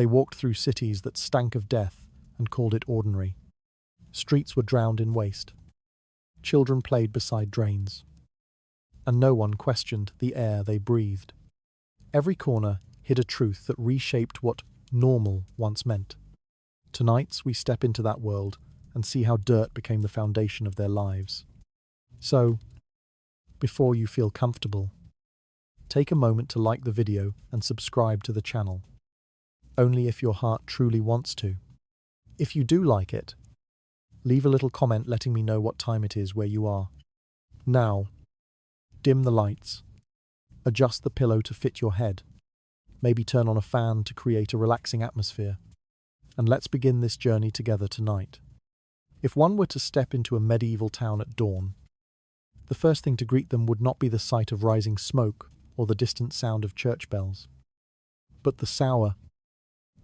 They walked through cities that stank of death and called it ordinary. Streets were drowned in waste. Children played beside drains. And no one questioned the air they breathed. Every corner hid a truth that reshaped what normal once meant. Tonight, we step into that world and see how dirt became the foundation of their lives. So, before you feel comfortable, take a moment to like the video and subscribe to the channel. Only if your heart truly wants to. If you do like it, leave a little comment letting me know what time it is where you are. Now, dim the lights. Adjust the pillow to fit your head. Maybe turn on a fan to create a relaxing atmosphere. And let's begin this journey together tonight. If one were to step into a medieval town at dawn, the first thing to greet them would not be the sight of rising smoke or the distant sound of church bells, but the sour,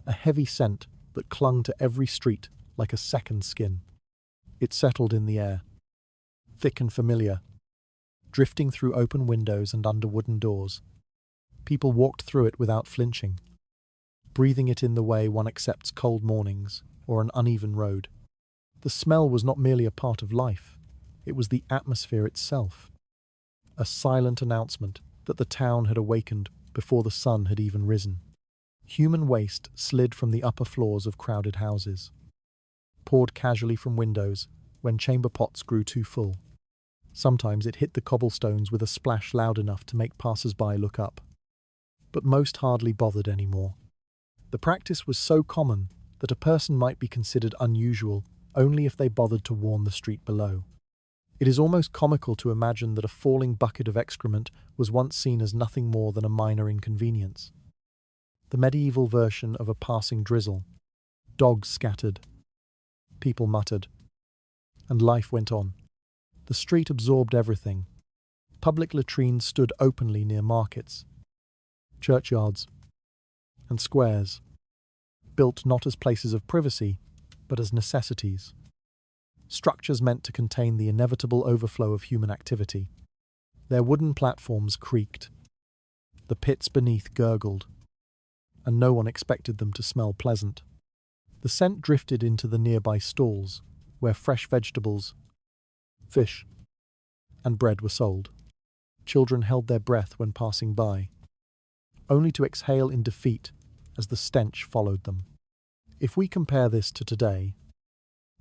a heavy scent that clung to every street like a second skin. It settled in the air, thick and familiar, drifting through open windows and under wooden doors. People walked through it without flinching, breathing it in the way one accepts cold mornings or an uneven road. The smell was not merely a part of life, it was the atmosphere itself, a silent announcement that the town had awakened before the sun had even risen. Human waste slid from the upper floors of crowded houses, poured casually from windows when chamber pots grew too full. Sometimes it hit the cobblestones with a splash loud enough to make passers-by look up. But most hardly bothered anymore. The practice was so common that a person might be considered unusual only if they bothered to warn the street below. It is almost comical to imagine that a falling bucket of excrement was once seen as nothing more than a minor inconvenience. The medieval version of a passing drizzle. Dogs scattered. People muttered. And life went on. The street absorbed everything. Public latrines stood openly near markets, churchyards, and squares, built not as places of privacy, but as necessities. Structures meant to contain the inevitable overflow of human activity. Their wooden platforms creaked. The pits beneath gurgled, and no one expected them to smell pleasant. The scent drifted into the nearby stalls, where fresh vegetables, fish, and bread were sold. Children held their breath when passing by, only to exhale in defeat as the stench followed them. If we compare this to today,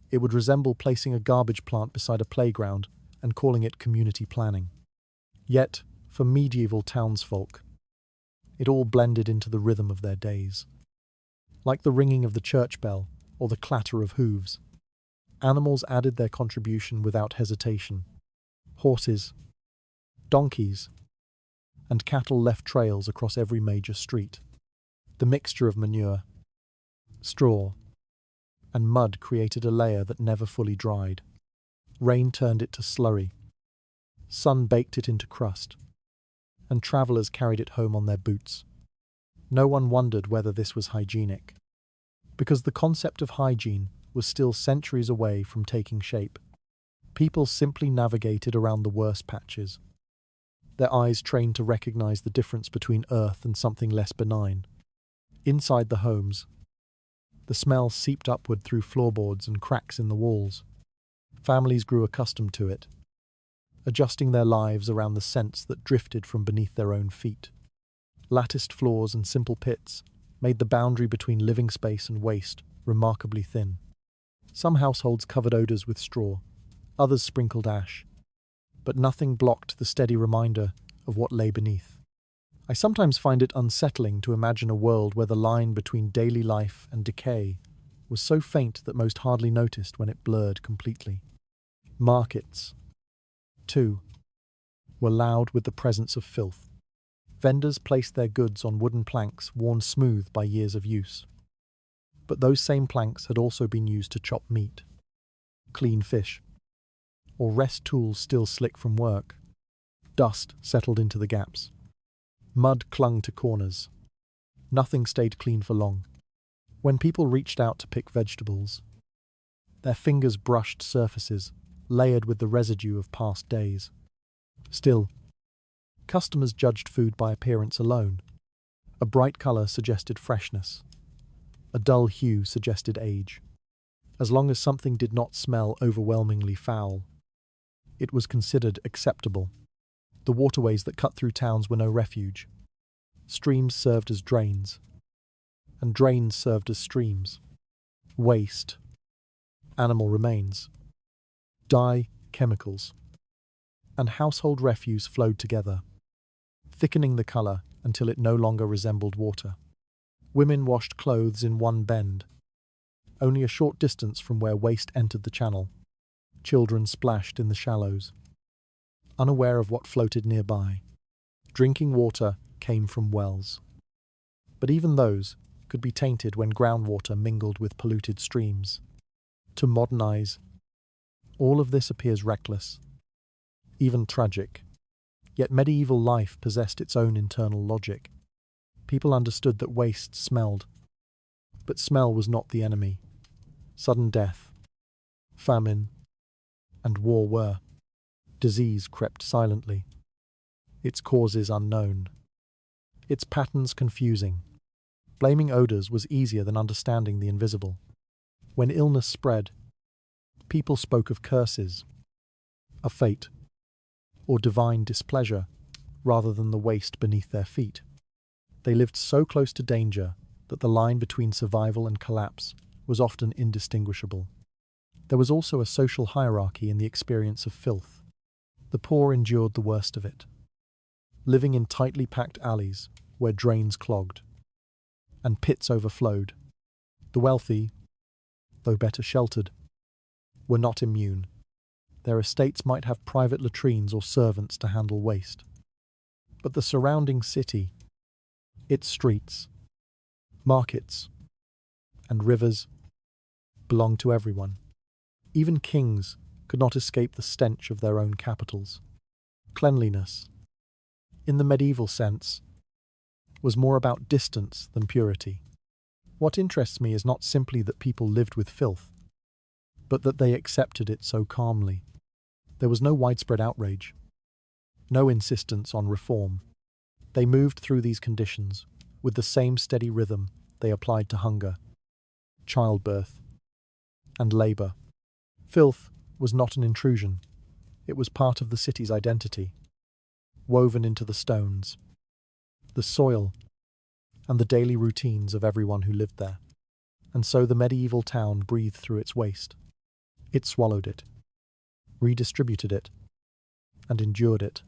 it would resemble placing a garbage plant beside a playground and calling it community planning. Yet, for medieval townsfolk, it all blended into the rhythm of their days. Like the ringing of the church bell or the clatter of hooves, animals added their contribution without hesitation. Horses, donkeys, and cattle left trails across every major street. The mixture of manure, straw, and mud created a layer that never fully dried. Rain turned it to slurry. Sun baked it into crust, and travellers carried it home on their boots. No one wondered whether this was hygienic, because the concept of hygiene was still centuries away from taking shape. People simply navigated around the worst patches, their eyes trained to recognize the difference between earth and something less benign. Inside the homes, the smell seeped upward through floorboards and cracks in the walls. Families grew accustomed to it, adjusting their lives around the scents that drifted from beneath their own feet. Latticed floors and simple pits made the boundary between living space and waste remarkably thin. Some households covered odors with straw, others sprinkled ash, but nothing blocked the steady reminder of what lay beneath. I sometimes find it unsettling to imagine a world where the line between daily life and decay was so faint that most hardly noticed when it blurred completely. Markets, too, were loud with the presence of filth. Vendors placed their goods on wooden planks worn smooth by years of use. But those same planks had also been used to chop meat, clean fish, or rest tools still slick from work. Dust settled into the gaps. Mud clung to corners. Nothing stayed clean for long. When people reached out to pick vegetables, their fingers brushed surfaces layered with the residue of past days. Still, customers judged food by appearance alone. A bright colour suggested freshness. A dull hue suggested age. As long as something did not smell overwhelmingly foul, it was considered acceptable. The waterways that cut through towns were no refuge. Streams served as drains, and drains served as streams. Waste, animal remains, dye, chemicals, and household refuse flowed together, thickening the colour until it no longer resembled water. Women washed clothes in one bend, only a short distance from where waste entered the channel. Children splashed in the shallows, unaware of what floated nearby. Drinking water came from wells, but even those could be tainted when groundwater mingled with polluted streams. To modern eyes, all of this appears reckless, even tragic. Yet medieval life possessed its own internal logic. People understood that waste smelled, but smell was not the enemy. Sudden death, famine, and war were. Disease crept silently, its causes unknown, its patterns confusing. Blaming odours was easier than understanding the invisible. When illness spread, people spoke of curses, a fate, or divine displeasure, rather than the waste beneath their feet. They lived so close to danger that the line between survival and collapse was often indistinguishable. There was also a social hierarchy in the experience of filth. The poor endured the worst of it, living in tightly packed alleys where drains clogged and pits overflowed. The wealthy, though better sheltered, were not immune. Their estates might have private latrines or servants to handle waste. But the surrounding city, its streets, markets, and rivers belonged to everyone. Even kings could not escape the stench of their own capitals. Cleanliness, in the medieval sense, was more about distance than purity. What interests me is not simply that people lived with filth, but that they accepted it so calmly. There was no widespread outrage, no insistence on reform. They moved through these conditions with the same steady rhythm they applied to hunger, childbirth, and labour. Filth was not an intrusion. It was part of the city's identity, woven into the stones, the soil, and the daily routines of everyone who lived there. And so the medieval town breathed through its waste. It swallowed it, redistributed it, and endured it.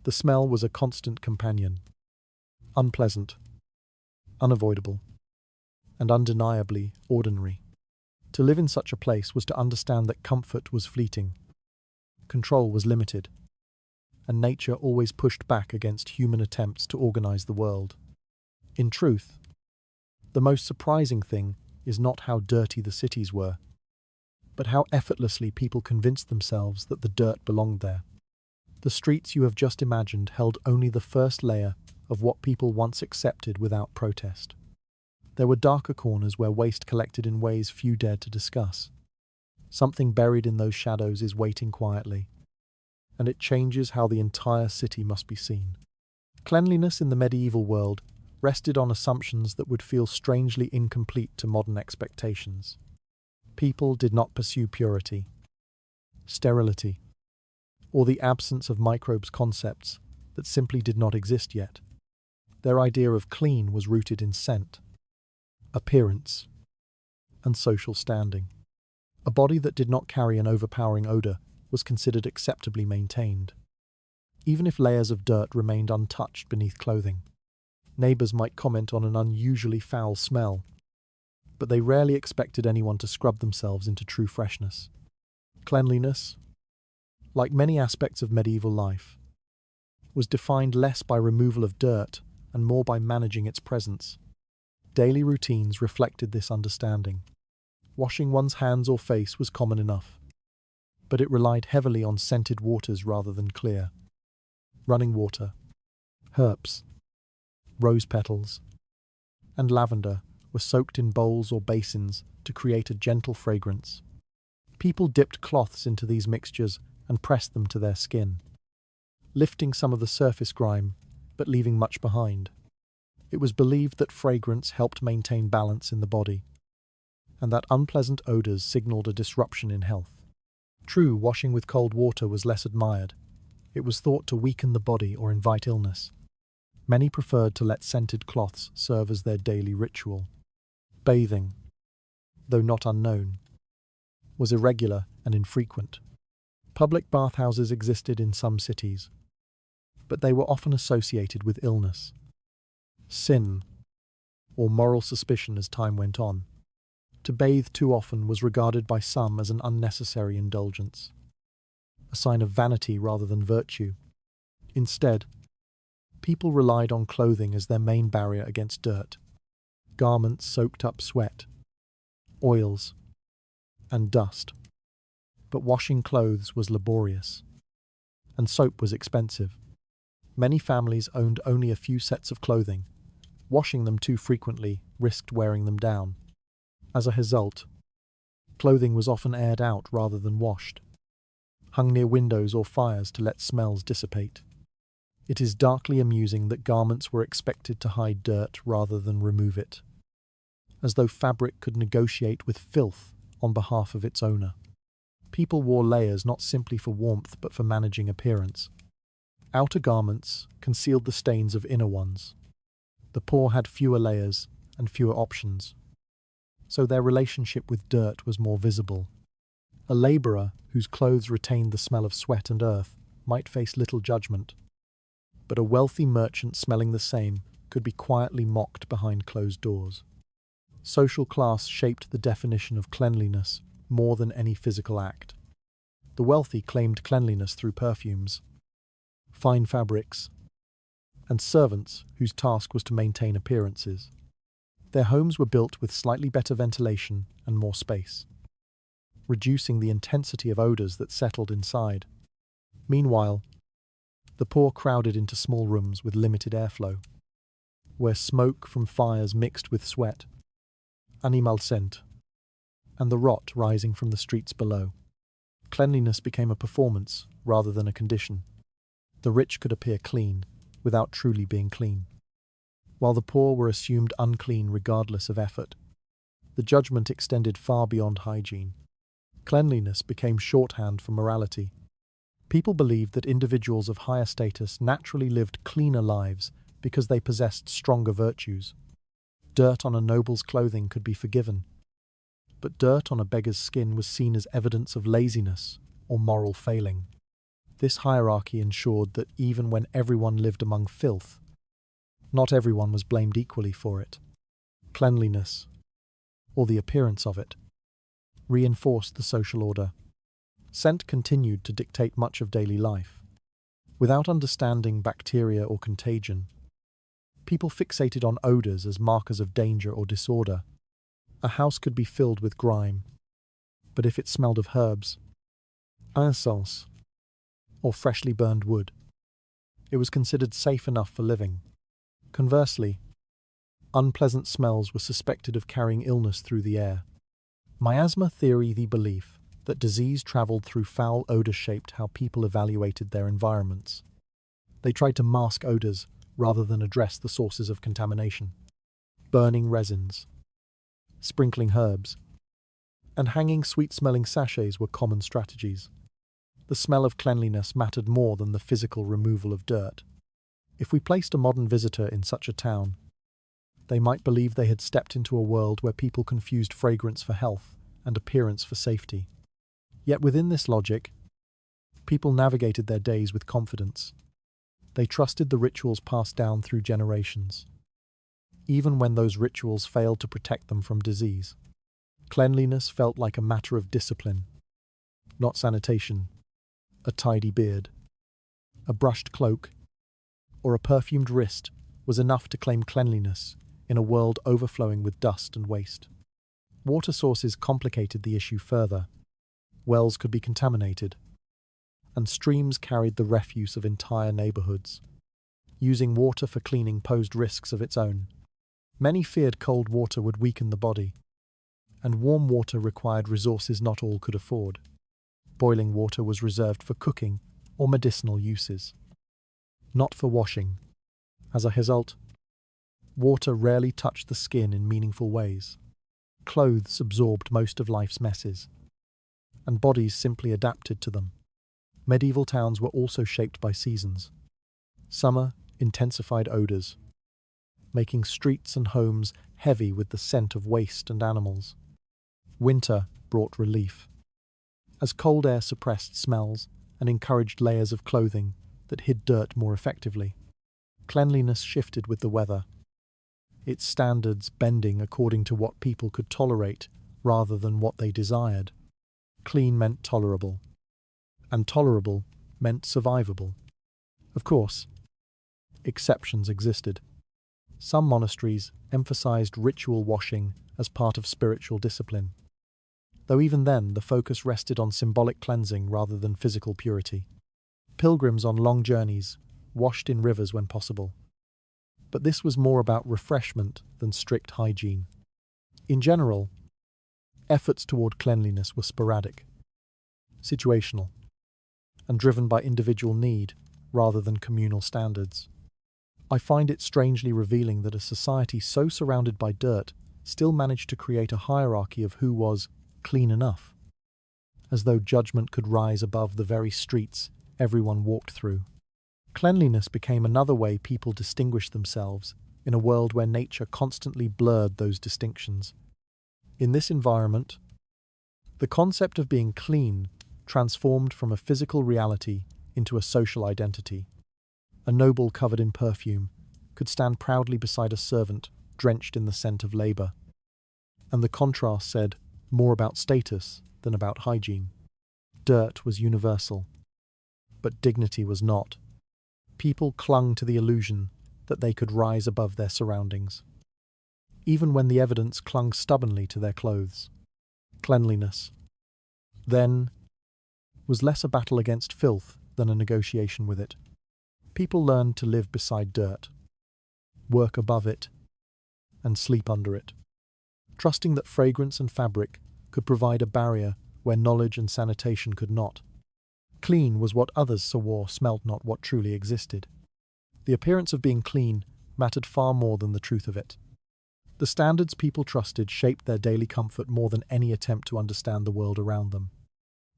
The smell was a constant companion, unpleasant, unavoidable, and undeniably ordinary. To live in such a place was to understand that comfort was fleeting, control was limited, and nature always pushed back against human attempts to organize the world. In truth, the most surprising thing is not how dirty the cities were, but how effortlessly people convinced themselves that the dirt belonged there. The streets you have just imagined held only the first layer of what people once accepted without protest. There were darker corners where waste collected in ways few dared to discuss. Something buried in those shadows is waiting quietly, and it changes how the entire city must be seen. Cleanliness in the medieval world rested on assumptions that would feel strangely incomplete to modern expectations. People did not pursue purity, sterility, or the absence of microbes concepts that simply did not exist yet. Their idea of clean was rooted in scent, appearance, and social standing. A body that did not carry an overpowering odour was considered acceptably maintained, even if layers of dirt remained untouched beneath clothing. Neighbours might comment on an unusually foul smell, but they rarely expected anyone to scrub themselves into true freshness. Cleanliness, like many aspects of medieval life, was defined less by removal of dirt and more by managing its presence. Daily routines reflected this understanding. Washing one's hands or face was common enough, but it relied heavily on scented waters rather than clear. Running water, herbs, rose petals, and lavender were soaked in bowls or basins to create a gentle fragrance. People dipped cloths into these mixtures and pressed them to their skin, lifting some of the surface grime, but leaving much behind. It was believed that fragrance helped maintain balance in the body, and that unpleasant odors signaled a disruption in health. True, washing with cold water was less admired. It was thought to weaken the body or invite illness. Many preferred to let scented cloths serve as their daily ritual. Bathing, though not unknown, was irregular and infrequent. Public bathhouses existed in some cities, but they were often associated with illness, sin, or moral suspicion as time went on. To bathe too often was regarded by some as an unnecessary indulgence, a sign of vanity rather than virtue. Instead, people relied on clothing as their main barrier against dirt. Garments soaked up sweat, oils, and dust. But washing clothes was laborious, and soap was expensive. Many families owned only a few sets of clothing. Washing them too frequently risked wearing them down. As a result, clothing was often aired out rather than washed, hung near windows or fires to let smells dissipate. It is darkly amusing that garments were expected to hide dirt rather than remove it, as though fabric could negotiate with filth on behalf of its owner. People wore layers not simply for warmth but for managing appearance. Outer garments concealed the stains of inner ones. The poor had fewer layers and fewer options, so their relationship with dirt was more visible. A labourer whose clothes retained the smell of sweat and earth might face little judgment, but a wealthy merchant smelling the same could be quietly mocked behind closed doors. Social class shaped the definition of cleanliness more than any physical act. The wealthy claimed cleanliness through perfumes, fine fabrics, and servants whose task was to maintain appearances. Their homes were built with slightly better ventilation and more space, reducing the intensity of odours that settled inside. Meanwhile, the poor crowded into small rooms with limited airflow, where smoke from fires mixed with sweat, animal scent, and the rot rising from the streets below. Cleanliness became a performance rather than a condition. The rich could appear clean without truly being clean, while the poor were assumed unclean regardless of effort. The judgment extended far beyond hygiene. Cleanliness became shorthand for morality. People believed that individuals of higher status naturally lived cleaner lives because they possessed stronger virtues. Dirt on a noble's clothing could be forgiven, but dirt on a beggar's skin was seen as evidence of laziness or moral failing. This hierarchy ensured that even when everyone lived among filth, not everyone was blamed equally for it. Cleanliness, or the appearance of it, reinforced the social order. Scent continued to dictate much of daily life. Without understanding bacteria or contagion, people fixated on odours as markers of danger or disorder. A house could be filled with grime, but if it smelled of herbs, unsettles, or freshly burned wood, it was considered safe enough for living. Conversely, unpleasant smells were suspected of carrying illness through the air. Miasma theory, the belief that disease travelled through foul odour, shaped how people evaluated their environments. They tried to mask odours rather than address the sources of contamination. Burning resins, sprinkling herbs, and hanging sweet-smelling sachets were common strategies. The smell of cleanliness mattered more than the physical removal of dirt. If we placed a modern visitor in such a town, they might believe they had stepped into a world where people confused fragrance for health and appearance for safety. Yet within this logic, people navigated their days with confidence. They trusted the rituals passed down through generations, even when those rituals failed to protect them from disease. Cleanliness felt like a matter of discipline, not sanitation. A tidy beard, a brushed cloak, or a perfumed wrist was enough to claim cleanliness in a world overflowing with dust and waste. Water sources complicated the issue further. Wells could be contaminated, and streams carried the refuse of entire neighbourhoods. Using water for cleaning posed risks of its own. Many feared cold water would weaken the body, and warm water required resources not all could afford. Boiling water was reserved for cooking or medicinal uses, not for washing. As a result, Water rarely touched the skin in meaningful ways. Clothes absorbed most of life's messes, and bodies simply adapted to them. Medieval towns were also shaped by seasons. Summer intensified odours, making streets and homes heavy with the scent of waste and animals. Winter brought relief, as cold air suppressed smells and encouraged layers of clothing that hid dirt more effectively. Cleanliness shifted with the weather, its standards bending according to what people could tolerate rather than what they desired. Clean meant tolerable, and tolerable meant survivable. Of course, exceptions existed. Some monasteries emphasized ritual washing as part of spiritual discipline, though even then the focus rested on symbolic cleansing rather than physical purity. Pilgrims on long journeys washed in rivers when possible, but this was more about refreshment than strict hygiene. In general, efforts toward cleanliness were sporadic, situational, and driven by individual need rather than communal standards. I find it strangely revealing that a society so surrounded by dirt still managed to create a hierarchy of who was clean enough, as though judgment could rise above the very streets everyone walked through. Cleanliness became another way people distinguished themselves in a world where nature constantly blurred those distinctions. In this environment, the concept of being clean transformed from a physical reality into a social identity. A noble covered in perfume could stand proudly beside a servant drenched in the scent of labour, and the contrast said more about status than about hygiene. Dirt was universal, but dignity was not. People clung to the illusion that they could rise above their surroundings, even when the evidence clung stubbornly to their clothes. Cleanliness, then, was less a battle against filth than a negotiation with it. People learned to live beside dirt, work above it, and sleep under it, trusting that fragrance and fabric could provide a barrier where knowledge and sanitation could not. Clean was what others swore smelled not what truly existed. The appearance of being clean mattered far more than the truth of it. The standards people trusted shaped their daily comfort more than any attempt to understand the world around them.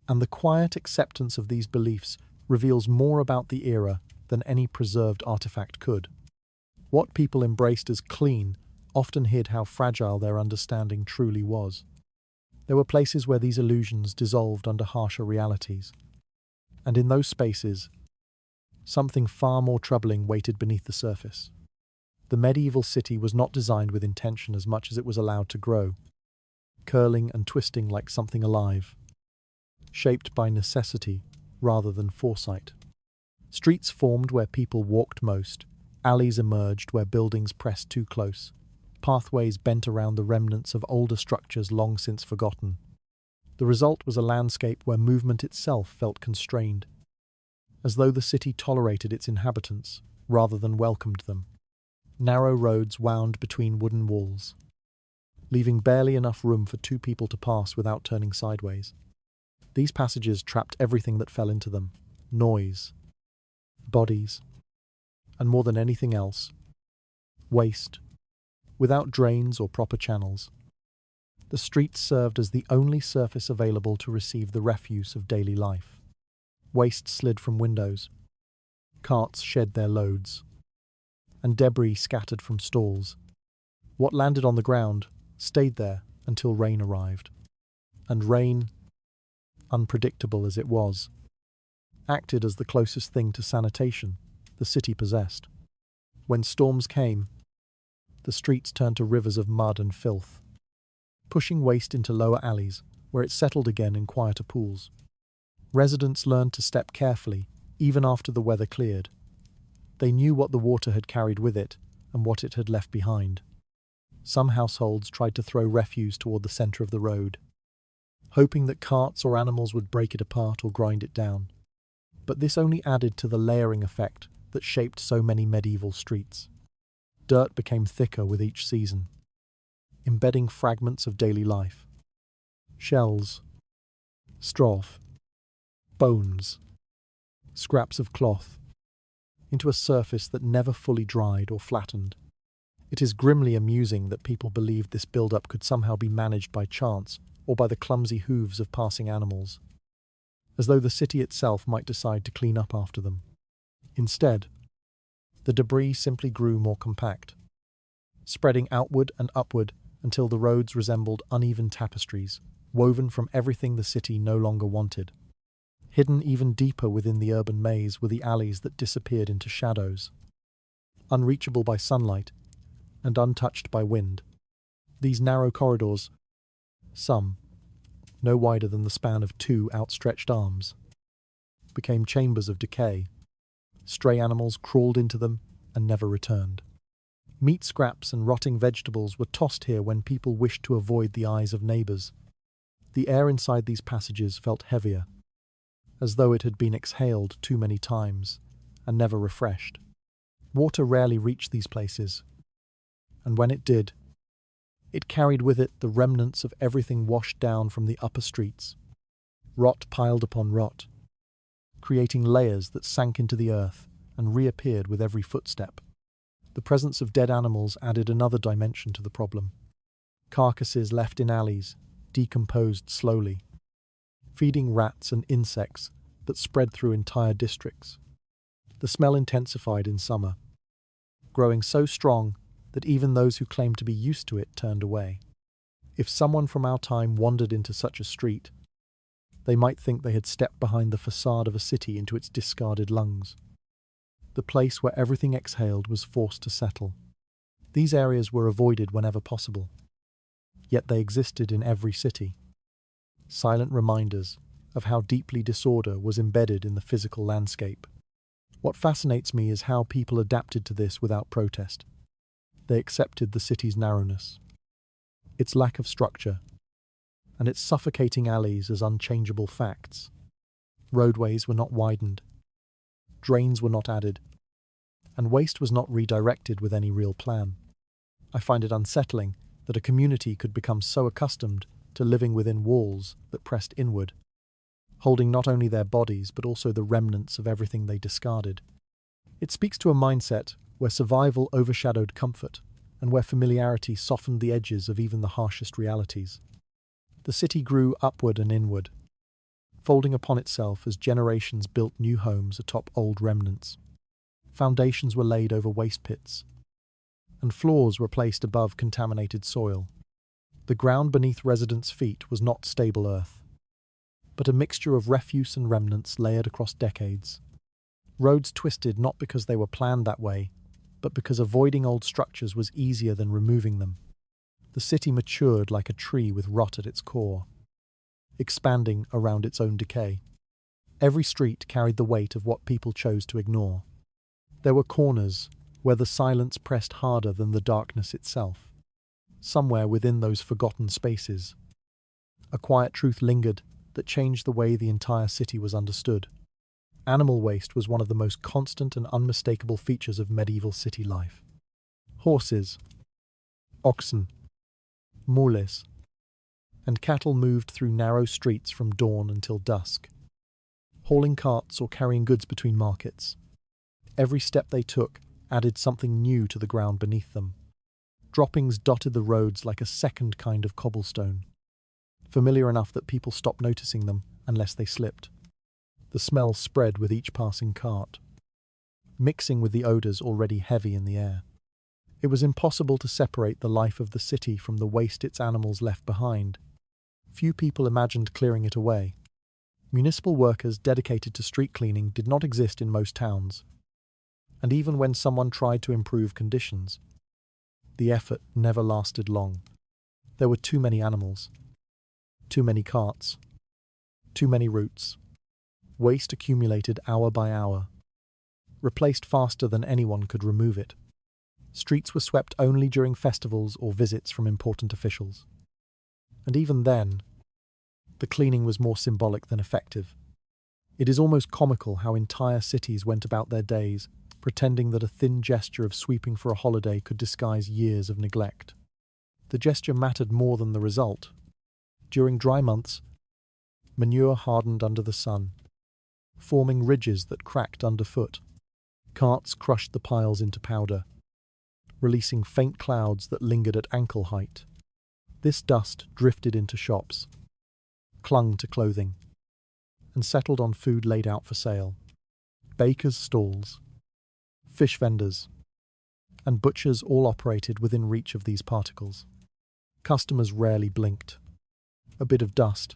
And the quiet acceptance of these beliefs reveals more about the era than any preserved artifact could. What people embraced as clean often hid how fragile their understanding truly was. There were places where these illusions dissolved under harsher realities, and in those spaces, something far more troubling waited beneath the surface. The medieval city was not designed with intention as much as it was allowed to grow, curling and twisting like something alive, shaped by necessity rather than foresight. Streets formed where people walked most, alleys emerged where buildings pressed too close, pathways bent around the remnants of older structures long since forgotten. The result was a landscape where movement itself felt constrained, as though the city tolerated its inhabitants rather than welcomed them. Narrow roads wound between wooden walls, leaving barely enough room for two people to pass without turning sideways. These passages trapped everything that fell into them: noise, bodies, and more than anything else, waste, without drains or proper channels. The streets served as the only surface available to receive the refuse of daily life. Waste slid from windows, carts shed their loads, and debris scattered from stalls. What landed on the ground stayed there until rain arrived. And rain, unpredictable as it was, acted as the closest thing to sanitation the city possessed. When storms came, the streets turned to rivers of mud and filth, pushing waste into lower alleys where it settled again in quieter pools. Residents learned to step carefully even after the weather cleared. They knew what the water had carried with it and what it had left behind. Some households tried to throw refuse toward the center of the road, hoping that carts or animals would break it apart or grind it down. But this only added to the layering effect that shaped so many medieval streets. Dirt became thicker with each season, embedding fragments of daily life. Shells, straw, bones, scraps of cloth, into a surface that never fully dried or flattened. It is grimly amusing that people believed this build-up could somehow be managed by chance or by the clumsy hooves of passing animals, as though the city itself might decide to clean up after them. Instead, the debris simply grew more compact, spreading outward and upward until the roads resembled uneven tapestries, woven from everything the city no longer wanted. Hidden even deeper within the urban maze were the alleys that disappeared into shadows, unreachable by sunlight and untouched by wind. These narrow corridors, some no wider than the span of two outstretched arms, became chambers of decay. Stray animals crawled into them and never returned. Meat scraps and rotting vegetables were tossed here when people wished to avoid the eyes of neighbours. The air inside these passages felt heavier, as though it had been exhaled too many times and never refreshed. Water rarely reached these places, and when it did, it carried with it the remnants of everything washed down from the upper streets, rot piled upon rot, creating layers that sank into the earth and reappeared with every footstep. The presence of dead animals added another dimension to the problem. Carcasses left in alleys, decomposed slowly, feeding rats and insects that spread through entire districts. The smell intensified in summer, growing so strong that even those who claimed to be used to it turned away. If someone from our time wandered into such a street, they might think they had stepped behind the facade of a city into its discarded lungs. The place where everything exhaled was forced to settle. These areas were avoided whenever possible, yet they existed in every city, silent reminders of how deeply disorder was embedded in the physical landscape. What fascinates me is how people adapted to this without protest. They accepted the city's narrowness, its lack of structure, and its suffocating alleys as unchangeable facts. Roadways were not widened, drains were not added, and waste was not redirected with any real plan. I find it unsettling that a community could become so accustomed to living within walls that pressed inward, holding not only their bodies but also the remnants of everything they discarded. It speaks to a mindset where survival overshadowed comfort and where familiarity softened the edges of even the harshest realities. The city grew upward and inward, folding upon itself as generations built new homes atop old remnants. Foundations were laid over waste pits, and floors were placed above contaminated soil. The ground beneath residents' feet was not stable earth, but a mixture of refuse and remnants layered across decades. Roads twisted not because they were planned that way, but because avoiding old structures was easier than removing them. The city matured like a tree with rot at its core, expanding around its own decay. Every street carried the weight of what people chose to ignore. There were corners where the silence pressed harder than the darkness itself. Somewhere within those forgotten spaces, a quiet truth lingered that changed the way the entire city was understood. Animal waste was one of the most constant and unmistakable features of medieval city life. Horses, oxen, mules, and cattle moved through narrow streets from dawn until dusk, hauling carts or carrying goods between markets. Every step they took added something new to the ground beneath them. Droppings dotted the roads like a second kind of cobblestone, familiar enough that people stopped noticing them unless they slipped. The smell spread with each passing cart, mixing with the odours already heavy in the air. It was impossible to separate the life of the city from the waste its animals left behind. Few people imagined clearing it away. Municipal workers dedicated to street cleaning did not exist in most towns, and even when someone tried to improve conditions, the effort never lasted long. There were too many animals, too many carts, too many routes. Waste accumulated hour by hour, replaced faster than anyone could remove it. Streets were swept only during festivals or visits from important officials. And even then, the cleaning was more symbolic than effective. It is almost comical how entire cities went about their days, pretending that a thin gesture of sweeping for a holiday could disguise years of neglect. The gesture mattered more than the result. During dry months, manure hardened under the sun, forming ridges that cracked underfoot. Carts crushed the piles into powder, releasing faint clouds that lingered at ankle height. This dust drifted into shops, clung to clothing, and settled on food laid out for sale. Bakers' stalls, fish vendors, and butchers all operated within reach of these particles. Customers rarely blinked. A bit of dust,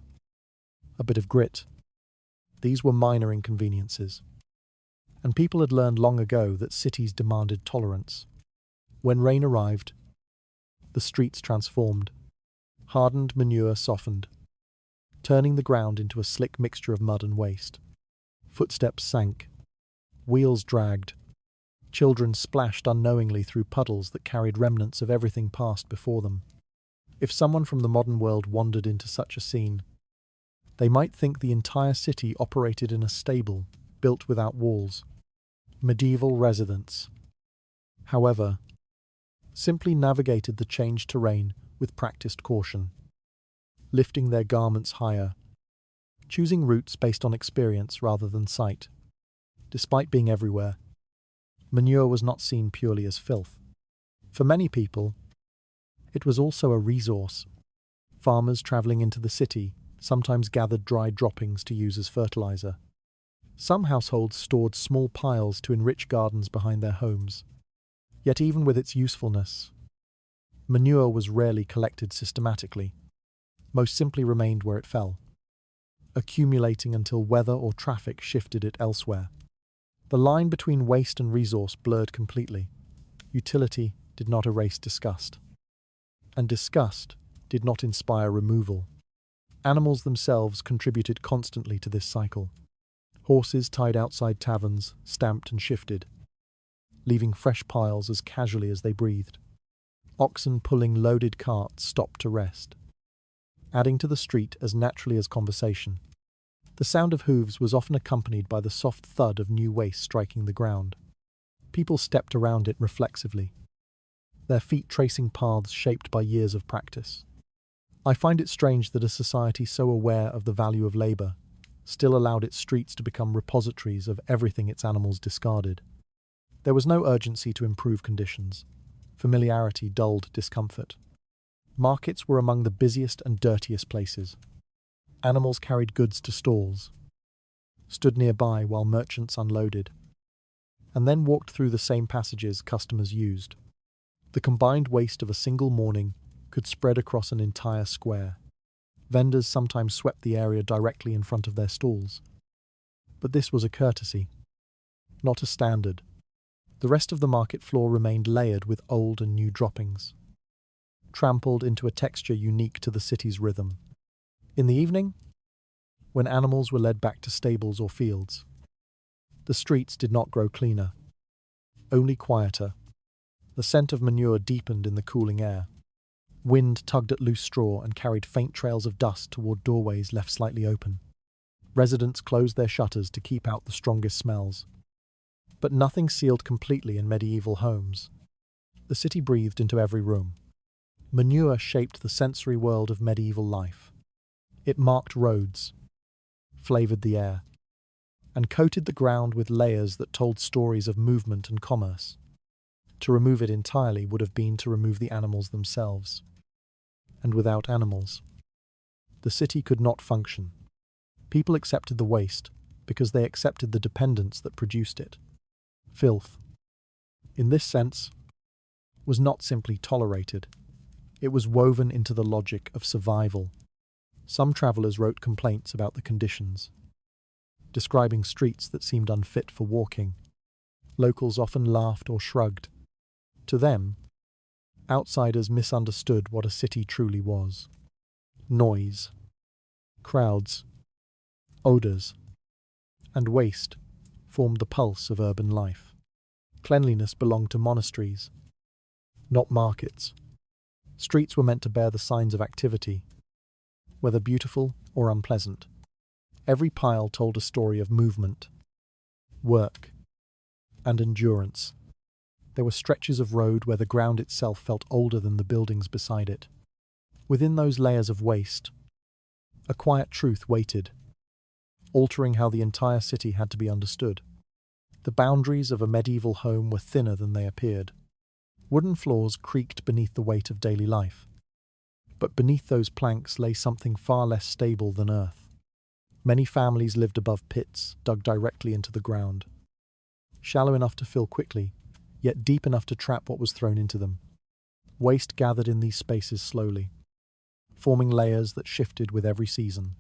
a bit of grit. These were minor inconveniences. And people had learned long ago that cities demanded tolerance. When rain arrived, the streets transformed. Hardened manure softened, turning the ground into a slick mixture of mud and waste. Footsteps sank. Wheels dragged. Children splashed unknowingly through puddles that carried remnants of everything past before them. If someone from the modern world wandered into such a scene, they might think the entire city operated in a stable built without walls. Medieval residents, however, simply navigated the changed terrain with practiced caution, lifting their garments higher, choosing routes based on experience rather than sight. Despite being everywhere, manure was not seen purely as filth. For many people, it was also a resource. Farmers travelling into the city sometimes gathered dry droppings to use as fertilizer. Some households stored small piles to enrich gardens behind their homes. Yet even with its usefulness, manure was rarely collected systematically. Most simply remained where it fell, accumulating until weather or traffic shifted it elsewhere. The line between waste and resource blurred completely. Utility did not erase disgust, and disgust did not inspire removal. Animals themselves contributed constantly to this cycle. Horses tied outside taverns stamped and shifted, leaving fresh piles as casually as they breathed. Oxen pulling loaded carts stopped to rest, adding to the street as naturally as conversation. The sound of hooves was often accompanied by the soft thud of new waste striking the ground. People stepped around it reflexively, their feet tracing paths shaped by years of practice. I find it strange that a society so aware of the value of labour still allowed its streets to become repositories of everything its animals discarded. There was no urgency to improve conditions. Familiarity dulled discomfort. Markets were among the busiest and dirtiest places. Animals carried goods to stalls, stood nearby while merchants unloaded, and then walked through the same passages customers used. The combined waste of a single morning could spread across an entire square. Vendors sometimes swept the area directly in front of their stalls. But this was a courtesy, not a standard. The rest of the market floor remained layered with old and new droppings, trampled into a texture unique to the city's rhythm. In the evening, when animals were led back to stables or fields, the streets did not grow cleaner, only quieter. The scent of manure deepened in the cooling air. Wind tugged at loose straw and carried faint trails of dust toward doorways left slightly open. Residents closed their shutters to keep out the strongest smells. But nothing sealed completely in medieval homes. The city breathed into every room. Manure shaped the sensory world of medieval life. It marked roads, flavoured the air, and coated the ground with layers that told stories of movement and commerce. To remove it entirely would have been to remove the animals themselves. And without animals, the city could not function. People accepted the waste because they accepted the dependence that produced it. Filth, in this sense, was not simply tolerated. It was woven into the logic of survival. Some travellers wrote complaints about the conditions, describing streets that seemed unfit for walking. Locals often laughed or shrugged. To them, outsiders misunderstood what a city truly was. Noise, crowds, odours, and waste formed the pulse of urban life. Cleanliness belonged to monasteries, not markets. Streets were meant to bear the signs of activity, whether beautiful or unpleasant. Every pile told a story of movement, work, and endurance. There were stretches of road where the ground itself felt older than the buildings beside it. Within those layers of waste, a quiet truth waited, altering how the entire city had to be understood. The boundaries of a medieval home were thinner than they appeared. Wooden floors creaked beneath the weight of daily life. But beneath those planks lay something far less stable than earth. Many families lived above pits dug directly into the ground, shallow enough to fill quickly, yet deep enough to trap what was thrown into them. Waste gathered in these spaces slowly, forming layers that shifted with every season.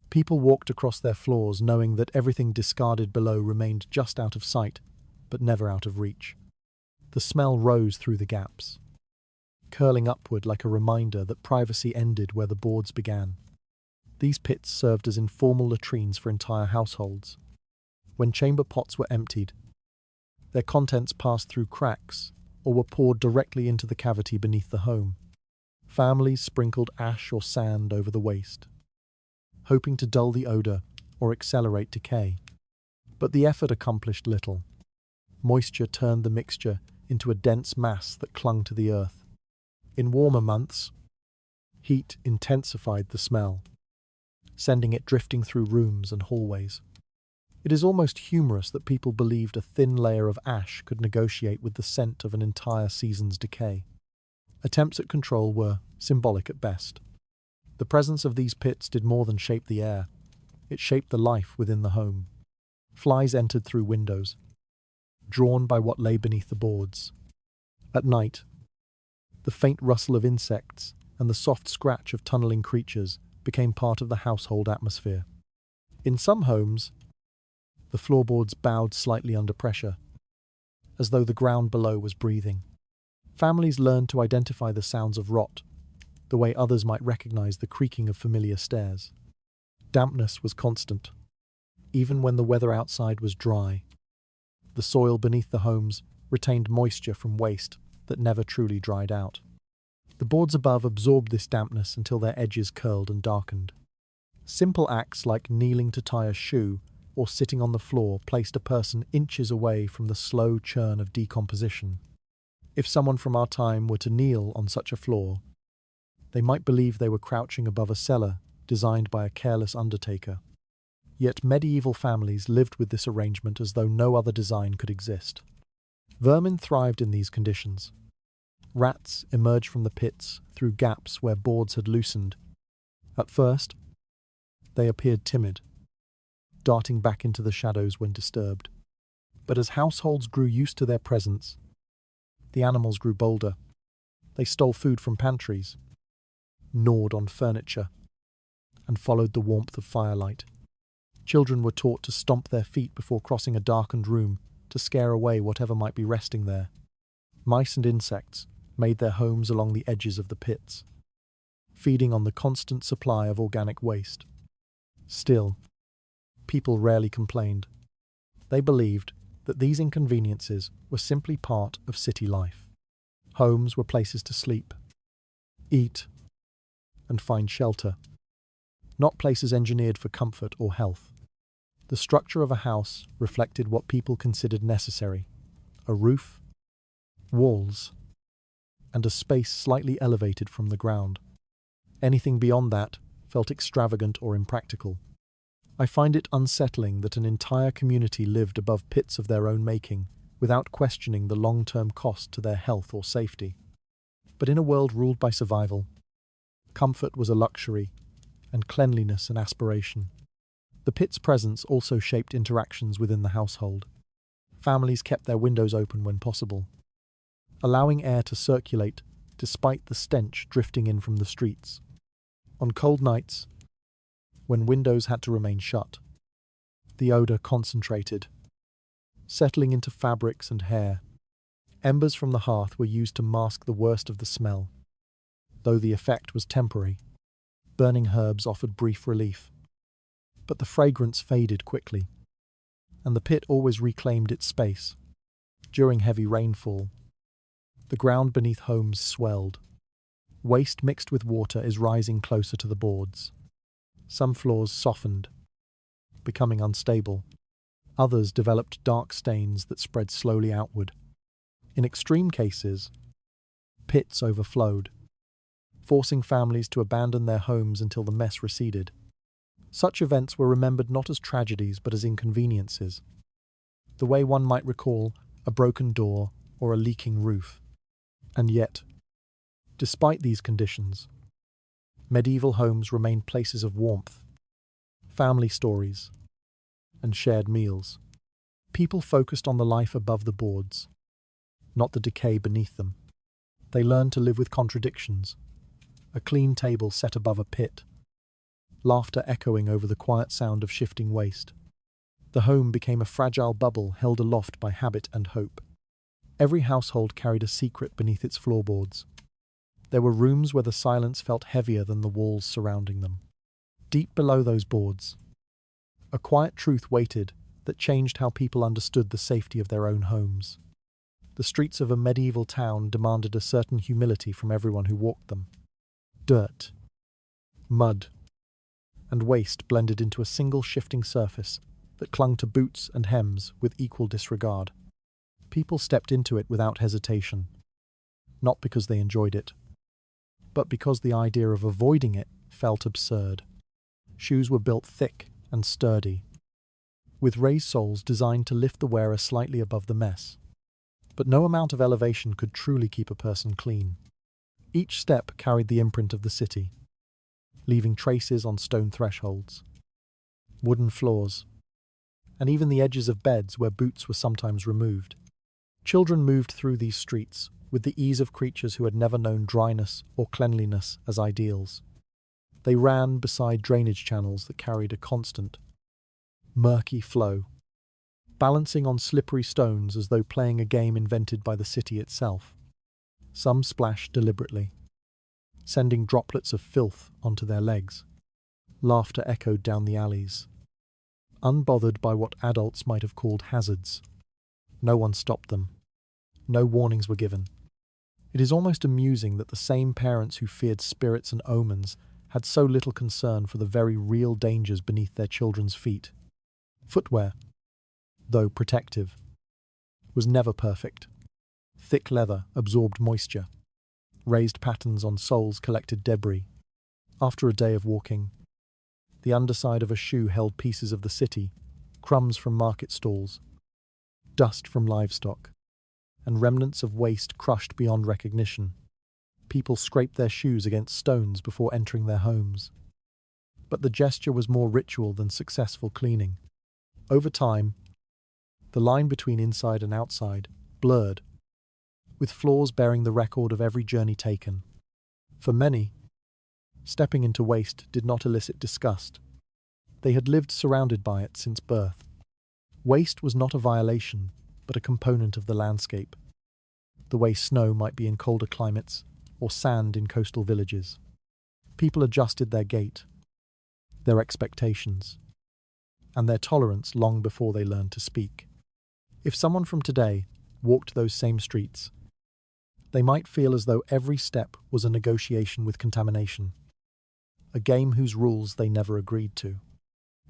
People walked across their floors knowing that everything discarded below remained just out of sight, but never out of reach. The smell rose through the gaps, curling upward like a reminder that privacy ended where the boards began. These pits served as informal latrines for entire households. When chamber pots were emptied, their contents passed through cracks or were poured directly into the cavity beneath the home. Families sprinkled ash or sand over the waste, hoping to dull the odor or accelerate decay. But the effort accomplished little. Moisture turned the mixture into a dense mass that clung to the earth. In warmer months, heat intensified the smell, sending it drifting through rooms and hallways. It is almost humorous that people believed a thin layer of ash could negotiate with the scent of an entire season's decay. Attempts at control were symbolic at best. The presence of these pits did more than shape the air. It shaped the life within the home. Flies entered through windows, drawn by what lay beneath the boards. At night, the faint rustle of insects and the soft scratch of tunneling creatures became part of the household atmosphere. In some homes, the floorboards bowed slightly under pressure, as though the ground below was breathing. Families learned to identify the sounds of rot, the way others might recognize the creaking of familiar stairs. Dampness was constant, even when the weather outside was dry. The soil beneath the homes retained moisture from waste that never truly dried out. The boards above absorbed this dampness until their edges curled and darkened. Simple acts like kneeling to tie a shoe or sitting on the floor placed a person inches away from the slow churn of decomposition. If someone from our time were to kneel on such a floor, they might believe they were crouching above a cellar designed by a careless undertaker. Yet medieval families lived with this arrangement as though no other design could exist. Vermin thrived in these conditions. Rats emerged from the pits through gaps where boards had loosened. At first, they appeared timid, darting back into the shadows when disturbed. But as households grew used to their presence, the animals grew bolder. They stole food from pantries, gnawed on furniture, and followed the warmth of firelight. Children were taught to stomp their feet before crossing a darkened room to scare away whatever might be resting there. Mice and insects made their homes along the edges of the pits, feeding on the constant supply of organic waste. Still, people rarely complained. They believed that these inconveniences were simply part of city life. Homes were places to sleep, eat, and find shelter, not places engineered for comfort or health. The structure of a house reflected what people considered necessary: a roof, walls, and a space slightly elevated from the ground. Anything beyond that felt extravagant or impractical. I find it unsettling that an entire community lived above pits of their own making, without questioning the long-term cost to their health or safety. But in a world ruled by survival, comfort was a luxury, and cleanliness an aspiration. The pit's presence also shaped interactions within the household. Families kept their windows open when possible, allowing air to circulate despite the stench drifting in from the streets. On cold nights, when windows had to remain shut, the odor concentrated, settling into fabrics and hair. Embers from the hearth were used to mask the worst of the smell, though the effect was temporary. Burning herbs offered brief relief, but the fragrance faded quickly, and the pit always reclaimed its space. During heavy rainfall, the ground beneath homes swelled. Waste mixed with water is rising closer to the boards. Some floors softened, becoming unstable. Others developed dark stains that spread slowly outward. In extreme cases, pits overflowed, forcing families to abandon their homes until the mess receded. Such events were remembered not as tragedies but as inconveniences, the way one might recall a broken door or a leaking roof. And yet, despite these conditions, medieval homes remained places of warmth, family stories, and shared meals. People focused on the life above the boards, not the decay beneath them. They learned to live with contradictions, a clean table set above a pit, laughter echoing over the quiet sound of shifting waste. The home became a fragile bubble held aloft by habit and hope. Every household carried a secret beneath its floorboards. There were rooms where the silence felt heavier than the walls surrounding them. Deep below those boards, a quiet truth waited that changed how people understood the safety of their own homes. The streets of a medieval town demanded a certain humility from everyone who walked them. Dirt, mud, and waste blended into a single shifting surface that clung to boots and hems with equal disregard. People stepped into it without hesitation, not because they enjoyed it, but because the idea of avoiding it felt absurd. Shoes were built thick and sturdy, with raised soles designed to lift the wearer slightly above the mess. But no amount of elevation could truly keep a person clean. Each step carried the imprint of the city, leaving traces on stone thresholds, wooden floors, and even the edges of beds where boots were sometimes removed. Children moved through these streets with the ease of creatures who had never known dryness or cleanliness as ideals. They ran beside drainage channels that carried a constant, murky flow, balancing on slippery stones as though playing a game invented by the city itself. Some splashed deliberately, sending droplets of filth onto their legs. Laughter echoed down the alleys, unbothered by what adults might have called hazards. No one stopped them. No warnings were given. It is almost amusing that the same parents who feared spirits and omens had so little concern for the very real dangers beneath their children's feet. Footwear, though protective, was never perfect. Thick leather absorbed moisture. Raised patterns on soles collected debris. After a day of walking, the underside of a shoe held pieces of the city, crumbs from market stalls, dust from livestock, and remnants of waste crushed beyond recognition. People scraped their shoes against stones before entering their homes. But the gesture was more ritual than successful cleaning. Over time, the line between inside and outside blurred, with floors bearing the record of every journey taken. For many, stepping into waste did not elicit disgust. They had lived surrounded by it since birth. Waste was not a violation, but a component of the landscape. The way snow might be in colder climates, or sand in coastal villages. People adjusted their gait, their expectations, and their tolerance long before they learned to speak. If someone from today walked those same streets, they might feel as though every step was a negotiation with contamination, a game whose rules they never agreed to.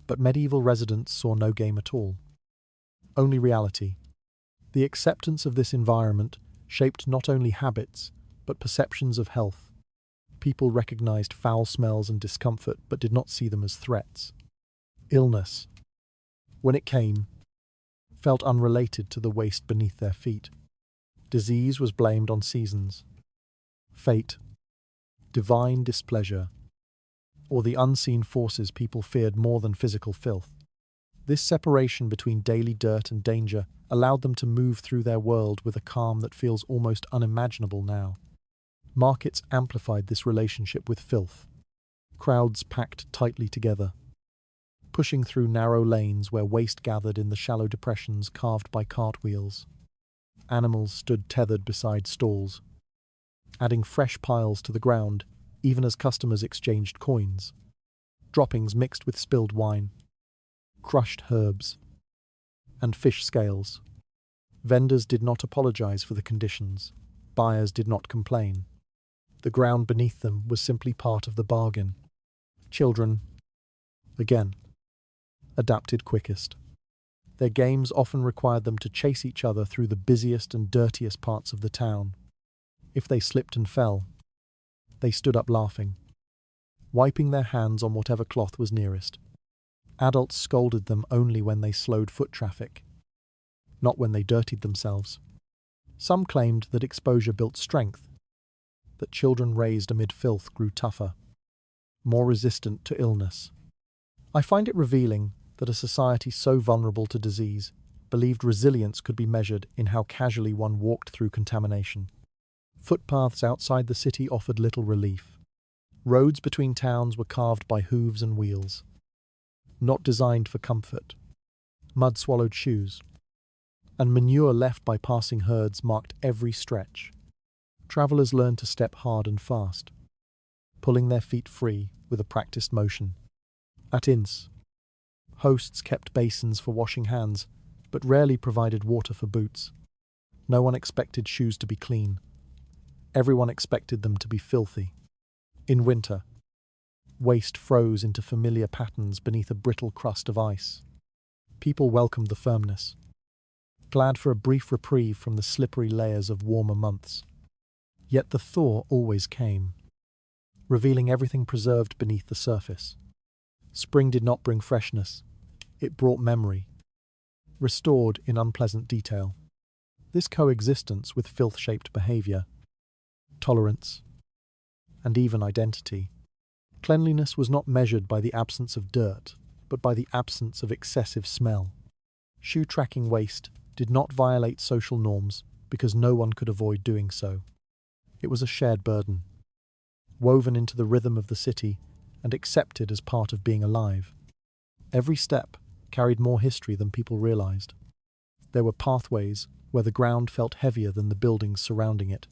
But medieval residents saw no game at all, only reality. The acceptance of this environment shaped not only habits, but perceptions of health. People recognized foul smells and discomfort, but did not see them as threats. Illness, when it came, felt unrelated to the waste beneath their feet. Disease was blamed on seasons, fate, divine displeasure, or the unseen forces people feared more than physical filth. This separation between daily dirt and danger allowed them to move through their world with a calm that feels almost unimaginable now. Markets amplified this relationship with filth. Crowds packed tightly together, pushing through narrow lanes where waste gathered in the shallow depressions carved by cartwheels. Animals stood tethered beside stalls, adding fresh piles to the ground even as customers exchanged coins. Droppings mixed with spilled wine, crushed herbs, and fish scales. Vendors did not apologize for the conditions. Buyers did not complain. The ground beneath them was simply part of the bargain. Children, again, adapted quickest. Their games often required them to chase each other through the busiest and dirtiest parts of the town. If they slipped and fell, they stood up laughing, wiping their hands on whatever cloth was nearest. Adults scolded them only when they slowed foot traffic, not when they dirtied themselves. Some claimed that exposure built strength, that children raised amid filth grew tougher, more resistant to illness. I find it revealing that a society so vulnerable to disease believed resilience could be measured in how casually one walked through contamination. Footpaths outside the city offered little relief. Roads between towns were carved by hooves and wheels, not designed for comfort. Mud swallowed shoes, and manure left by passing herds marked every stretch. Travellers learned to step hard and fast, pulling their feet free with a practiced motion. At inns, hosts kept basins for washing hands, but rarely provided water for boots. No one expected shoes to be clean. Everyone expected them to be filthy. In winter, waste froze into familiar patterns beneath a brittle crust of ice. People welcomed the firmness, glad for a brief reprieve from the slippery layers of warmer months. Yet the thaw always came, revealing everything preserved beneath the surface. Spring did not bring freshness, it brought memory, restored in unpleasant detail. This coexistence with filth-shaped behaviour, tolerance, and even identity. Cleanliness was not measured by the absence of dirt, but by the absence of excessive smell. Shoe-tracking waste did not violate social norms because no one could avoid doing so. It was a shared burden, woven into the rhythm of the city and accepted as part of being alive. Every step carried more history than people realized. There were pathways where the ground felt heavier than the buildings surrounding it,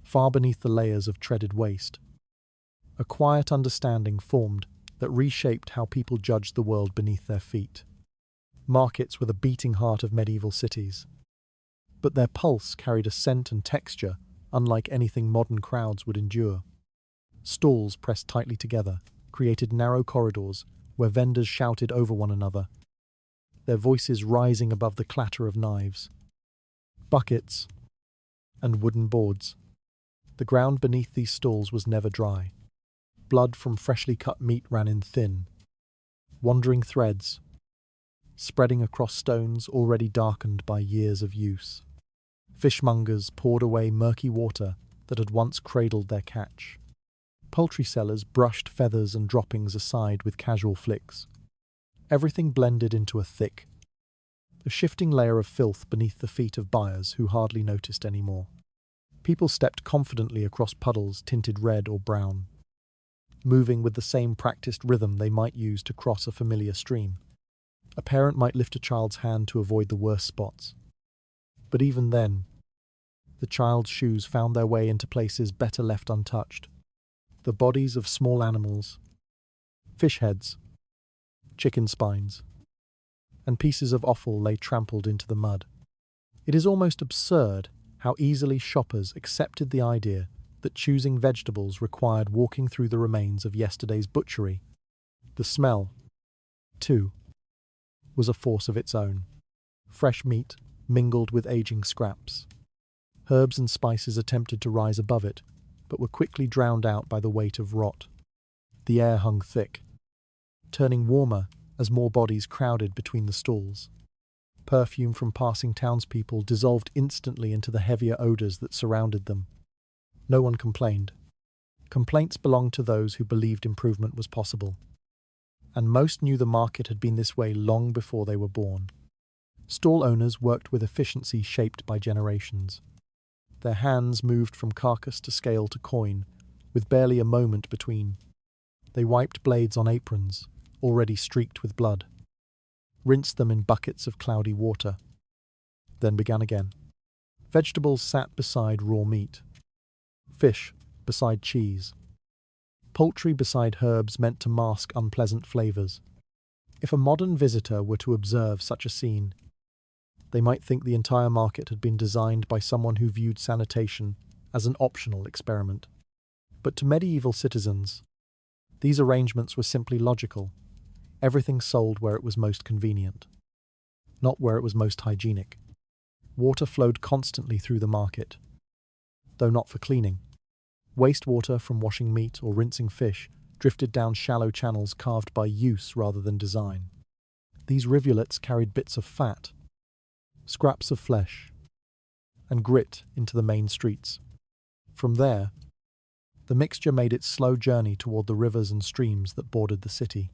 far beneath the layers of treaded waste. A quiet understanding formed that reshaped how people judged the world beneath their feet. Markets were the beating heart of medieval cities, but their pulse carried a scent and texture unlike anything modern crowds would endure. Stalls pressed tightly together created narrow corridors where vendors shouted over one another, their voices rising above the clatter of knives, buckets, and wooden boards. The ground beneath these stalls was never dry. Blood from freshly cut meat ran in thin, wandering threads, spreading across stones already darkened by years of use. Fishmongers poured away murky water that had once cradled their catch. Poultry sellers brushed feathers and droppings aside with casual flicks. Everything blended into a thick, a shifting layer of filth beneath the feet of buyers who hardly noticed anymore. People stepped confidently across puddles tinted red or brown, moving with the same practiced rhythm they might use to cross a familiar stream. A parent might lift a child's hand to avoid the worst spots. But even then, the child's shoes found their way into places better left untouched. The bodies of small animals, fish heads, chicken spines, and pieces of offal lay trampled into the mud. It is almost absurd how easily shoppers accepted the idea that choosing vegetables required walking through the remains of yesterday's butchery. The smell, too, was a force of its own. Fresh meat mingled with aging scraps. Herbs and spices attempted to rise above it, but were quickly drowned out by the weight of rot. The air hung thick, turning warmer as more bodies crowded between the stalls. Perfume from passing townspeople dissolved instantly into the heavier odours that surrounded them. No one complained. Complaints belonged to those who believed improvement was possible. And most knew the market had been this way long before they were born. Stall owners worked with efficiency shaped by generations. Their hands moved from carcass to scale to coin, with barely a moment between. They wiped blades on aprons, already streaked with blood, rinsed them in buckets of cloudy water, then began again. Vegetables sat beside raw meat, fish beside cheese, poultry beside herbs meant to mask unpleasant flavours. If a modern visitor were to observe such a scene, they might think the entire market had been designed by someone who viewed sanitation as an optional experiment. But to medieval citizens, these arrangements were simply logical. Everything sold where it was most convenient, not where it was most hygienic. Water flowed constantly through the market, though not for cleaning. Wastewater from washing meat or rinsing fish drifted down shallow channels carved by use rather than design. These rivulets carried bits of fat, scraps of flesh, and grit into the main streets. From there, the mixture made its slow journey toward the rivers and streams that bordered the city.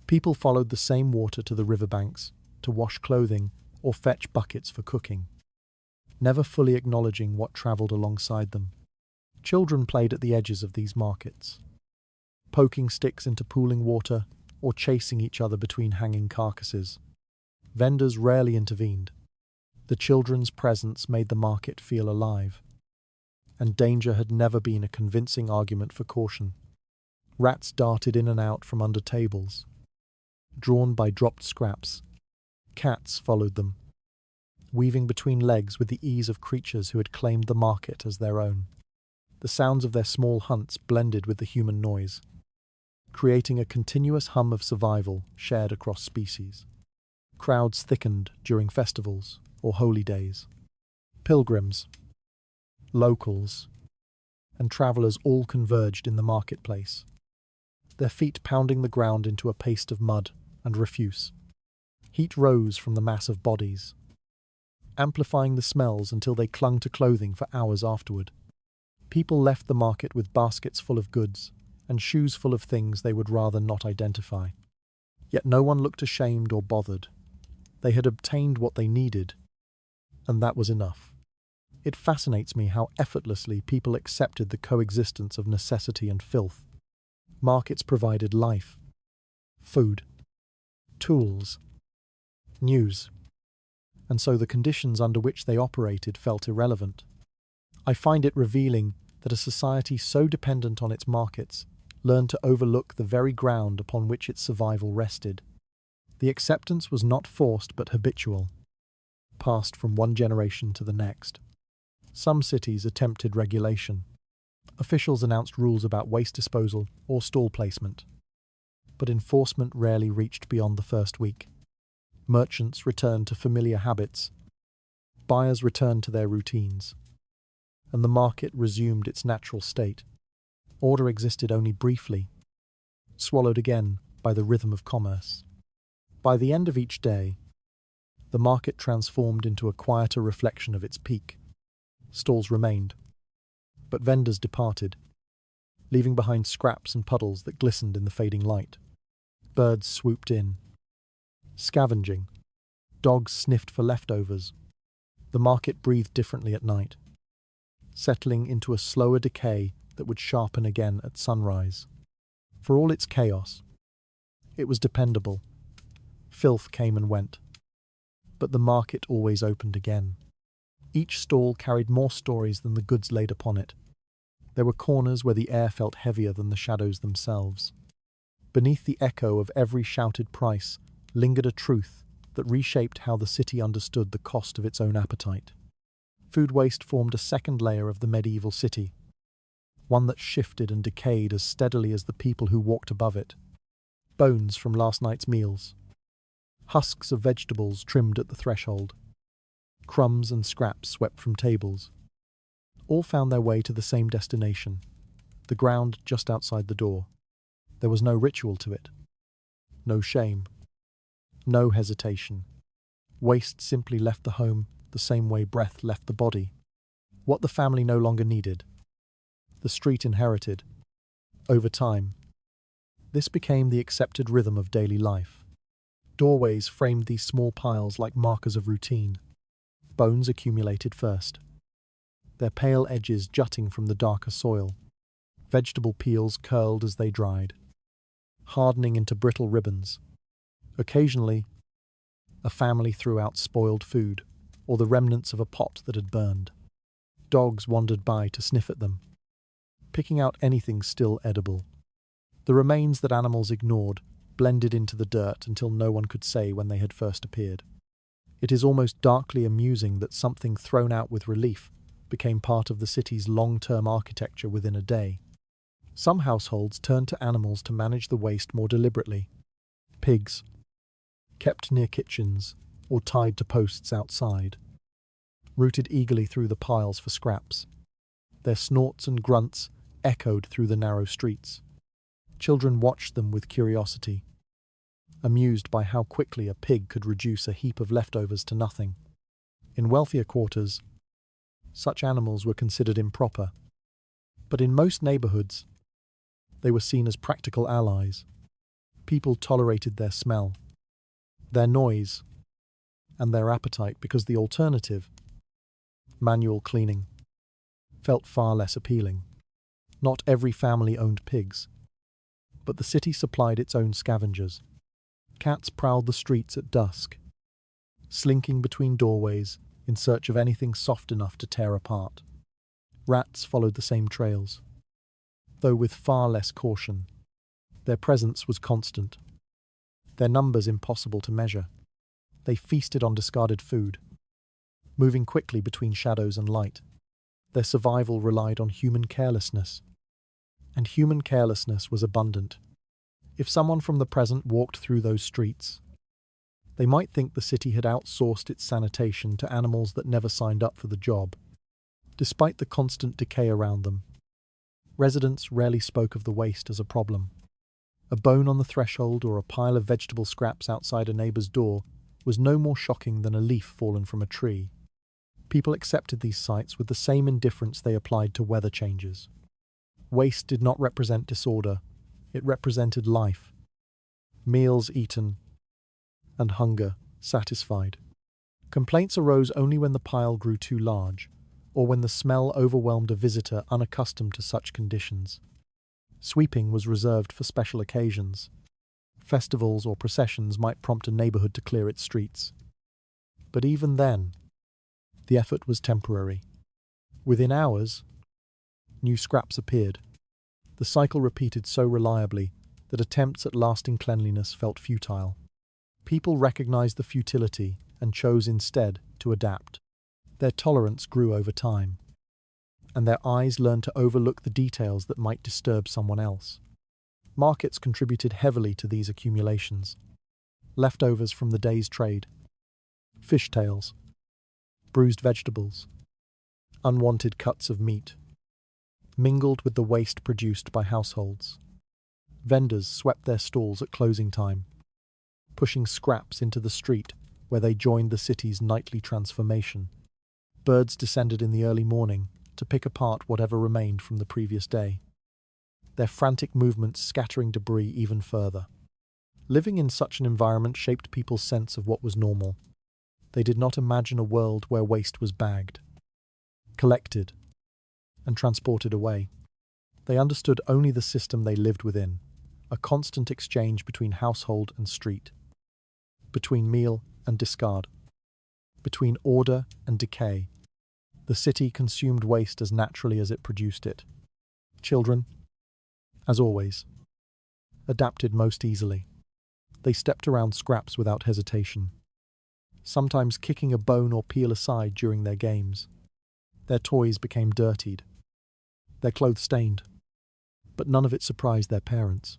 People followed the same water to the riverbanks to wash clothing or fetch buckets for cooking, never fully acknowledging what travelled alongside them. Children played at the edges of these markets, poking sticks into pooling water or chasing each other between hanging carcasses. Vendors rarely intervened. The children's presence made the market feel alive, and danger had never been a convincing argument for caution. Rats darted in and out from under tables, drawn by dropped scraps. Cats followed them, weaving between legs with the ease of creatures who had claimed the market as their own. The sounds of their small hunts blended with the human noise, creating a continuous hum of survival shared across species. Crowds thickened during festivals or holy days. Pilgrims, locals, and travellers all converged in the marketplace, their feet pounding the ground into a paste of mud and refuse. Heat rose from the mass of bodies, amplifying the smells until they clung to clothing for hours afterward. People left the market with baskets full of goods and shoes full of things they would rather not identify. Yet no one looked ashamed or bothered. They had obtained what they needed, and that was enough. It fascinates me how effortlessly people accepted the coexistence of necessity and filth. Markets provided life, food, tools, news, and so the conditions under which they operated felt irrelevant. I find it revealing that a society so dependent on its markets learned to overlook the very ground upon which its survival rested. The acceptance was not forced but habitual, passed from one generation to the next. Some cities attempted regulation. Officials announced rules about waste disposal or stall placement, but enforcement rarely reached beyond the first week. Merchants returned to familiar habits, buyers returned to their routines, and the market resumed its natural state. Order existed only briefly, swallowed again by the rhythm of commerce. By the end of each day, the market transformed into a quieter reflection of its peak. Stalls remained, but vendors departed, leaving behind scraps and puddles that glistened in the fading light. Birds swooped in, scavenging. Dogs sniffed for leftovers. The market breathed differently at night, settling into a slower decay that would sharpen again at sunrise. For all its chaos, it was dependable. Filth came and went, but the market always opened again. Each stall carried more stories than the goods laid upon it. There were corners where the air felt heavier than the shadows themselves. Beneath the echo of every shouted price lingered a truth that reshaped how the city understood the cost of its own appetite. Food waste formed a second layer of the medieval city, one that shifted and decayed as steadily as the people who walked above it. Bones from last night's meals, husks of vegetables trimmed at the threshold, crumbs and scraps swept from tables, all found their way to the same destination, the ground just outside the door. There was no ritual to it, no shame, no hesitation. Waste simply left the home the same way breath left the body. What the family no longer needed, the street inherited. Over time, this became the accepted rhythm of daily life. Doorways framed these small piles like markers of routine. Bones accumulated first, their pale edges jutting from the darker soil. Vegetable peels curled as they dried, hardening into brittle ribbons. Occasionally, a family threw out spoiled food, or the remnants of a pot that had burned. Dogs wandered by to sniff at them, picking out anything still edible. The remains that animals ignored blended into the dirt until no one could say when they had first appeared. It is almost darkly amusing that something thrown out with relief became part of the city's long-term architecture within a day. Some households turned to animals to manage the waste more deliberately. Pigs, kept near kitchens or tied to posts outside, rooted eagerly through the piles for scraps. Their snorts and grunts echoed through the narrow streets. Children watched them with curiosity, amused by how quickly a pig could reduce a heap of leftovers to nothing. In wealthier quarters, such animals were considered improper. But in most neighborhoods, they were seen as practical allies. People tolerated their smell, their noise, and their appetite because the alternative, manual cleaning, felt far less appealing. Not every family owned pigs, but the city supplied its own scavengers. Cats prowled the streets at dusk, slinking between doorways in search of anything soft enough to tear apart. Rats followed the same trails, though with far less caution. Their presence was constant, their numbers impossible to measure. They feasted on discarded food, moving quickly between shadows and light. Their survival relied on human carelessness, and human carelessness was abundant. If someone from the present walked through those streets, they might think the city had outsourced its sanitation to animals that never signed up for the job. Despite the constant decay around them, residents rarely spoke of the waste as a problem. A bone on the threshold or a pile of vegetable scraps outside a neighbor's door was no more shocking than a leaf fallen from a tree. People accepted these sights with the same indifference they applied to weather changes. Waste did not represent disorder, it represented life. Meals eaten, and hunger satisfied. Complaints arose only when the pile grew too large, or when the smell overwhelmed a visitor unaccustomed to such conditions. Sweeping was reserved for special occasions. Festivals or processions might prompt a neighborhood to clear its streets. But even then, the effort was temporary. Within hours, new scraps appeared. The cycle repeated so reliably that attempts at lasting cleanliness felt futile. People recognized the futility and chose instead to adapt. Their tolerance grew over time, and their eyes learned to overlook the details that might disturb someone else. Markets contributed heavily to these accumulations. Leftovers from the day's trade, fishtails, bruised vegetables, unwanted cuts of meat, mingled with the waste produced by households. Vendors swept their stalls at closing time, pushing scraps into the street where they joined the city's nightly transformation. Birds descended in the early morning to pick apart whatever remained from the previous day, their frantic movements scattering debris even further. Living in such an environment shaped people's sense of what was normal. They did not imagine a world where waste was bagged, collected, and transported away. They understood only the system they lived within, a constant exchange between household and street, between meal and discard, between order and decay. The city consumed waste as naturally as it produced it. Children, as always, adapted most easily. They stepped around scraps without hesitation, sometimes kicking a bone or peel aside during their games. Their toys became dirtied, their clothes stained, but none of it surprised their parents.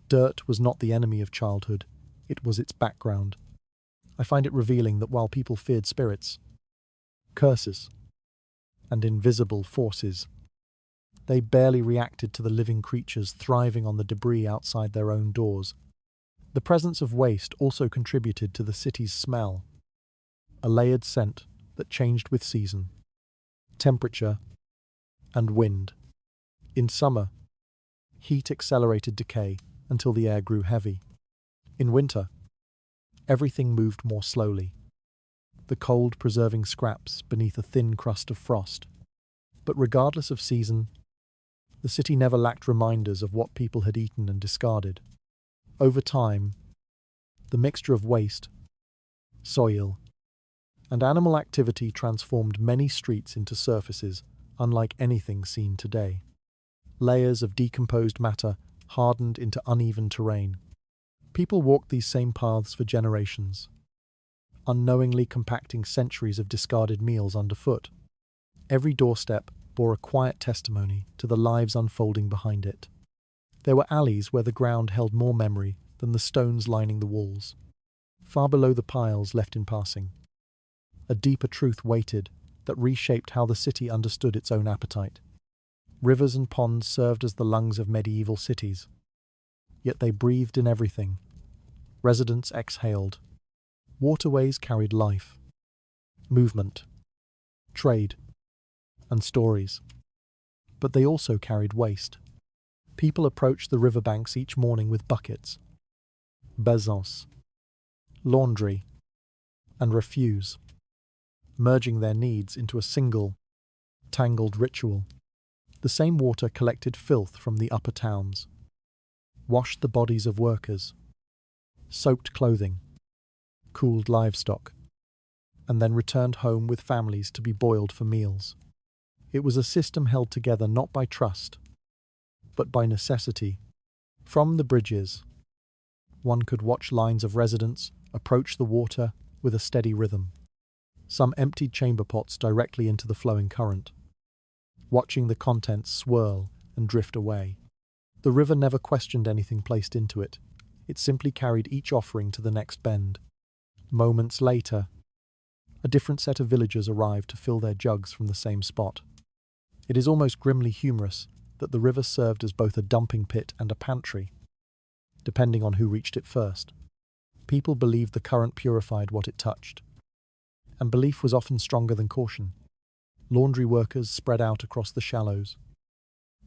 Dirt was not the enemy of childhood, it was its background. I find it revealing that while people feared spirits, curses, and invisible forces, they barely reacted to the living creatures thriving on the debris outside their own doors. The presence of waste also contributed to the city's smell, a layered scent that changed with season, temperature, and wind. In summer, heat accelerated decay until the air grew heavy. In winter, everything moved more slowly, the cold preserving scraps beneath a thin crust of frost. But regardless of season, the city never lacked reminders of what people had eaten and discarded. Over time, the mixture of waste, soil, and animal activity transformed many streets into surfaces unlike anything seen today. Layers of decomposed matter hardened into uneven terrain. People walked these same paths for generations, unknowingly compacting centuries of discarded meals underfoot. Every doorstep bore a quiet testimony to the lives unfolding behind it. There were alleys where the ground held more memory than the stones lining the walls. Far below the piles left in passing, a deeper truth waited that reshaped how the city understood its own appetite. Rivers and ponds served as the lungs of medieval cities, yet they breathed in everything. Residents exhaled. Waterways carried life, movement, trade, and stories. But they also carried waste. People approached the riverbanks each morning with buckets, bezons, laundry, and refuse, merging their needs into a single, tangled ritual. The same water collected filth from the upper towns, washed the bodies of workers, soaked clothing, cooled livestock, and then returned home with families to be boiled for meals. It was a system held together not by trust, but by necessity. From the bridges, one could watch lines of residents approach the water with a steady rhythm. Some emptied chamber pots directly into the flowing current, watching the contents swirl and drift away. The river never questioned anything placed into it. It simply carried each offering to the next bend. Moments later, a different set of villagers arrived to fill their jugs from the same spot. It is almost grimly humorous that the river served as both a dumping pit and a pantry, depending on who reached it first. People believed the current purified what it touched, and belief was often stronger than caution. Laundry workers spread out across the shallows,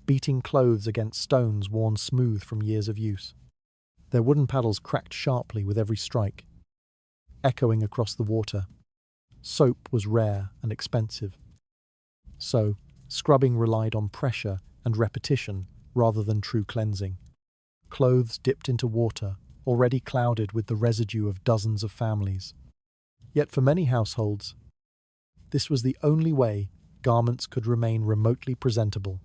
beating clothes against stones worn smooth from years of use. Their wooden paddles cracked sharply with every strike, echoing across the water. Soap was rare and expensive, so scrubbing relied on pressure and repetition rather than true cleansing. Clothes dipped into water, already clouded with the residue of dozens of families. Yet for many households, this was the only way garments could remain remotely presentable.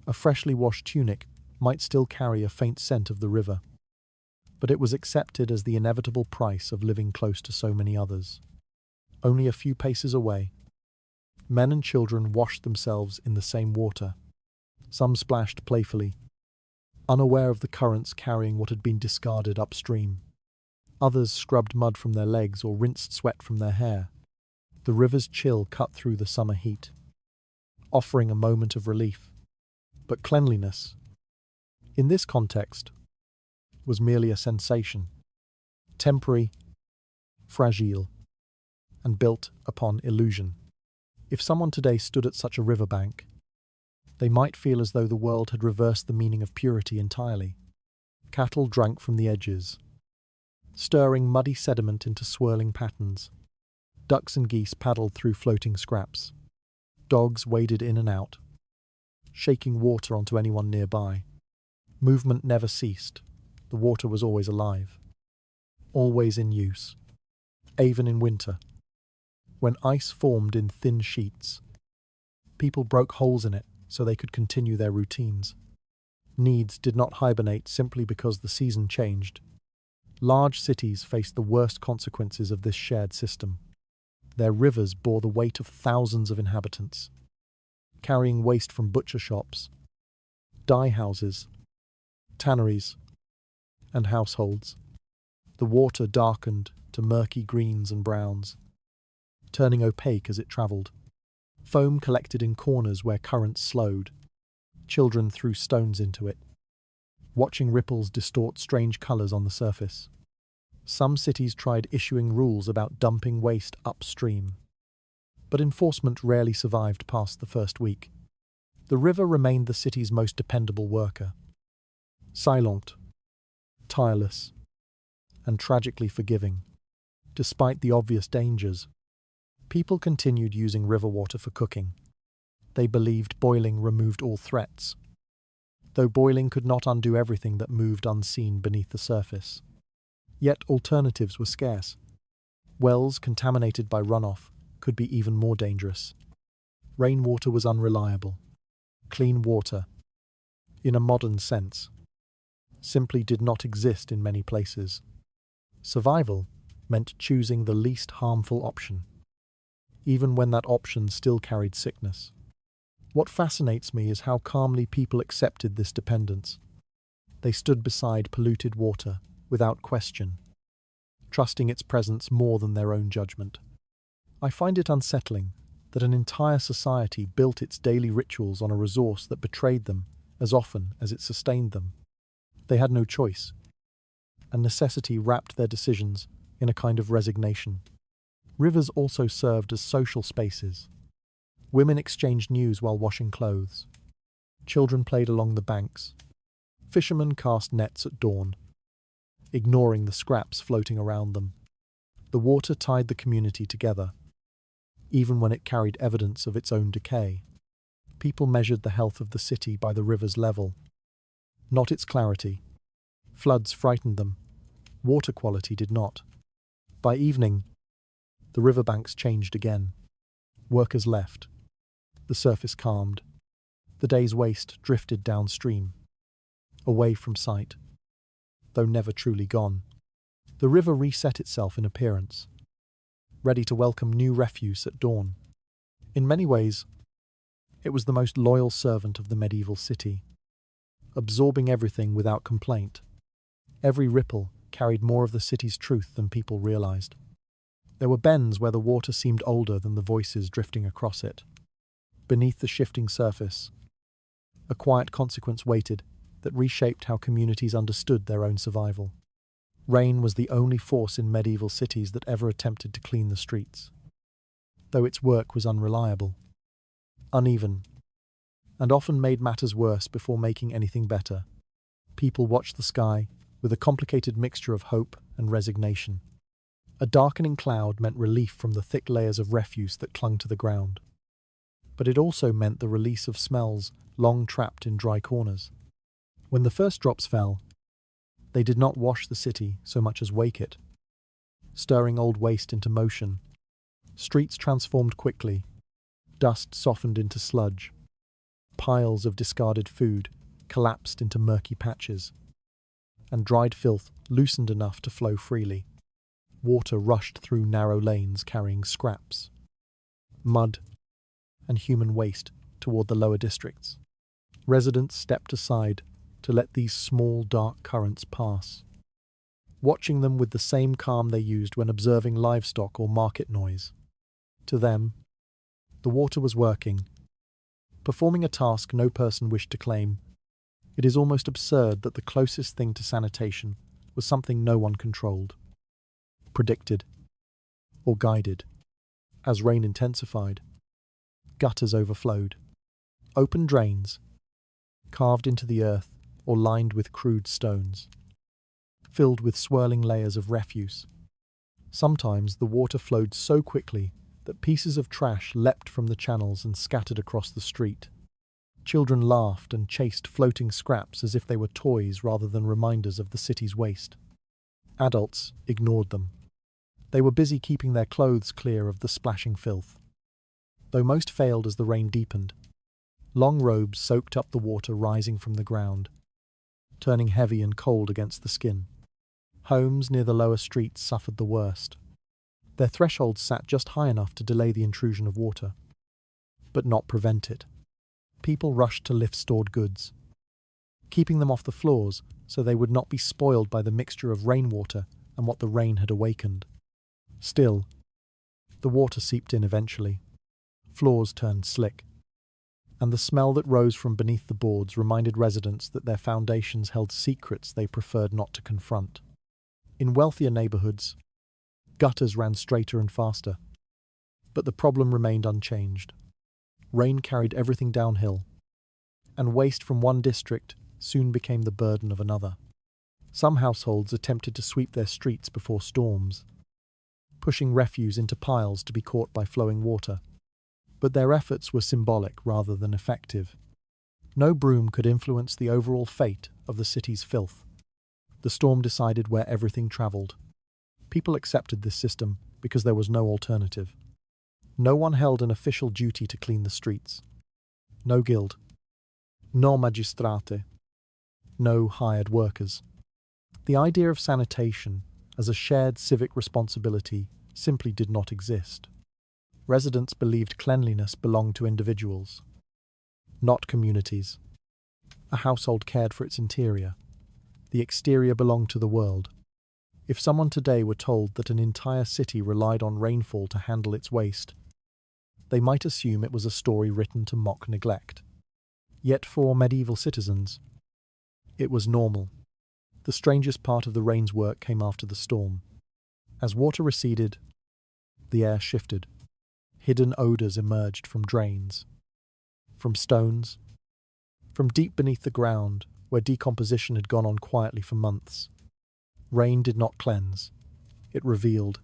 A freshly washed tunic might still carry a faint scent of the river, but it was accepted as the inevitable price of living close to so many others. Only a few paces away, men and children washed themselves in the same water. Some splashed playfully, unaware of the currents carrying what had been discarded upstream. Others scrubbed mud from their legs or rinsed sweat from their hair. The river's chill cut through the summer heat, offering a moment of relief. But cleanliness, in this context, was merely a sensation, temporary, fragile, and built upon illusion. If someone today stood at such a riverbank, they might feel as though the world had reversed the meaning of purity entirely. Cattle drank from the edges, stirring muddy sediment into swirling patterns. Ducks and geese paddled through floating scraps. Dogs waded in and out, shaking water onto anyone nearby. Movement never ceased. The water was always alive, always in use, even in winter. When ice formed in thin sheets, people broke holes in it so they could continue their routines. Needs did not hibernate simply because the season changed. Large cities faced the worst consequences of this shared system. Their rivers bore the weight of thousands of inhabitants, carrying waste from butcher shops, dye houses, tanneries, and households. The water darkened to murky greens and browns, turning opaque as it travelled. Foam collected in corners where currents slowed. Children threw stones into it, watching ripples distort strange colours on the surface. Some cities tried issuing rules about dumping waste upstream, but enforcement rarely survived past the first week. The river remained the city's most dependable worker, silent, tireless, and tragically forgiving. Despite the obvious dangers, people continued using river water for cooking. They believed boiling removed all threats, though boiling could not undo everything that moved unseen beneath the surface. Yet alternatives were scarce. Wells contaminated by runoff could be even more dangerous. Rainwater was unreliable. Clean water, in a modern sense, simply did not exist in many places. Survival meant choosing the least harmful option, even when that option still carried sickness. What fascinates me is how calmly people accepted this dependence. They stood beside polluted water without question, trusting its presence more than their own judgment. I find it unsettling that an entire society built its daily rituals on a resource that betrayed them as often as it sustained them. They had no choice, and necessity wrapped their decisions in a kind of resignation. Rivers also served as social spaces. Women exchanged news while washing clothes. Children played along the banks. Fishermen cast nets at dawn, ignoring the scraps floating around them. The water tied the community together, even when it carried evidence of its own decay. People measured the health of the city by the river's level, not its clarity. Floods frightened them. Water quality did not. By evening, the riverbanks changed again. Workers left. The surface calmed. The day's waste drifted downstream, away from sight, though never truly gone. The river reset itself in appearance, ready to welcome new refuse at dawn. In many ways, it was the most loyal servant of the medieval city, absorbing everything without complaint. Every ripple carried more of the city's truth than people realized. There were bends where the water seemed older than the voices drifting across it. Beneath the shifting surface, a quiet consequence waited that reshaped how communities understood their own survival. Rain was the only force in medieval cities that ever attempted to clean the streets, though its work was unreliable, uneven, and often made matters worse before making anything better. People watched the sky with a complicated mixture of hope and resignation. A darkening cloud meant relief from the thick layers of refuse that clung to the ground, but it also meant the release of smells long trapped in dry corners. When the first drops fell, they did not wash the city so much as wake it, stirring old waste into motion. Streets transformed quickly. Dust softened into sludge. Piles of discarded food collapsed into murky patches, and dried filth loosened enough to flow freely. Water rushed through narrow lanes carrying scraps, mud, and human waste toward the lower districts. Residents stepped aside to let these small, dark currents pass, watching them with the same calm they used when observing livestock or market noise. To them, the water was working, performing a task no person wished to claim. It is almost absurd that the closest thing to sanitation was something no one controlled, predicted, or guided. As rain intensified, gutters overflowed. Open drains, carved into the earth or lined with crude stones, filled with swirling layers of refuse. Sometimes the water flowed so quickly that pieces of trash leapt from the channels and scattered across the street. Children laughed and chased floating scraps as if they were toys rather than reminders of the city's waste. Adults ignored them. They were busy keeping their clothes clear of the splashing filth. Though most failed as the rain deepened, long robes soaked up the water rising from the ground, turning heavy and cold against the skin. Homes near the lower streets suffered the worst. Their thresholds sat just high enough to delay the intrusion of water, but not prevent it. People rushed to lift stored goods, keeping them off the floors so they would not be spoiled by the mixture of rainwater and what the rain had awakened. Still, the water seeped in eventually. Floors turned slick, and the smell that rose from beneath the boards reminded residents that their foundations held secrets they preferred not to confront. In wealthier neighborhoods, gutters ran straighter and faster, but the problem remained unchanged. Rain carried everything downhill, and waste from one district soon became the burden of another. Some households attempted to sweep their streets before storms, pushing refuse into piles to be caught by flowing water. But their efforts were symbolic rather than effective. No broom could influence the overall fate of the city's filth. The storm decided where everything travelled. People accepted this system because there was no alternative. No one held an official duty to clean the streets. No guild. No magistrate. No hired workers. The idea of sanitation as a shared civic responsibility simply did not exist. Residents believed cleanliness belonged to individuals, not communities. A household cared for its interior. The exterior belonged to the world. If someone today were told that an entire city relied on rainfall to handle its waste, they might assume it was a story written to mock neglect. Yet for medieval citizens, it was normal. The strangest part of the rain's work came after the storm. As water receded, the air shifted. Hidden odours emerged from drains, from stones, from deep beneath the ground where decomposition had gone on quietly for months. Rain did not cleanse. It revealed.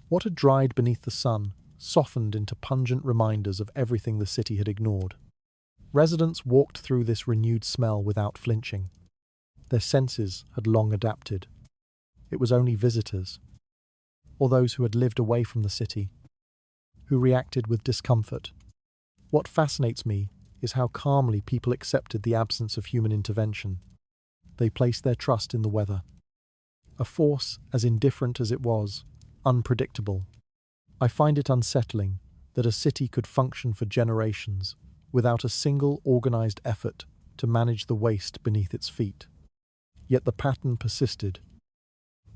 What had dried beneath the sun softened into pungent reminders of everything the city had ignored. Residents walked through this renewed smell without flinching. Their senses had long adapted. It was only visitors, or those who had lived away from the city, who reacted with discomfort. What fascinates me is how calmly people accepted the absence of human intervention. They placed their trust in the weather. A force as indifferent as it was, unpredictable. I find it unsettling that a city could function for generations without a single organized effort to manage the waste beneath its feet. Yet the pattern persisted,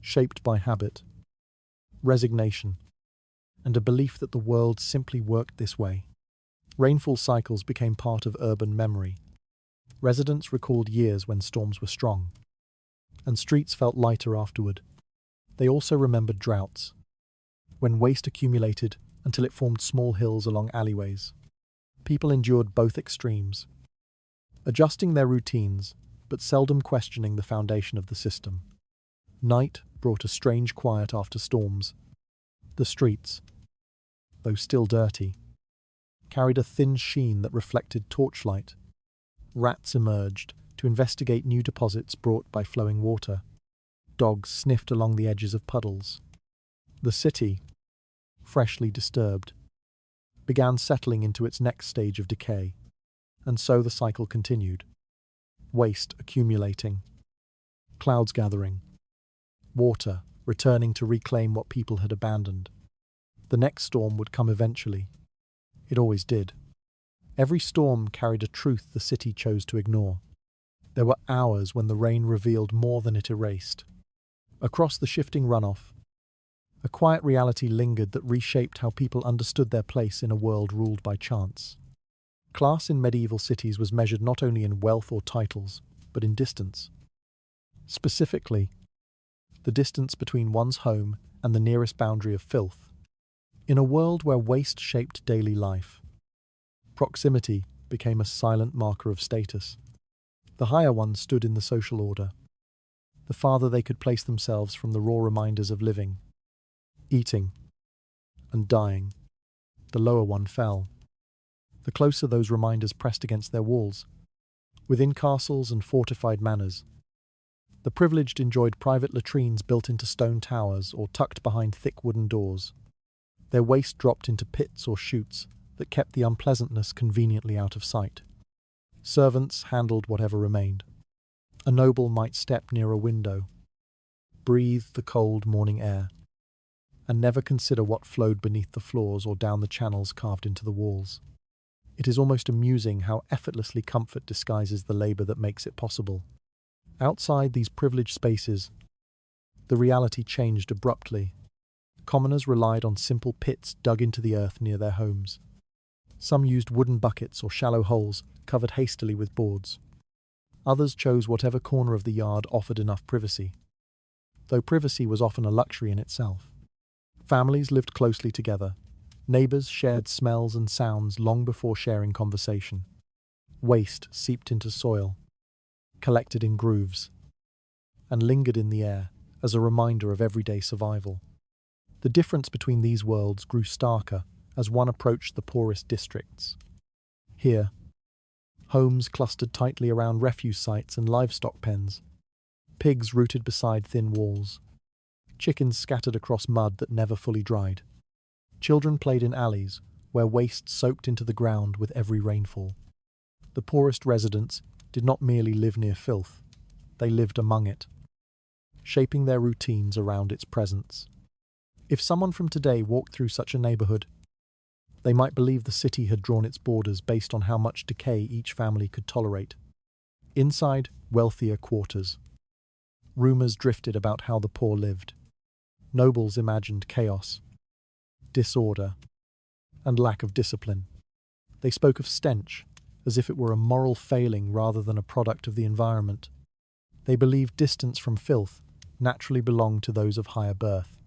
shaped by habit, resignation, and a belief that the world simply worked this way. Rainfall cycles became part of urban memory. Residents recalled years when storms were strong, and streets felt lighter afterward. They also remembered droughts, when waste accumulated until it formed small hills along alleyways. People endured both extremes, adjusting their routines, but seldom questioning the foundation of the system. Night brought a strange quiet after storms. The streets, though still dirty, carried a thin sheen that reflected torchlight. Rats emerged to investigate new deposits brought by flowing water. Dogs sniffed along the edges of puddles. The city, freshly disturbed, began settling into its next stage of decay, and so the cycle continued. Waste accumulating, clouds gathering, water returning to reclaim what people had abandoned. The next storm would come eventually. It always did. Every storm carried a truth the city chose to ignore. There were hours when the rain revealed more than it erased. Across the shifting runoff, a quiet reality lingered that reshaped how people understood their place in a world ruled by chance. Class in medieval cities was measured not only in wealth or titles, but in distance. Specifically, the distance between one's home and the nearest boundary of filth. In a world where waste shaped daily life, proximity became a silent marker of status. The higher ones stood in the social order. The farther they could place themselves from the raw reminders of living, eating, and dying, the lower one fell. The closer those reminders pressed against their walls, within castles and fortified manors, the privileged enjoyed private latrines built into stone towers or tucked behind thick wooden doors. Their waste dropped into pits or chutes that kept the unpleasantness conveniently out of sight. Servants handled whatever remained. A noble might step near a window, breathe the cold morning air, and never consider what flowed beneath the floors or down the channels carved into the walls. It is almost amusing how effortlessly comfort disguises the labor that makes it possible. Outside these privileged spaces, the reality changed abruptly. Commoners relied on simple pits dug into the earth near their homes. Some used wooden buckets or shallow holes covered hastily with boards. Others chose whatever corner of the yard offered enough privacy, though privacy was often a luxury in itself. Families lived closely together. Neighbors shared smells and sounds long before sharing conversation. Waste seeped into soil, collected in grooves, and lingered in the air as a reminder of everyday survival. The difference between these worlds grew starker as one approached the poorest districts. Here, homes clustered tightly around refuse sites and livestock pens, pigs rooted beside thin walls, chickens scattered across mud that never fully dried. Children played in alleys where waste soaked into the ground with every rainfall. The poorest residents did not merely live near filth, they lived among it, shaping their routines around its presence. If someone from today walked through such a neighborhood, they might believe the city had drawn its borders based on how much decay each family could tolerate. Inside wealthier quarters, rumors drifted about how the poor lived. Nobles imagined chaos, disorder, and lack of discipline. They spoke of stench, as if it were a moral failing rather than a product of the environment. They believed distance from filth naturally belonged to those of higher birth.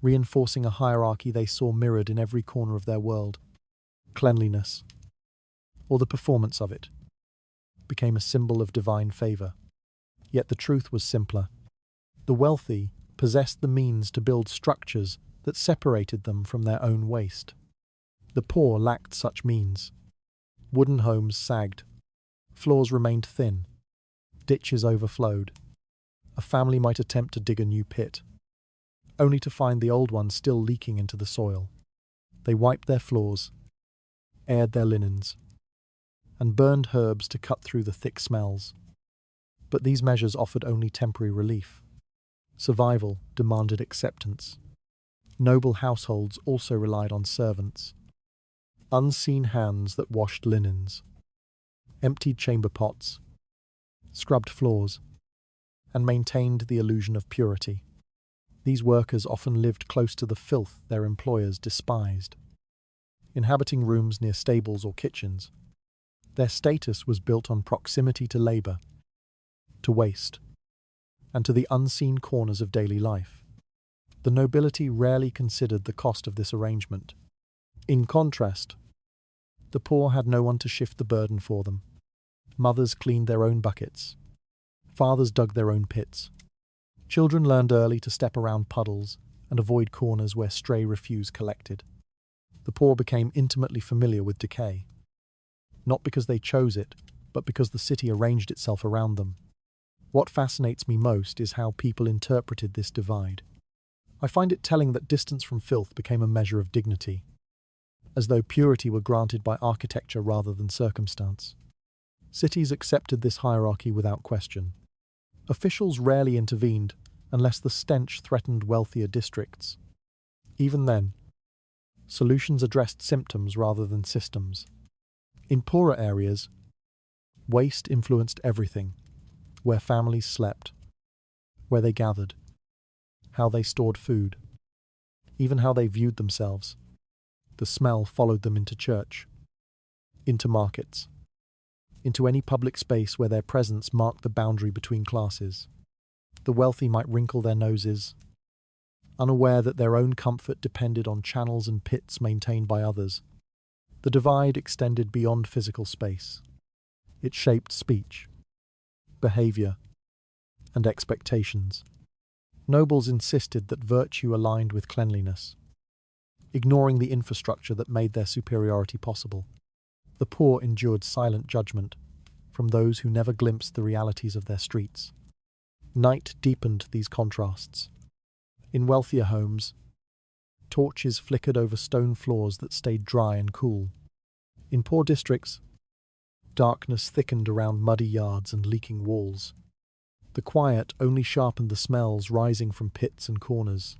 reinforcing a hierarchy they saw mirrored in every corner of their world. Cleanliness, or the performance of it, became a symbol of divine favor. Yet the truth was simpler. The wealthy possessed the means to build structures that separated them from their own waste. The poor lacked such means. Wooden homes sagged, floors remained thin, ditches overflowed. A family might attempt to dig a new pit, only to find the old one still leaking into the soil. They wiped their floors, aired their linens, and burned herbs to cut through the thick smells. But these measures offered only temporary relief. Survival demanded acceptance. Noble households also relied on servants, unseen hands that washed linens, emptied chamber pots, scrubbed floors, and maintained the illusion of purity. These workers often lived close to the filth their employers despised. Inhabiting rooms near stables or kitchens, their status was built on proximity to labor, to waste, and to the unseen corners of daily life. The nobility rarely considered the cost of this arrangement. In contrast, the poor had no one to shift the burden for them. Mothers cleaned their own buckets. Fathers dug their own pits. Children learned early to step around puddles and avoid corners where stray refuse collected. The poor became intimately familiar with decay, not because they chose it, but because the city arranged itself around them. What fascinates me most is how people interpreted this divide. I find it telling that distance from filth became a measure of dignity, as though purity were granted by architecture rather than circumstance. Cities accepted this hierarchy without question. Officials rarely intervened unless the stench threatened wealthier districts. Even then, solutions addressed symptoms rather than systems. In poorer areas, waste influenced everything: where families slept, where they gathered, how they stored food, even how they viewed themselves. The smell followed them into church, into markets, into any public space where their presence marked the boundary between classes. The wealthy might wrinkle their noses, unaware that their own comfort depended on channels and pits maintained by others. The divide extended beyond physical space. It shaped speech, behavior, and expectations. Nobles insisted that virtue aligned with cleanliness, ignoring the infrastructure that made their superiority possible. The poor endured silent judgment from those who never glimpsed the realities of their streets. Night deepened these contrasts. In wealthier homes, torches flickered over stone floors that stayed dry and cool. In poor districts, darkness thickened around muddy yards and leaking walls. The quiet only sharpened the smells rising from pits and corners,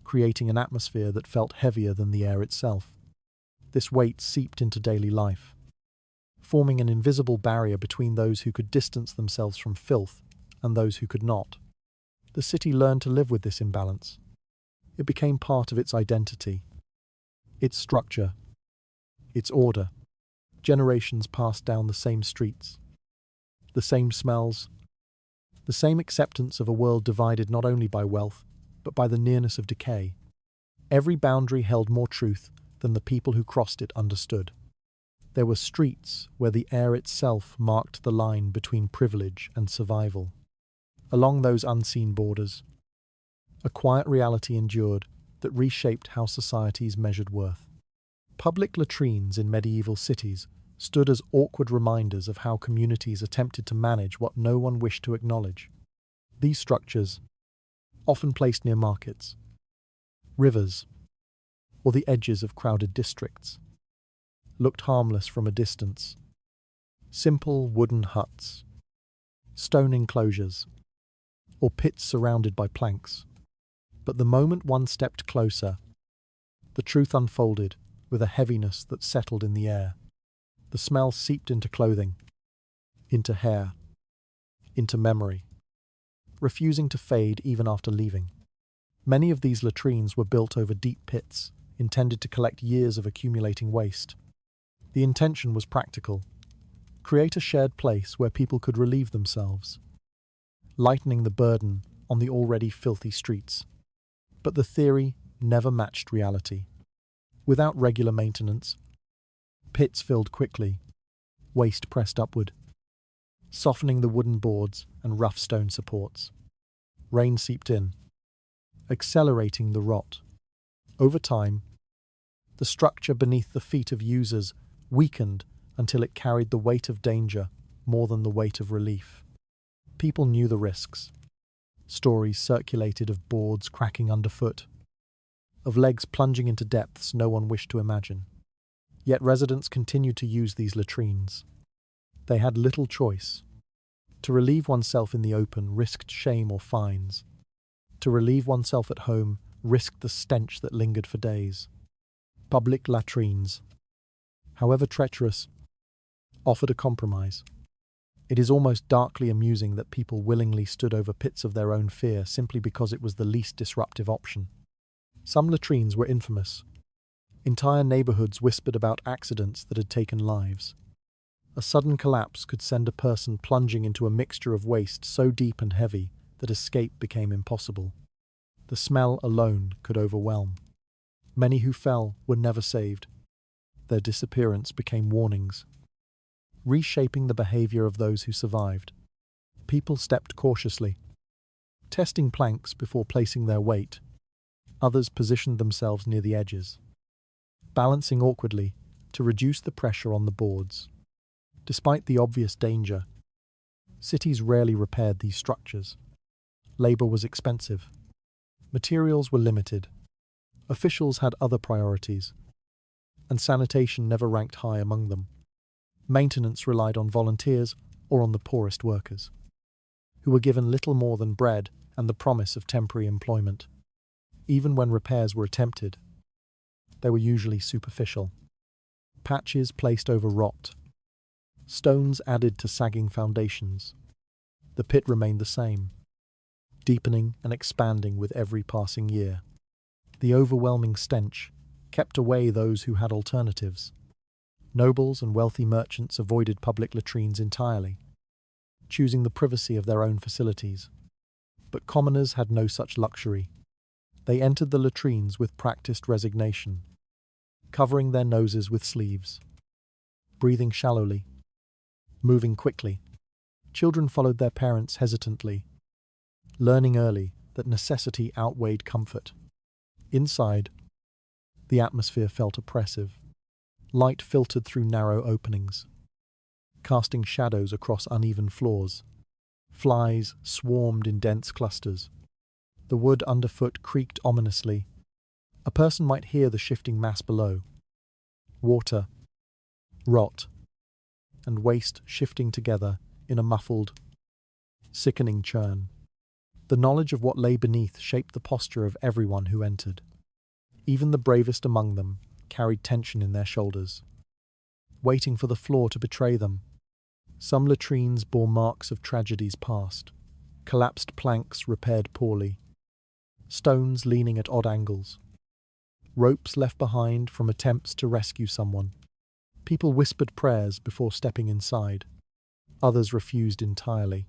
creating an atmosphere that felt heavier than the air itself. This weight seeped into daily life, forming an invisible barrier between those who could distance themselves from filth and those who could not. The city learned to live with this imbalance. It became part of its identity, its structure, its order. Generations passed down the same streets, the same smells, the same acceptance of a world divided not only by wealth, but by the nearness of decay. Every boundary held more truth than the people who crossed it understood. There were streets where the air itself marked the line between privilege and survival. Along those unseen borders, a quiet reality endured that reshaped how societies measured worth. Public latrines in medieval cities stood as awkward reminders of how communities attempted to manage what no one wished to acknowledge. These structures, often placed near markets, rivers, or the edges of crowded districts, looked harmless from a distance. Simple wooden huts, stone enclosures, or pits surrounded by planks. But the moment one stepped closer, the truth unfolded with a heaviness that settled in the air. The smell seeped into clothing, into hair, into memory, refusing to fade even after leaving. Many of these latrines were built over deep pits, intended to collect years of accumulating waste. The intention was practical: create a shared place where people could relieve themselves, lightening the burden on the already filthy streets. But the theory never matched reality. Without regular maintenance, pits filled quickly, waste pressed upward, softening the wooden boards and rough stone supports. Rain seeped in, accelerating the rot. Over time, the structure beneath the feet of users weakened until it carried the weight of danger more than the weight of relief. People knew the risks. Stories circulated of boards cracking underfoot, of legs plunging into depths no one wished to imagine. Yet residents continued to use these latrines. They had little choice. To relieve oneself in the open risked shame or fines. To relieve oneself at home risked the stench that lingered for days. Public latrines, however treacherous, offered a compromise. It is almost darkly amusing that people willingly stood over pits of their own fear simply because it was the least disruptive option. Some latrines were infamous. Entire neighborhoods whispered about accidents that had taken lives. A sudden collapse could send a person plunging into a mixture of waste so deep and heavy that escape became impossible. The smell alone could overwhelm. Many who fell were never saved. Their disappearance became warnings, reshaping the behavior of those who survived. People stepped cautiously, testing planks before placing their weight. Others positioned themselves near the edges, balancing awkwardly to reduce the pressure on the boards. Despite the obvious danger, cities rarely repaired these structures. Labor was expensive. Materials were limited. Officials had other priorities, and sanitation never ranked high among them. Maintenance relied on volunteers or on the poorest workers, who were given little more than bread and the promise of temporary employment. Even when repairs were attempted, they were usually superficial. Patches placed over rot, stones added to sagging foundations. The pit remained the same, deepening and expanding with every passing year. The overwhelming stench kept away those who had alternatives. Nobles and wealthy merchants avoided public latrines entirely, choosing the privacy of their own facilities. But commoners had no such luxury. They entered the latrines with practiced resignation, covering their noses with sleeves, breathing shallowly, moving quickly. Children followed their parents hesitantly, learning early that necessity outweighed comfort. Inside, the atmosphere felt oppressive. Light filtered through narrow openings, casting shadows across uneven floors. Flies swarmed in dense clusters. The wood underfoot creaked ominously. A person might hear the shifting mass below. Water, rot, and waste shifting together in a muffled, sickening churn. The knowledge of what lay beneath shaped the posture of everyone who entered. Even the bravest among them carried tension in their shoulders, waiting for the floor to betray them. Some latrines bore marks of tragedies past, collapsed planks repaired poorly, stones leaning at odd angles, ropes left behind from attempts to rescue someone. People whispered prayers before stepping inside. Others refused entirely,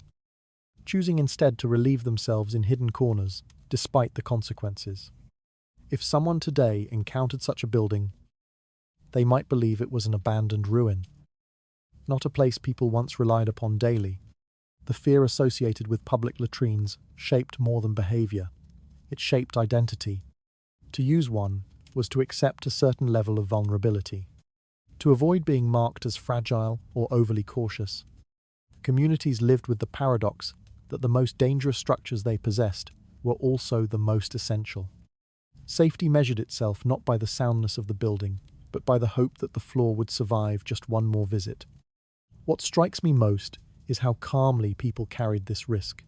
choosing instead to relieve themselves in hidden corners, despite the consequences. If someone today encountered such a building, they might believe it was an abandoned ruin, not a place people once relied upon daily. The fear associated with public latrines shaped more than behavior. It shaped identity. To use one was to accept a certain level of vulnerability. To avoid being marked as fragile or overly cautious, communities lived with the paradox that the most dangerous structures they possessed were also the most essential. Safety measured itself not by the soundness of the building, but by the hope that the floor would survive just one more visit. What strikes me most is how calmly people carried this risk.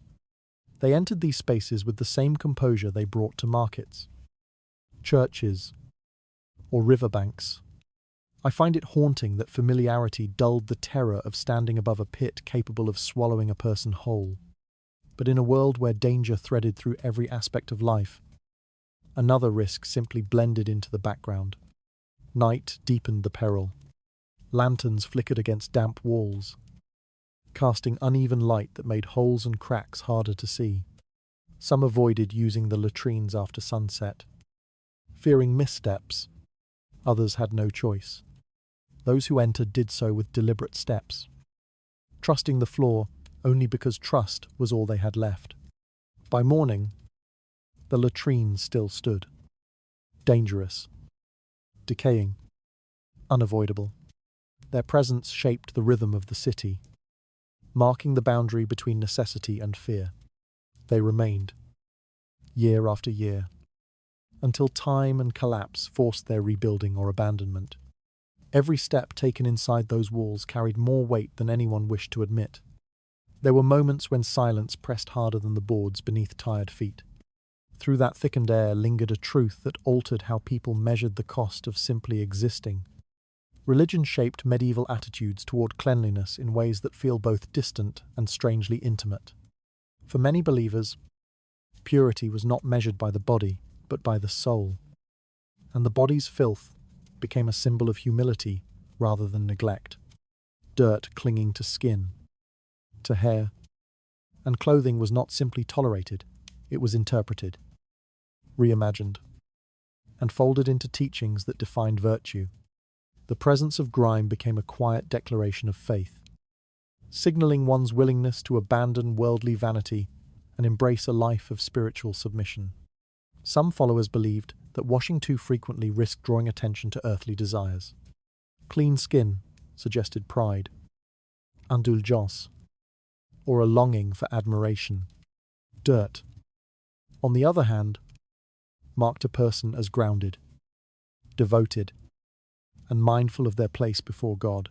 They entered these spaces with the same composure they brought to markets, churches, or riverbanks. I find it haunting that familiarity dulled the terror of standing above a pit capable of swallowing a person whole. But in a world where danger threaded through every aspect of life, another risk simply blended into the background. Night deepened the peril. Lanterns flickered against damp walls, casting uneven light that made holes and cracks harder to see. Some avoided using the latrines after sunset, fearing missteps. Others had no choice. Those who entered did so with deliberate steps, trusting the floor only because trust was all they had left. By morning, the latrines still stood. Dangerous, decaying, unavoidable. Their presence shaped the rhythm of the city, marking the boundary between necessity and fear. They remained, year after year, until time and collapse forced their rebuilding or abandonment. Every step taken inside those walls carried more weight than anyone wished to admit. There were moments when silence pressed harder than the boards beneath tired feet. Through that thickened air lingered a truth that altered how people measured the cost of simply existing. Religion shaped medieval attitudes toward cleanliness in ways that feel both distant and strangely intimate. For many believers, purity was not measured by the body, but by the soul. And the body's filth became a symbol of humility rather than neglect. Dirt clinging to skin, to hair, and clothing was not simply tolerated, it was interpreted, reimagined, and folded into teachings that defined virtue. The presence of grime became a quiet declaration of faith, signaling one's willingness to abandon worldly vanity and embrace a life of spiritual submission. Some followers believed that washing too frequently risked drawing attention to earthly desires. Clean skin suggested pride, indulgence, or a longing for admiration. Dirt, on the other hand, marked a person as grounded, devoted, and mindful of their place before God.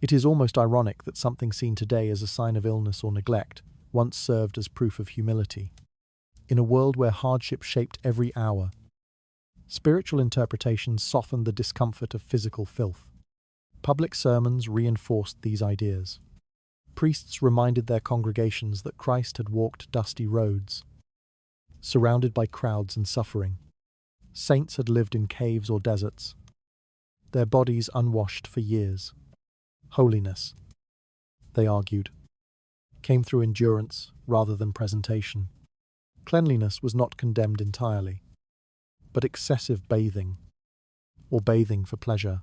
It is almost ironic that something seen today as a sign of illness or neglect once served as proof of humility. In a world where hardship shaped every hour, spiritual interpretations softened the discomfort of physical filth. Public sermons reinforced these ideas. Priests reminded their congregations that Christ had walked dusty roads, surrounded by crowds and suffering. Saints had lived in caves or deserts, their bodies unwashed for years. Holiness, they argued, came through endurance rather than presentation. Cleanliness was not condemned entirely, but excessive bathing, or bathing for pleasure,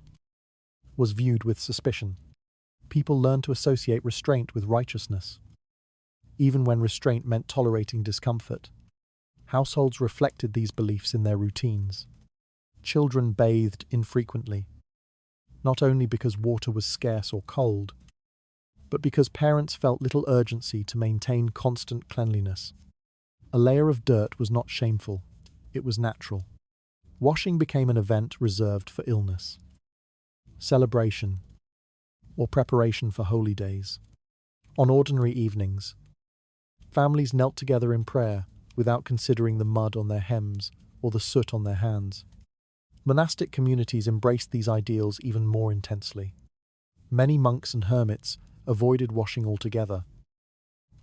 was viewed with suspicion. People learned to associate restraint with righteousness, even when restraint meant tolerating discomfort. Households reflected these beliefs in their routines. Children bathed infrequently, not only because water was scarce or cold, but because parents felt little urgency to maintain constant cleanliness. A layer of dirt was not shameful, it was natural. Washing became an event reserved for illness, celebration, or preparation for holy days. On ordinary evenings, families knelt together in prayer without considering the mud on their hems or the soot on their hands. Monastic communities embraced these ideals even more intensely. Many monks and hermits avoided washing altogether,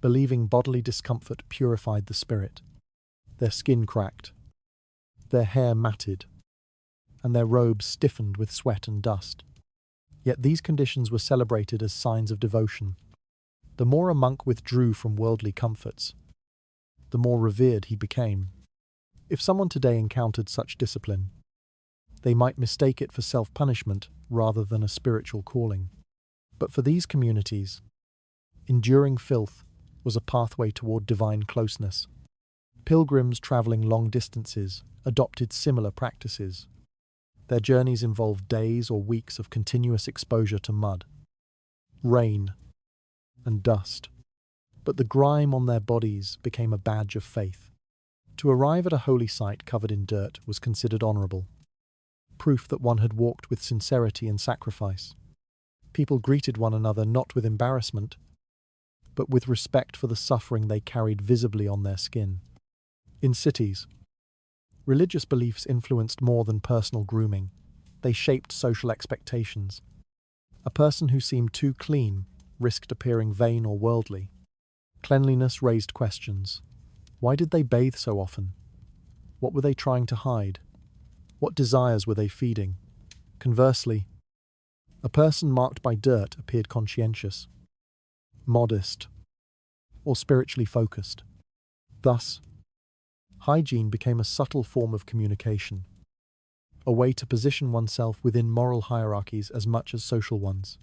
believing bodily discomfort purified the spirit. Their skin cracked, their hair matted, and their robes stiffened with sweat and dust. Yet these conditions were celebrated as signs of devotion. The more a monk withdrew from worldly comforts, the more revered he became. If someone today encountered such discipline, they might mistake it for self-punishment rather than a spiritual calling. But for these communities, enduring filth was a pathway toward divine closeness. Pilgrims traveling long distances adopted similar practices. Their journeys involved days or weeks of continuous exposure to mud, rain, and dust. But the grime on their bodies became a badge of faith. To arrive at a holy site covered in dirt was considered honorable, proof that one had walked with sincerity and sacrifice. People greeted one another not with embarrassment, but with respect for the suffering they carried visibly on their skin. In cities, religious beliefs influenced more than personal grooming. They shaped social expectations. A person who seemed too clean risked appearing vain or worldly. Cleanliness raised questions. Why did they bathe so often? What were they trying to hide? What desires were they feeding? Conversely, a person marked by dirt appeared conscientious, modest, or spiritually focused. Thus, Hygiene became a subtle form of communication, a way to position oneself within moral hierarchies as much as social ones.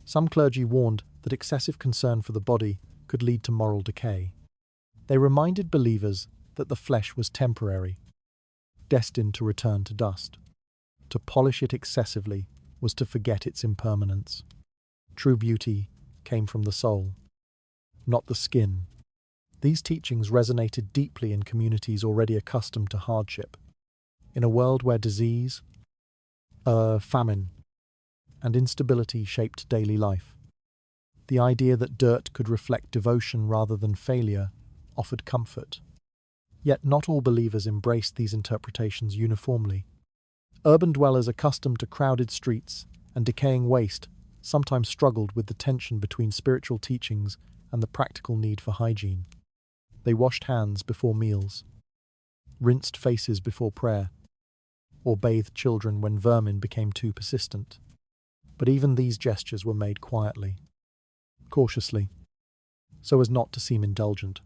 Some clergy warned that excessive concern for the body could lead to moral decay. They reminded believers that the flesh was temporary, destined to return to dust. To polish it excessively was to forget its impermanence. True beauty came from the soul, not the skin. These teachings resonated deeply in communities already accustomed to hardship. In a world where disease, famine, and instability shaped daily life, the idea that dirt could reflect devotion rather than failure offered comfort. Yet not all believers embraced these interpretations uniformly. Urban dwellers accustomed to crowded streets and decaying waste sometimes struggled with the tension between spiritual teachings and the practical need for hygiene. They washed hands before meals, rinsed faces before prayer, or bathed children when vermin became too persistent. But even these gestures were made quietly, cautiously, so as not to seem indulgent.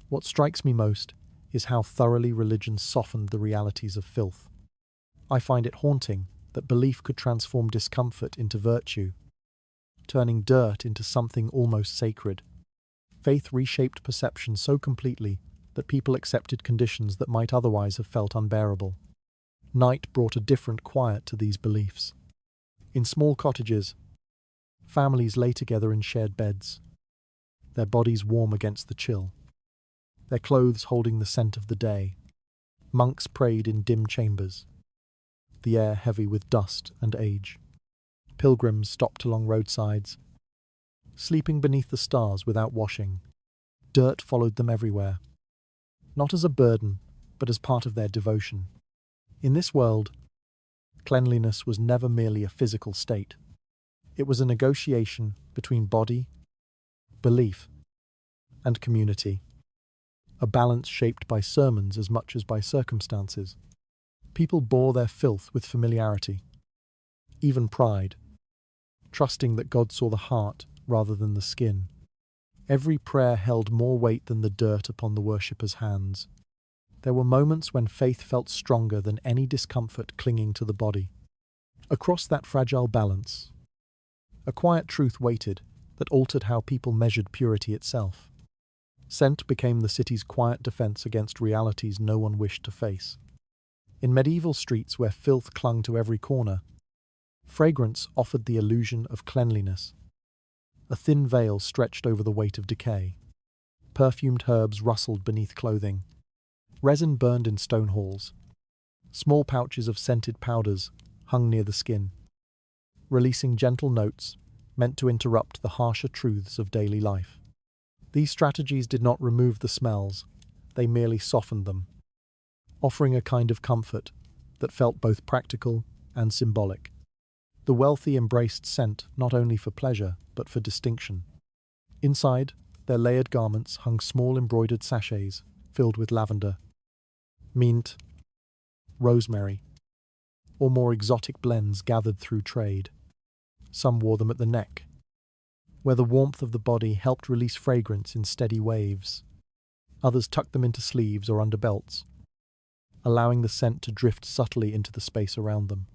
What strikes me most is how thoroughly religion softened the realities of filth. I find it haunting that belief could transform discomfort into virtue, turning dirt into something almost sacred. Faith reshaped perception so completely that people accepted conditions that might otherwise have felt unbearable. Night brought a different quiet to these beliefs. In small cottages, families lay together in shared beds, their bodies warm against the chill, their clothes holding the scent of the day. Monks prayed in dim chambers, the air heavy with dust and age. Pilgrims stopped along roadsides, sleeping beneath the stars without washing. Dirt followed them everywhere, not as a burden, but as part of their devotion. In this world, cleanliness was never merely a physical state. It was a negotiation between body, belief, and community, a balance shaped by sermons as much as by circumstances. People bore their filth with familiarity, even pride, trusting that God saw the heart rather than the skin. Every prayer held more weight than the dirt upon the worshipper's hands. There were moments when faith felt stronger than any discomfort clinging to the body. Across that fragile balance, a quiet truth waited that altered how people measured purity itself. Scent became the city's quiet defense against realities no one wished to face. In medieval streets where filth clung to every corner, fragrance offered the illusion of cleanliness. A thin veil stretched over the weight of decay. Perfumed herbs rustled beneath clothing. Resin burned in stone halls. Small pouches of scented powders hung near the skin, releasing gentle notes meant to interrupt the harsher truths of daily life. These strategies did not remove the smells, they merely softened them, offering a kind of comfort that felt both practical and symbolic. The wealthy embraced scent not only for pleasure, but for distinction. Inside, their layered garments hung small embroidered sachets filled with lavender, mint, rosemary, or more exotic blends gathered through trade. Some wore them at the neck, where the warmth of the body helped release fragrance in steady waves. Others tucked them into sleeves or under belts, allowing the scent to drift subtly into the space around them.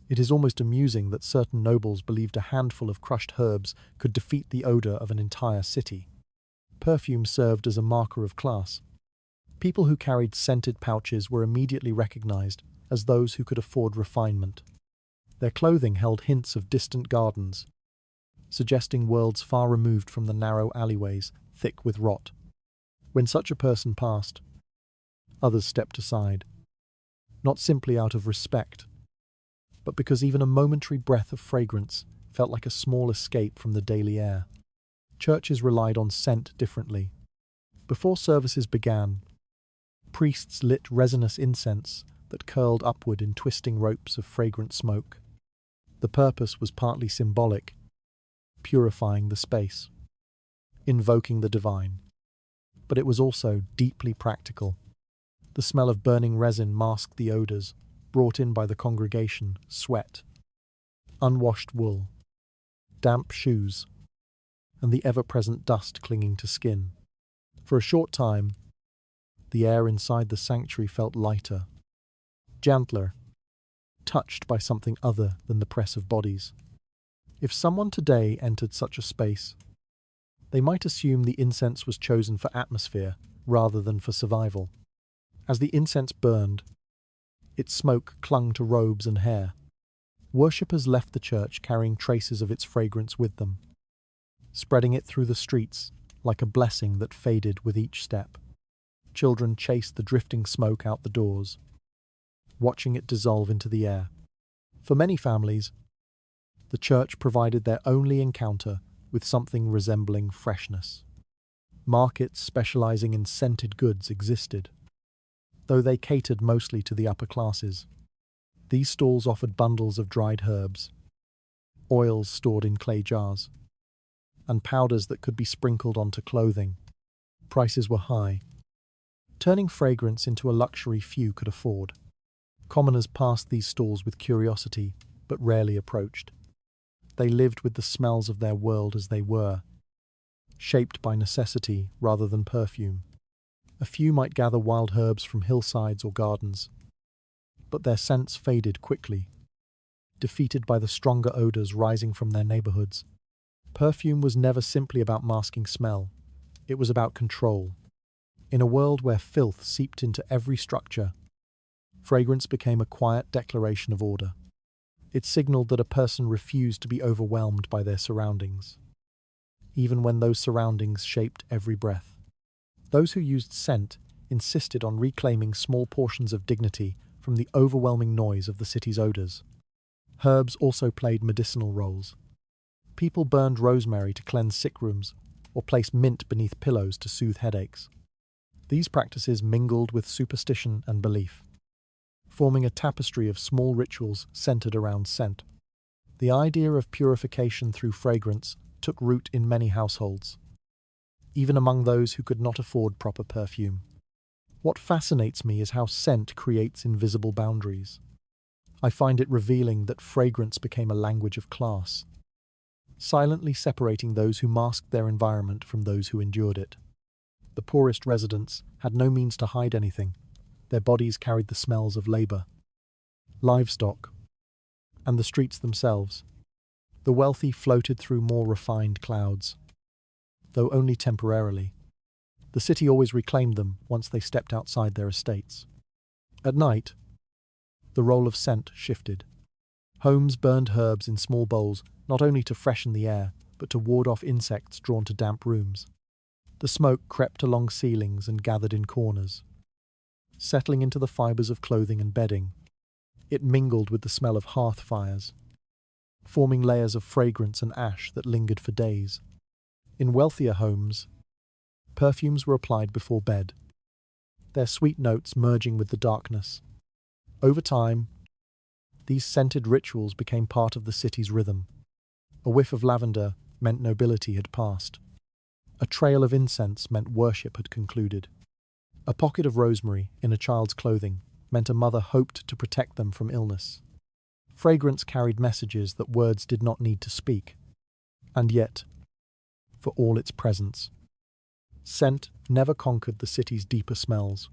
It is almost amusing that certain nobles believed a handful of crushed herbs could defeat the odor of an entire city. Perfume served as a marker of class. People who carried scented pouches were immediately recognized as those who could afford refinement. Their clothing held hints of distant gardens, suggesting worlds far removed from the narrow alleyways thick with rot. When such a person passed, others stepped aside, not simply out of respect, but because even a momentary breath of fragrance felt like a small escape from the daily air. Churches relied on scent differently. Before services began, priests lit resinous incense that curled upward in twisting ropes of fragrant smoke. The purpose was partly symbolic, purifying the space, invoking the divine. But it was also deeply practical. The smell of burning resin masked the odors brought in by the congregation: sweat, unwashed wool, damp shoes, and the ever-present dust clinging to skin. For a short time, the air inside the sanctuary felt lighter, gentler, touched by something other than the press of bodies. If someone today entered such a space, they might assume the incense was chosen for atmosphere rather than for survival. As the incense burned, its smoke clung to robes and hair. Worshippers left the church carrying traces of its fragrance with them, spreading it through the streets like a blessing that faded with each step. Children chased the drifting smoke out the doors, watching it dissolve into the air. For many families, the church provided their only encounter with something resembling freshness. Markets specializing in scented goods existed, though they catered mostly to the upper classes. These stalls offered bundles of dried herbs, oils stored in clay jars, and powders that could be sprinkled onto clothing. Prices were high, turning fragrance into a luxury few could afford. Commoners passed these stalls with curiosity, but rarely approached. They lived with the smells of their world as they were, shaped by necessity rather than perfume. A few might gather wild herbs from hillsides or gardens, but their scents faded quickly, defeated by the stronger odors rising from their neighborhoods. Perfume was never simply about masking smell, it was about control. In a world where filth seeped into every structure, fragrance became a quiet declaration of order. It signaled that a person refused to be overwhelmed by their surroundings, even when those surroundings shaped every breath. Those who used scent insisted on reclaiming small portions of dignity from the overwhelming noise of the city's odors. Herbs also played medicinal roles. People burned rosemary to cleanse sick rooms, or placed mint beneath pillows to soothe headaches. These practices mingled with superstition and belief, forming a tapestry of small rituals centered around scent. The idea of purification through fragrance took root in many households, even among those who could not afford proper perfume. What fascinates me is how scent creates invisible boundaries. I find it revealing that fragrance became a language of class, silently separating those who masked their environment from those who endured it. The poorest residents had no means to hide anything. Their bodies carried the smells of labor, livestock, and the streets themselves. The wealthy floated through more refined clouds, though only temporarily. The city always reclaimed them once they stepped outside their estates. At night, the role of scent shifted. Homes burned herbs in small bowls, not only to freshen the air, but to ward off insects drawn to damp rooms. The smoke crept along ceilings and gathered in corners, settling into the fibers of clothing and bedding. It mingled with the smell of hearth fires, forming layers of fragrance and ash that lingered for days. In wealthier homes, perfumes were applied before bed, their sweet notes merging with the darkness. Over time, these scented rituals became part of the city's rhythm. A whiff of lavender meant nobility had passed. A trail of incense meant worship had concluded. A pocket of rosemary in a child's clothing meant a mother hoped to protect them from illness. Fragrance carried messages that words did not need to speak. And yet, for all its presence, scent never conquered the city's deeper smells.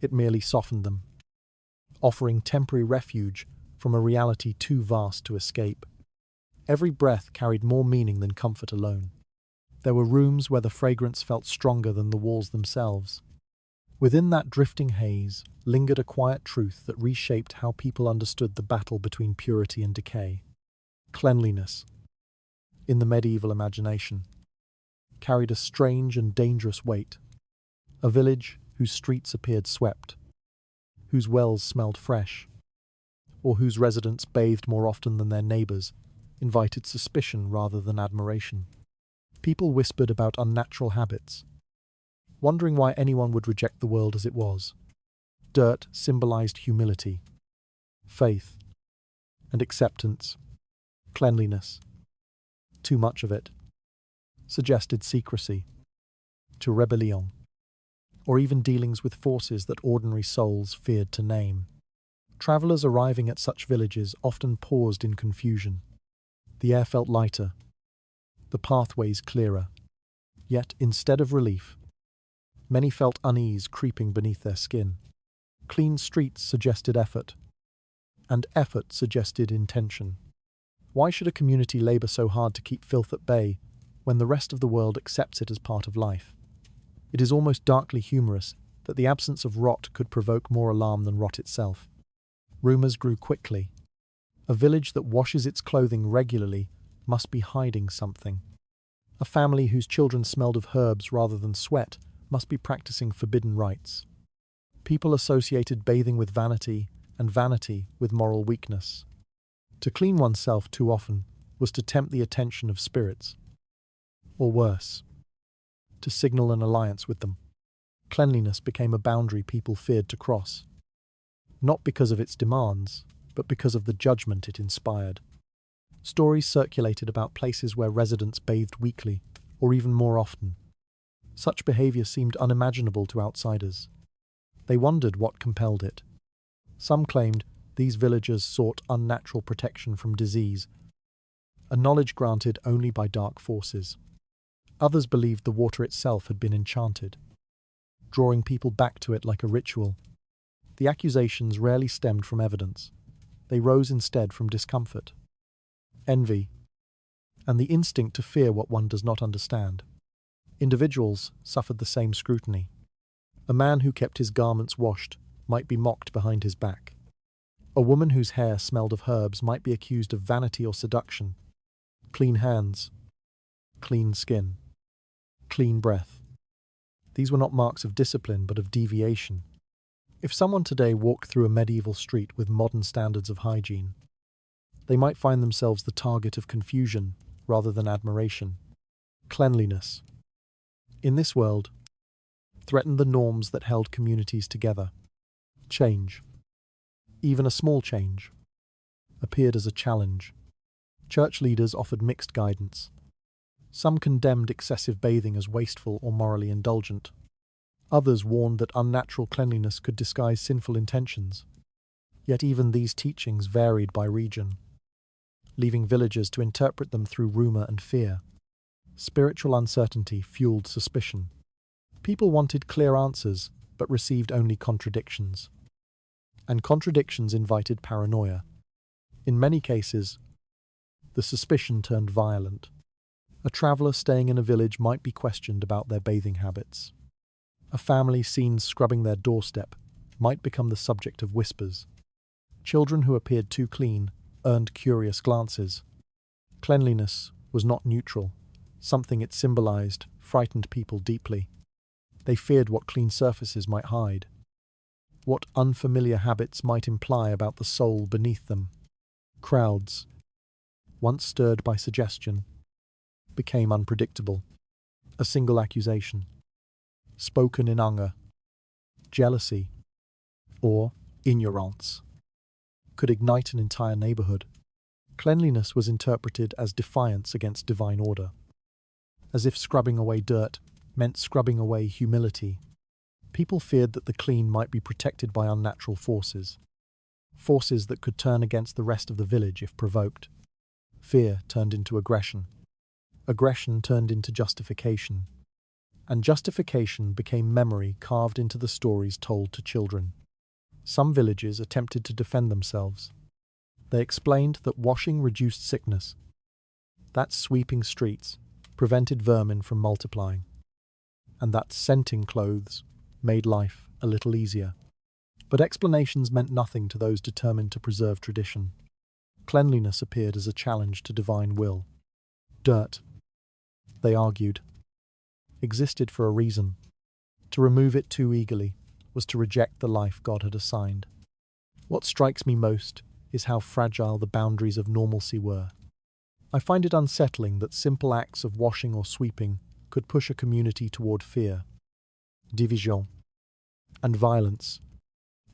It merely softened them, offering temporary refuge from a reality too vast to escape. Every breath carried more meaning than comfort alone. There were rooms where the fragrance felt stronger than the walls themselves. Within that drifting haze lingered a quiet truth that reshaped how people understood the battle between purity and decay. Cleanliness, in the medieval imagination, carried a strange and dangerous weight. A village whose streets appeared swept, whose wells smelled fresh, or whose residents bathed more often than their neighbours, invited suspicion rather than admiration. People whispered about unnatural habits, wondering why anyone would reject the world as it was. Dirt symbolized humility, faith, and acceptance. Cleanliness, too much of it, suggested secrecy, to rebellion, or even dealings with forces that ordinary souls feared to name. Travellers arriving at such villages often paused in confusion. The air felt lighter, the pathways clearer. Yet, instead of relief, Many felt unease creeping beneath their skin. Clean streets suggested effort, and effort suggested intention. Why should a community labor so hard to keep filth at bay when the rest of the world accepts it as part of life? It is almost darkly humorous that the absence of rot could provoke more alarm than rot itself. Rumors grew quickly. A village that washes its clothing regularly must be hiding something. A family whose children smelled of herbs rather than sweat must be practicing forbidden rites. People associated bathing with vanity and vanity with moral weakness. To clean oneself too often was to tempt the attention of spirits. Or worse, to signal an alliance with them. Cleanliness became a boundary people feared to cross. Not because of its demands, but because of the judgment it inspired. Stories circulated about places where residents bathed weekly, or even more often. Such behavior seemed unimaginable to outsiders. They wondered what compelled it. Some claimed these villagers sought unnatural protection from disease, a knowledge granted only by dark forces. Others believed the water itself had been enchanted, drawing people back to it like a ritual. The accusations rarely stemmed from evidence. They rose instead from discomfort, envy, and the instinct to fear what one does not understand. Individuals suffered the same scrutiny. A man who kept his garments washed might be mocked behind his back. A woman whose hair smelled of herbs might be accused of vanity or seduction. Clean hands, clean skin, clean breath. These were not marks of discipline, but of deviation. If someone today walked through a medieval street with modern standards of hygiene, they might find themselves the target of confusion rather than admiration. Cleanliness, in this world, threatened the norms that held communities together. Change, even a small change, appeared as a challenge. Church leaders offered mixed guidance. Some condemned excessive bathing as wasteful or morally indulgent. Others warned that unnatural cleanliness could disguise sinful intentions. Yet even these teachings varied by region, leaving villagers to interpret them through rumor and fear. Spiritual uncertainty fueled suspicion. People wanted clear answers, but received only contradictions. And contradictions invited paranoia. In many cases, the suspicion turned violent. A traveller staying in a village might be questioned about their bathing habits. A family seen scrubbing their doorstep might become the subject of whispers. Children who appeared too clean earned curious glances. Cleanliness was not neutral. Something it symbolized frightened people deeply. They feared what clean surfaces might hide, what unfamiliar habits might imply about the soul beneath them. Crowds, once stirred by suggestion, became unpredictable. A single accusation, spoken in anger, jealousy, or ignorance, could ignite an entire neighborhood. Cleanliness was interpreted as defiance against divine order, as if scrubbing away dirt meant scrubbing away humility. People feared that the clean might be protected by unnatural forces, forces that could turn against the rest of the village if provoked. Fear turned into aggression. Aggression turned into justification. And justification became memory carved into the stories told to children. Some villages attempted to defend themselves. They explained that washing reduced sickness, that sweeping streets prevented vermin from multiplying, and that scenting clothes made life a little easier. But explanations meant nothing to those determined to preserve tradition. Cleanliness appeared as a challenge to divine will. Dirt, they argued, existed for a reason. To remove it too eagerly was to reject the life God had assigned. What strikes me most is how fragile the boundaries of normalcy were. I find it unsettling that simple acts of washing or sweeping could push a community toward fear, division, and violence.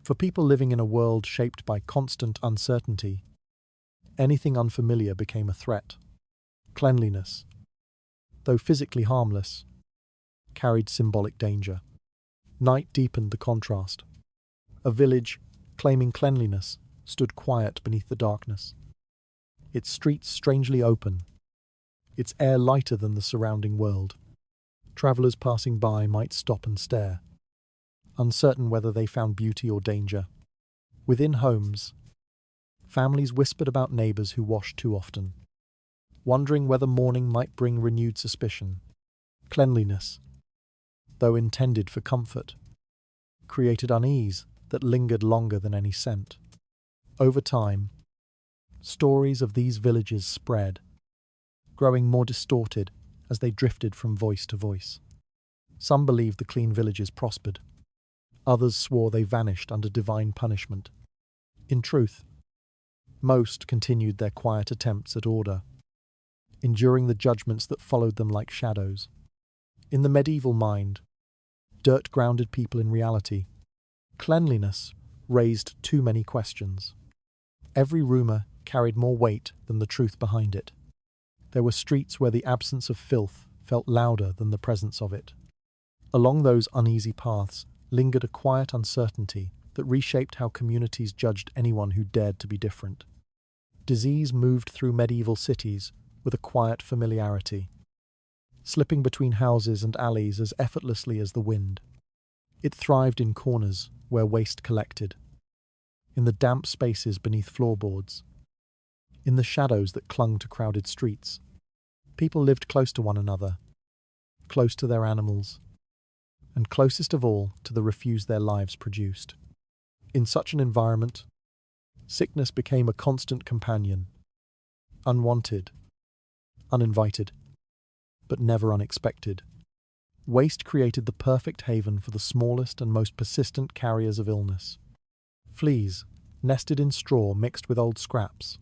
For people living in a world shaped by constant uncertainty, anything unfamiliar became a threat. Cleanliness, though physically harmless, carried symbolic danger. Night deepened the contrast. A village, claiming cleanliness, stood quiet beneath the darkness. Its streets strangely open, its air lighter than the surrounding world. Travellers passing by might stop and stare, uncertain whether they found beauty or danger. Within homes, families whispered about neighbours who washed too often, wondering whether mourning might bring renewed suspicion. Cleanliness, though intended for comfort, created unease that lingered longer than any scent. Over time, stories of these villages spread, growing more distorted as they drifted from voice to voice. Some believed the clean villages prospered. Others swore they vanished under divine punishment. In truth, most continued their quiet attempts at order, enduring the judgments that followed them like shadows. In the medieval mind, dirt grounded people in reality. Cleanliness raised too many questions. Every rumour carried more weight than the truth behind it. There were streets where the absence of filth felt louder than the presence of it. Along those uneasy paths lingered a quiet uncertainty that reshaped how communities judged anyone who dared to be different. Disease moved through medieval cities with a quiet familiarity, slipping between houses and alleys as effortlessly as the wind. It thrived in corners where waste collected, in the damp spaces beneath floorboards, in the shadows that clung to crowded streets. People lived close to one another, close to their animals, and closest of all to the refuse their lives produced. In such an environment, sickness became a constant companion, unwanted, uninvited, but never unexpected. Waste created the perfect haven for the smallest and most persistent carriers of illness. Fleas nested in straw mixed with old scraps.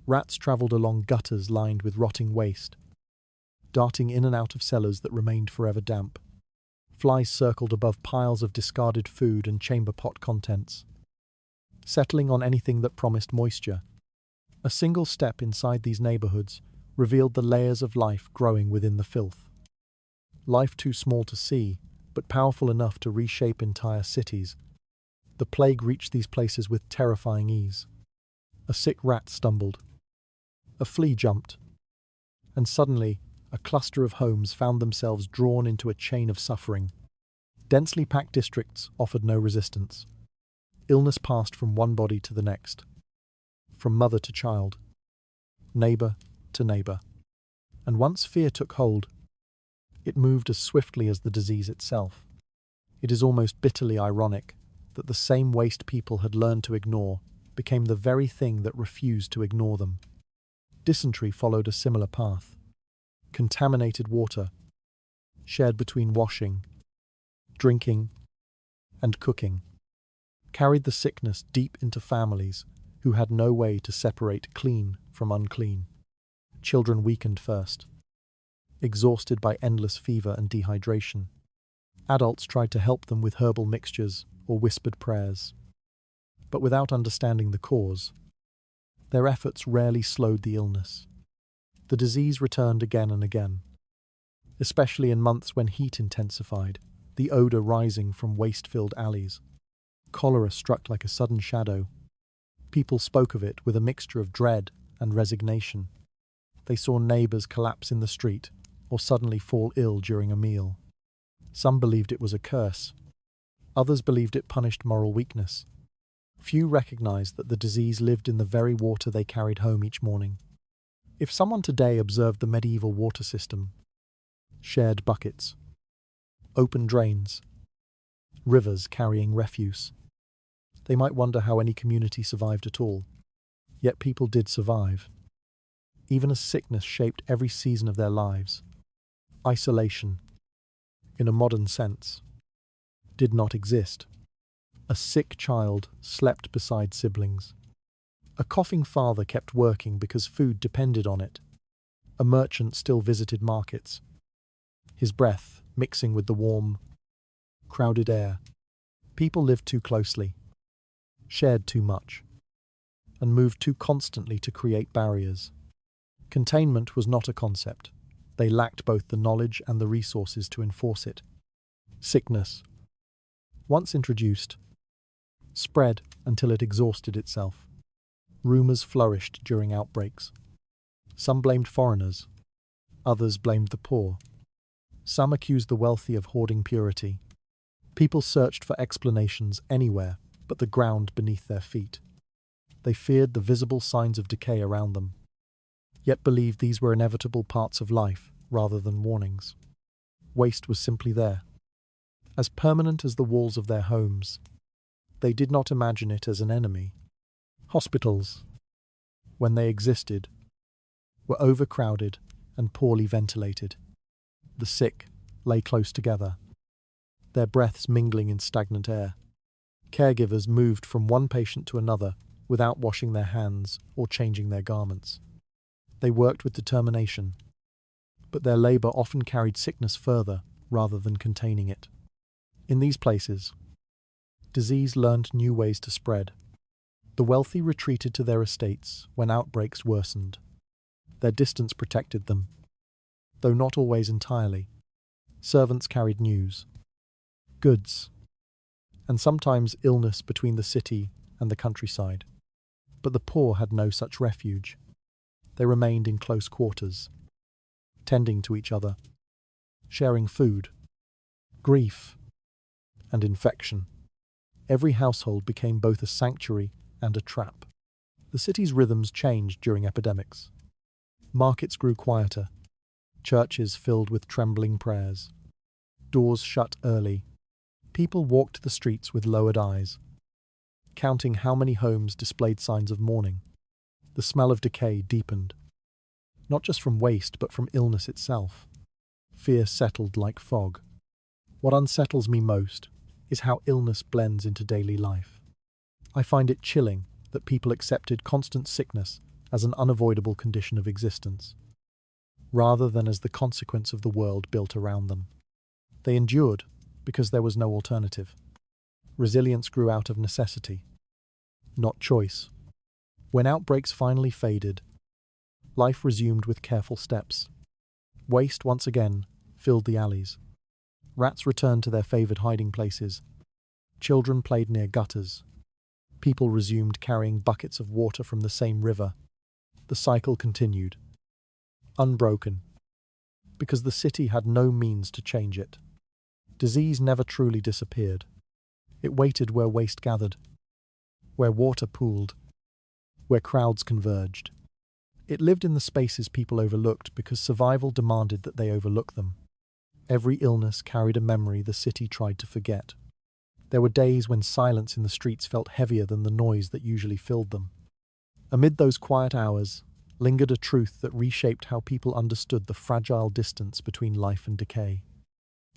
Rats travelled along gutters lined with rotting waste, darting in and out of cellars that remained forever damp. Flies circled above piles of discarded food and chamber pot contents, settling on anything that promised moisture. A single step inside these neighbourhoods revealed the layers of life growing within the filth. Life too small to see, but powerful enough to reshape entire cities. The plague reached these places with terrifying ease. A sick rat stumbled. A flea jumped. And suddenly, a cluster of homes found themselves drawn into a chain of suffering. Densely packed districts offered no resistance. Illness passed from one body to the next, from mother to child, neighbour to neighbour. And once fear took hold, it moved as swiftly as the disease itself. It is almost bitterly ironic that the same waste people had learned to ignore became the very thing that refused to ignore them. Dysentery followed a similar path. Contaminated water, shared between washing, drinking, and cooking, carried the sickness deep into families who had no way to separate clean from unclean. Children weakened first, exhausted by endless fever and dehydration. Adults tried to help them with herbal mixtures or whispered prayers, but without understanding the cause, their efforts rarely slowed the illness. The disease returned again and again, especially in months when heat intensified, the odour rising from waste-filled alleys. Cholera struck like a sudden shadow. People spoke of it with a mixture of dread and resignation. They saw neighbours collapse in the street or suddenly fall ill during a meal. Some believed it was a curse. Others believed it punished moral weakness. Few recognized that the disease lived in the very water they carried home each morning. If someone today observed the medieval water system, shared buckets, open drains, rivers carrying refuse, they might wonder how any community survived at all. Yet people did survive. Even as sickness shaped every season of their lives, isolation, in a modern sense, did not exist. A sick child slept beside siblings. A coughing father kept working because food depended on it. A merchant still visited markets, his breath mixing with the warm, crowded air. People lived too closely, shared too much, and moved too constantly to create barriers. Containment was not a concept. They lacked both the knowledge and the resources to enforce it. Sickness, once introduced, spread until it exhausted itself. Rumours flourished during outbreaks. Some blamed foreigners, others blamed the poor. Some accused the wealthy of hoarding purity. People searched for explanations anywhere but the ground beneath their feet. They feared the visible signs of decay around them, yet believed these were inevitable parts of life rather than warnings. Waste was simply there, as permanent as the walls of their homes. They did not imagine it as an enemy. Hospitals, when they existed, were overcrowded and poorly ventilated. The sick lay close together, their breaths mingling in stagnant air. Caregivers moved from one patient to another without washing their hands or changing their garments. They worked with determination, but their labor often carried sickness further rather than containing it. In these places, disease learned new ways to spread. The wealthy retreated to their estates when outbreaks worsened. Their distance protected them, though not always entirely. Servants carried news, goods, and sometimes illness between the city and the countryside. But the poor had no such refuge. They remained in close quarters, tending to each other, sharing food, grief, and infection. Every household became both a sanctuary and a trap. The city's rhythms changed during epidemics. Markets grew quieter, churches filled with trembling prayers, doors shut early. People walked the streets with lowered eyes, counting how many homes displayed signs of mourning. The smell of decay deepened, not just from waste but from illness itself. Fear settled like fog. What unsettles me most is how illness blends into daily life. I find it chilling that people accepted constant sickness as an unavoidable condition of existence, rather than as the consequence of the world built around them. They endured because there was no alternative. Resilience grew out of necessity, not choice. When outbreaks finally faded, life resumed with careful steps. Waste once again filled the alleys. Rats returned to their favoured hiding places. Children played near gutters. People resumed carrying buckets of water from the same river. The cycle continued, unbroken, because the city had no means to change it. Disease never truly disappeared. It waited where waste gathered, where water pooled, where crowds converged. It lived in the spaces people overlooked because survival demanded that they overlook them. Every illness carried a memory the city tried to forget. There were days when silence in the streets felt heavier than the noise that usually filled them. Amid those quiet hours lingered a truth that reshaped how people understood the fragile distance between life and decay.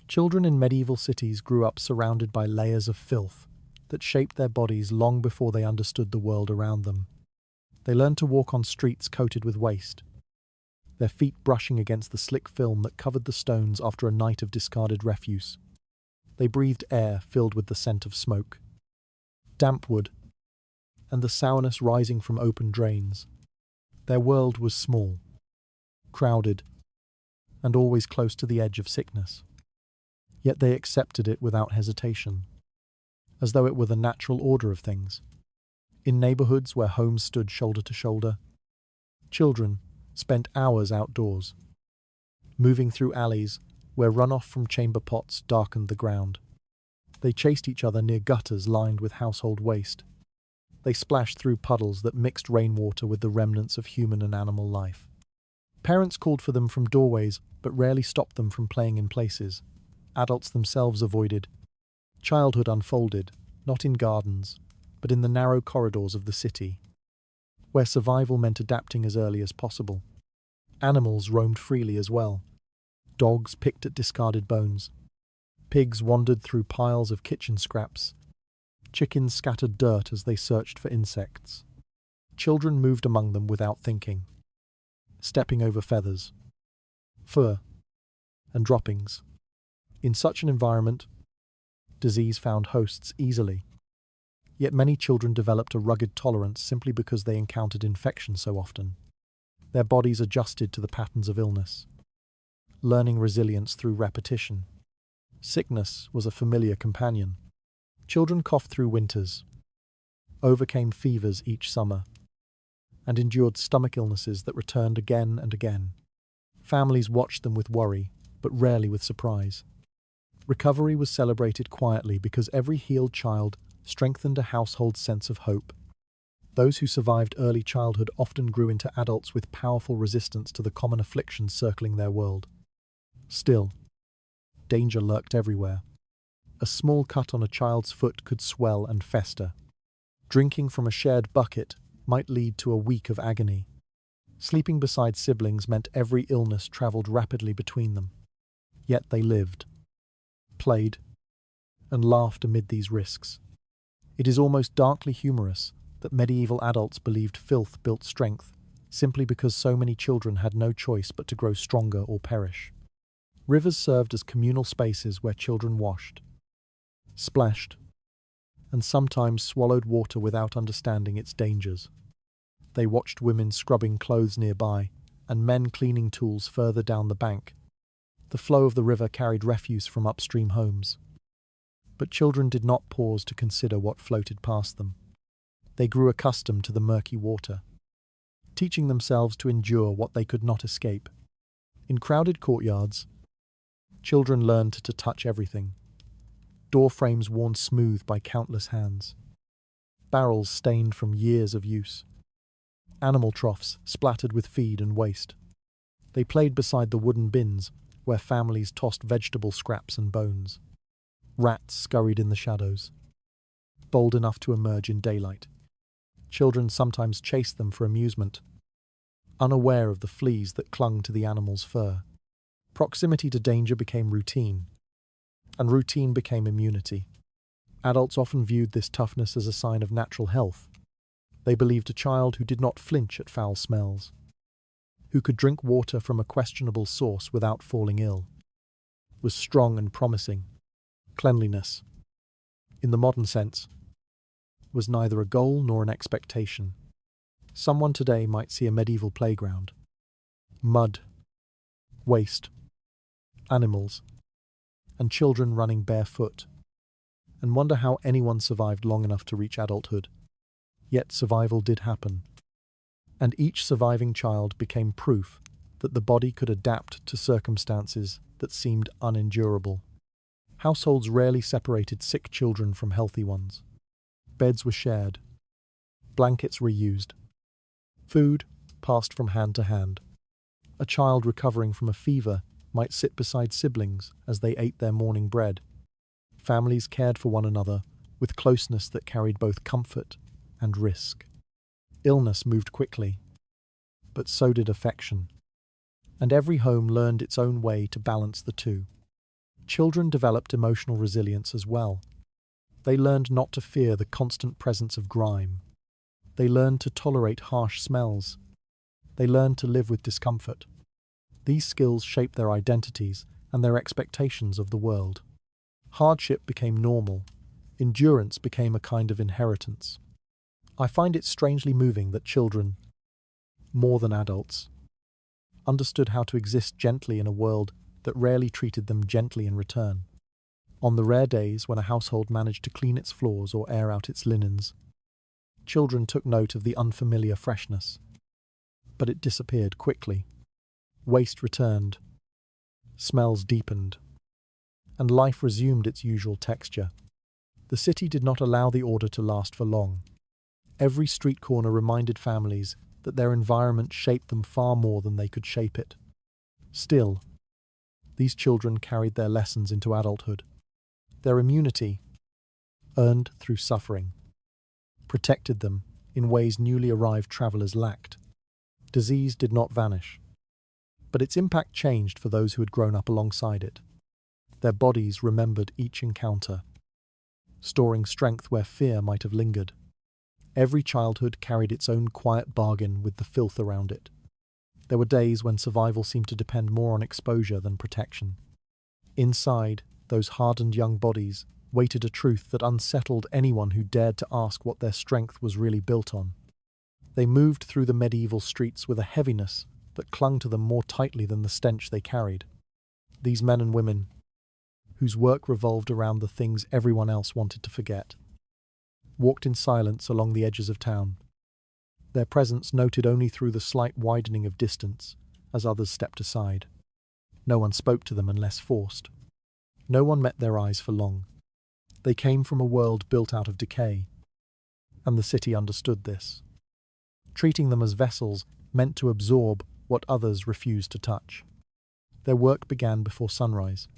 Children in medieval cities grew up surrounded by layers of filth that shaped their bodies long before they understood the world around them. They learned to walk on streets coated with waste, their feet brushing against the slick film that covered the stones after a night of discarded refuse. They breathed air filled with the scent of smoke, damp wood, and the sourness rising from open drains. Their world was small, crowded, and always close to the edge of sickness. Yet they accepted it without hesitation, as though it were the natural order of things. In neighborhoods where homes stood shoulder to shoulder, children spent hours outdoors, moving through alleys where runoff from chamber pots darkened the ground. They chased each other near gutters lined with household waste. They splashed through puddles that mixed rainwater with the remnants of human and animal life. Parents called for them from doorways, but rarely stopped them from playing in places adults themselves avoided. Childhood unfolded, not in gardens, but in the narrow corridors of the city, where survival meant adapting as early as possible. Animals roamed freely as well. Dogs picked at discarded bones. Pigs wandered through piles of kitchen scraps. Chickens scattered dirt as they searched for insects. Children moved among them without thinking, stepping over feathers, fur, and droppings. In such an environment, disease found hosts easily. Yet many children developed a rugged tolerance simply because they encountered infection so often. Their bodies adjusted to the patterns of illness, learning resilience through repetition. Sickness was a familiar companion. Children coughed through winters, overcame fevers each summer, and endured stomach illnesses that returned again and again. Families watched them with worry, but rarely with surprise. Recovery was celebrated quietly because every healed child strengthened a household's sense of hope. Those who survived early childhood often grew into adults with powerful resistance to the common afflictions circling their world. Still, danger lurked everywhere. A small cut on a child's foot could swell and fester. Drinking from a shared bucket might lead to a week of agony. Sleeping beside siblings meant every illness traveled rapidly between them. Yet they lived, played, and laughed amid these risks. It is almost darkly humorous that medieval adults believed filth built strength simply because so many children had no choice but to grow stronger or perish. Rivers served as communal spaces where children washed, splashed, and sometimes swallowed water without understanding its dangers. They watched women scrubbing clothes nearby and men cleaning tools further down the bank. The flow of the river carried refuse from upstream homes. But children did not pause to consider what floated past them. They grew accustomed to the murky water, teaching themselves to endure what they could not escape. In crowded courtyards, children learned to touch everything. Door frames worn smooth by countless hands. Barrels stained from years of use. Animal troughs splattered with feed and waste. They played beside the wooden bins where families tossed vegetable scraps and bones. Rats scurried in the shadows, bold enough to emerge in daylight. Children sometimes chased them for amusement, unaware of the fleas that clung to the animal's fur. Proximity to danger became routine, and routine became immunity. Adults often viewed this toughness as a sign of natural health. They believed a child who did not flinch at foul smells, who could drink water from a questionable source without falling ill, was strong and promising. Cleanliness, in the modern sense, was neither a goal nor an expectation. Someone today might see a medieval playground, mud, waste, animals, and children running barefoot, and wonder how anyone survived long enough to reach adulthood. Yet survival did happen, and each surviving child became proof that the body could adapt to circumstances that seemed unendurable. Households rarely separated sick children from healthy ones. Beds were shared, blankets reused, food passed from hand to hand. A child recovering from a fever might sit beside siblings as they ate their morning bread. Families cared for one another with closeness that carried both comfort and risk. Illness moved quickly, but so did affection, and every home learned its own way to balance the two. Children developed emotional resilience as well. They learned not to fear the constant presence of grime. They learned to tolerate harsh smells. They learned to live with discomfort. These skills shaped their identities and their expectations of the world. Hardship became normal. Endurance became a kind of inheritance. I find it strangely moving that children, more than adults, understood how to exist gently in a world that rarely treated them gently in return. On the rare days when a household managed to clean its floors or air out its linens, children took note of the unfamiliar freshness. But it disappeared quickly. Waste returned, smells deepened, and life resumed its usual texture. The city did not allow the order to last for long. Every street corner reminded families that their environment shaped them far more than they could shape it. Still, these children carried their lessons into adulthood. Their immunity, earned through suffering, protected them in ways newly arrived travelers lacked. Disease did not vanish, but its impact changed for those who had grown up alongside it. Their bodies remembered each encounter, storing strength where fear might have lingered. Every childhood carried its own quiet bargain with the filth around it. There were days when survival seemed to depend more on exposure than protection. Inside those hardened young bodies waited a truth that unsettled anyone who dared to ask what their strength was really built on. They moved through the medieval streets with a heaviness that clung to them more tightly than the stench they carried. These men and women, whose work revolved around the things everyone else wanted to forget, walked in silence along the edges of town, their presence noted only through the slight widening of distance as others stepped aside. No one spoke to them unless forced. No one met their eyes for long. They came from a world built out of decay, and the city understood this. Treating them as vessels meant to absorb what others refused to touch. Their work began before sunrise,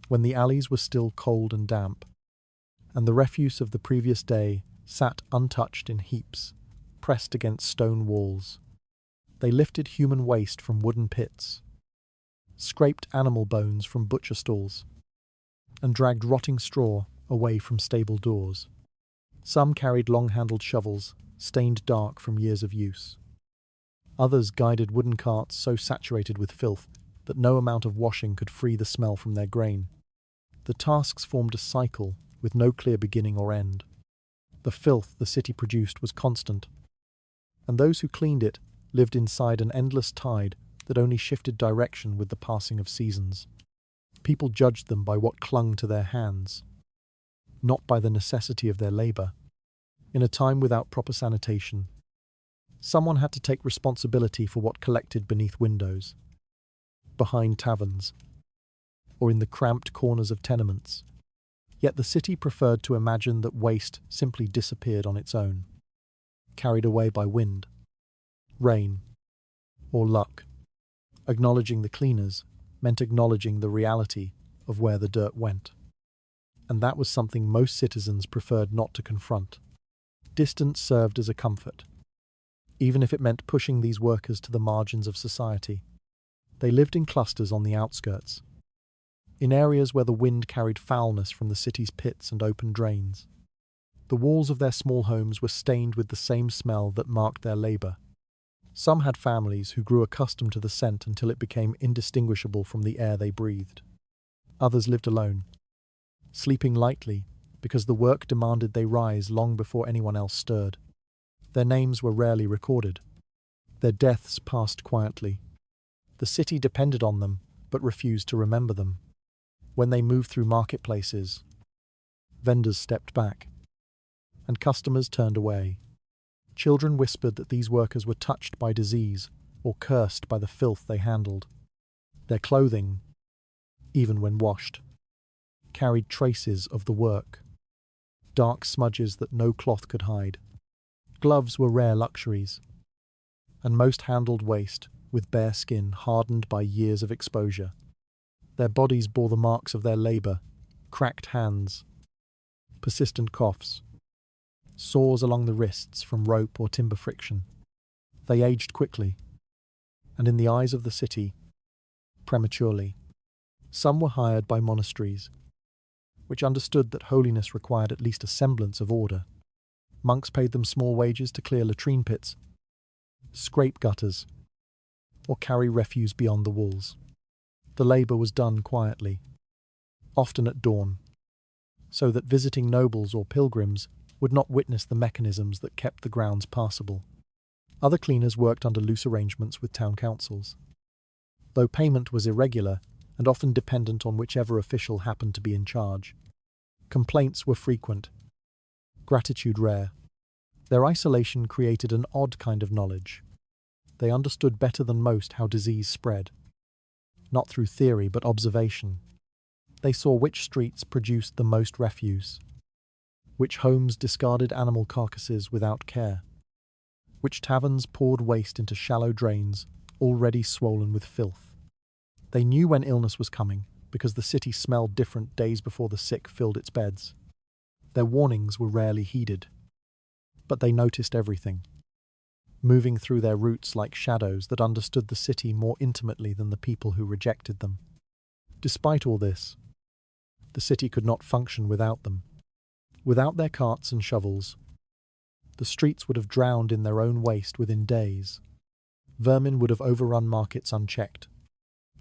when the alleys were still cold and damp, and the refuse of the previous day sat untouched in heaps, pressed against stone walls. They lifted human waste from wooden pits, scraped animal bones from butcher stalls, and dragged rotting straw away from stable doors. Some carried long-handled shovels, stained dark from years of use. Others guided wooden carts so saturated with filth that no amount of washing could free the smell from their grain. The tasks formed a cycle with no clear beginning or end. The filth the city produced was constant, and those who cleaned it lived inside an endless tide that only shifted direction with the passing of seasons. People judged them by what clung to their hands, not by the necessity of their labour. In a time without proper sanitation, someone had to take responsibility for what collected beneath windows, behind taverns, or in the cramped corners of tenements. Yet the city preferred to imagine that waste simply disappeared on its own, carried away by wind, rain, or luck. Acknowledging the cleaners meant acknowledging the reality of where the dirt went. And that was something most citizens preferred not to confront. Distance served as a comfort, even if it meant pushing these workers to the margins of society. They lived in clusters on the outskirts, in areas where the wind carried foulness from the city's pits and open drains. The walls of their small homes were stained with the same smell that marked their labour. Some had families who grew accustomed to the scent until it became indistinguishable from the air they breathed. Others lived alone, sleeping lightly because the work demanded they rise long before anyone else stirred. Their names were rarely recorded. Their deaths passed quietly. The city depended on them, but refused to remember them. When they moved through marketplaces, vendors stepped back, and customers turned away. Children whispered that these workers were touched by disease or cursed by the filth they handled. Their clothing, even when washed, carried traces of the work, dark smudges that no cloth could hide. Gloves were rare luxuries, and most handled waste with bare skin hardened by years of exposure. Their bodies bore the marks of their labour, cracked hands, persistent coughs, sores along the wrists from rope or timber friction. They aged quickly, and in the eyes of the city, prematurely. Some were hired by monasteries, which understood that holiness required at least a semblance of order. Monks paid them small wages to clear latrine pits, scrape gutters, or carry refuse beyond the walls. The labour was done quietly, often at dawn, so that visiting nobles or pilgrims would not witness the mechanisms that kept the grounds passable. Other cleaners worked under loose arrangements with town councils. Though payment was irregular and often dependent on whichever official happened to be in charge, complaints were frequent, gratitude rare. Their isolation created an odd kind of knowledge. They understood better than most how disease spread, not through theory but observation. They saw which streets produced the most refuse, which homes discarded animal carcasses without care, which taverns poured waste into shallow drains already swollen with filth. They knew when illness was coming because the city smelled different days before the sick filled its beds. Their warnings were rarely heeded, but they noticed everything, moving through their roots like shadows that understood the city more intimately than the people who rejected them. Despite all this, the city could not function without them. Without their carts and shovels, the streets would have drowned in their own waste within days. Vermin would have overrun markets unchecked.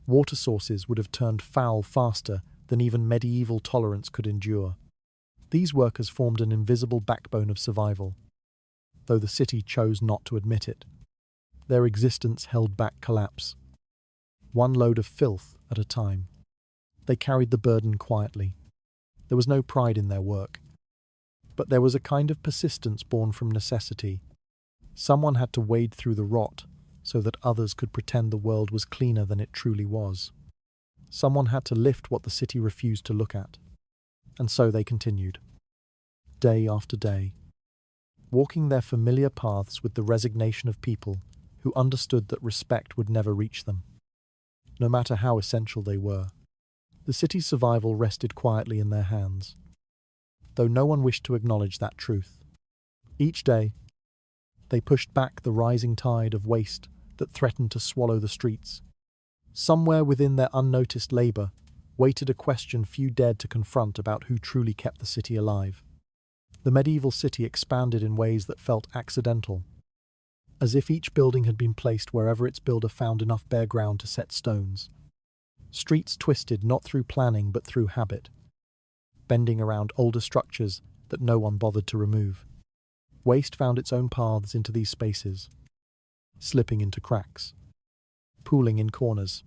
Water sources would have turned foul faster than even medieval tolerance could endure. These workers formed an invisible backbone of survival, though the city chose not to admit it. Their existence held back collapse, one load of filth at a time. They carried the burden quietly. There was no pride in their work, but there was a kind of persistence born from necessity. Someone had to wade through the rot so that others could pretend the world was cleaner than it truly was. Someone had to lift what the city refused to look at. And so they continued, day after day, walking their familiar paths with the resignation of people who understood that respect would never reach them, no matter how essential they were. The city's survival rested quietly in their hands, though no one wished to acknowledge that truth. Each day, they pushed back the rising tide of waste that threatened to swallow the streets. Somewhere within their unnoticed labor waited a question few dared to confront about who truly kept the city alive. The medieval city expanded in ways that felt accidental, as if each building had been placed wherever its builder found enough bare ground to set stones. Streets twisted not through planning but through habit, bending around older structures that no one bothered to remove. Waste found its own paths into these spaces, slipping into cracks, pooling in corners,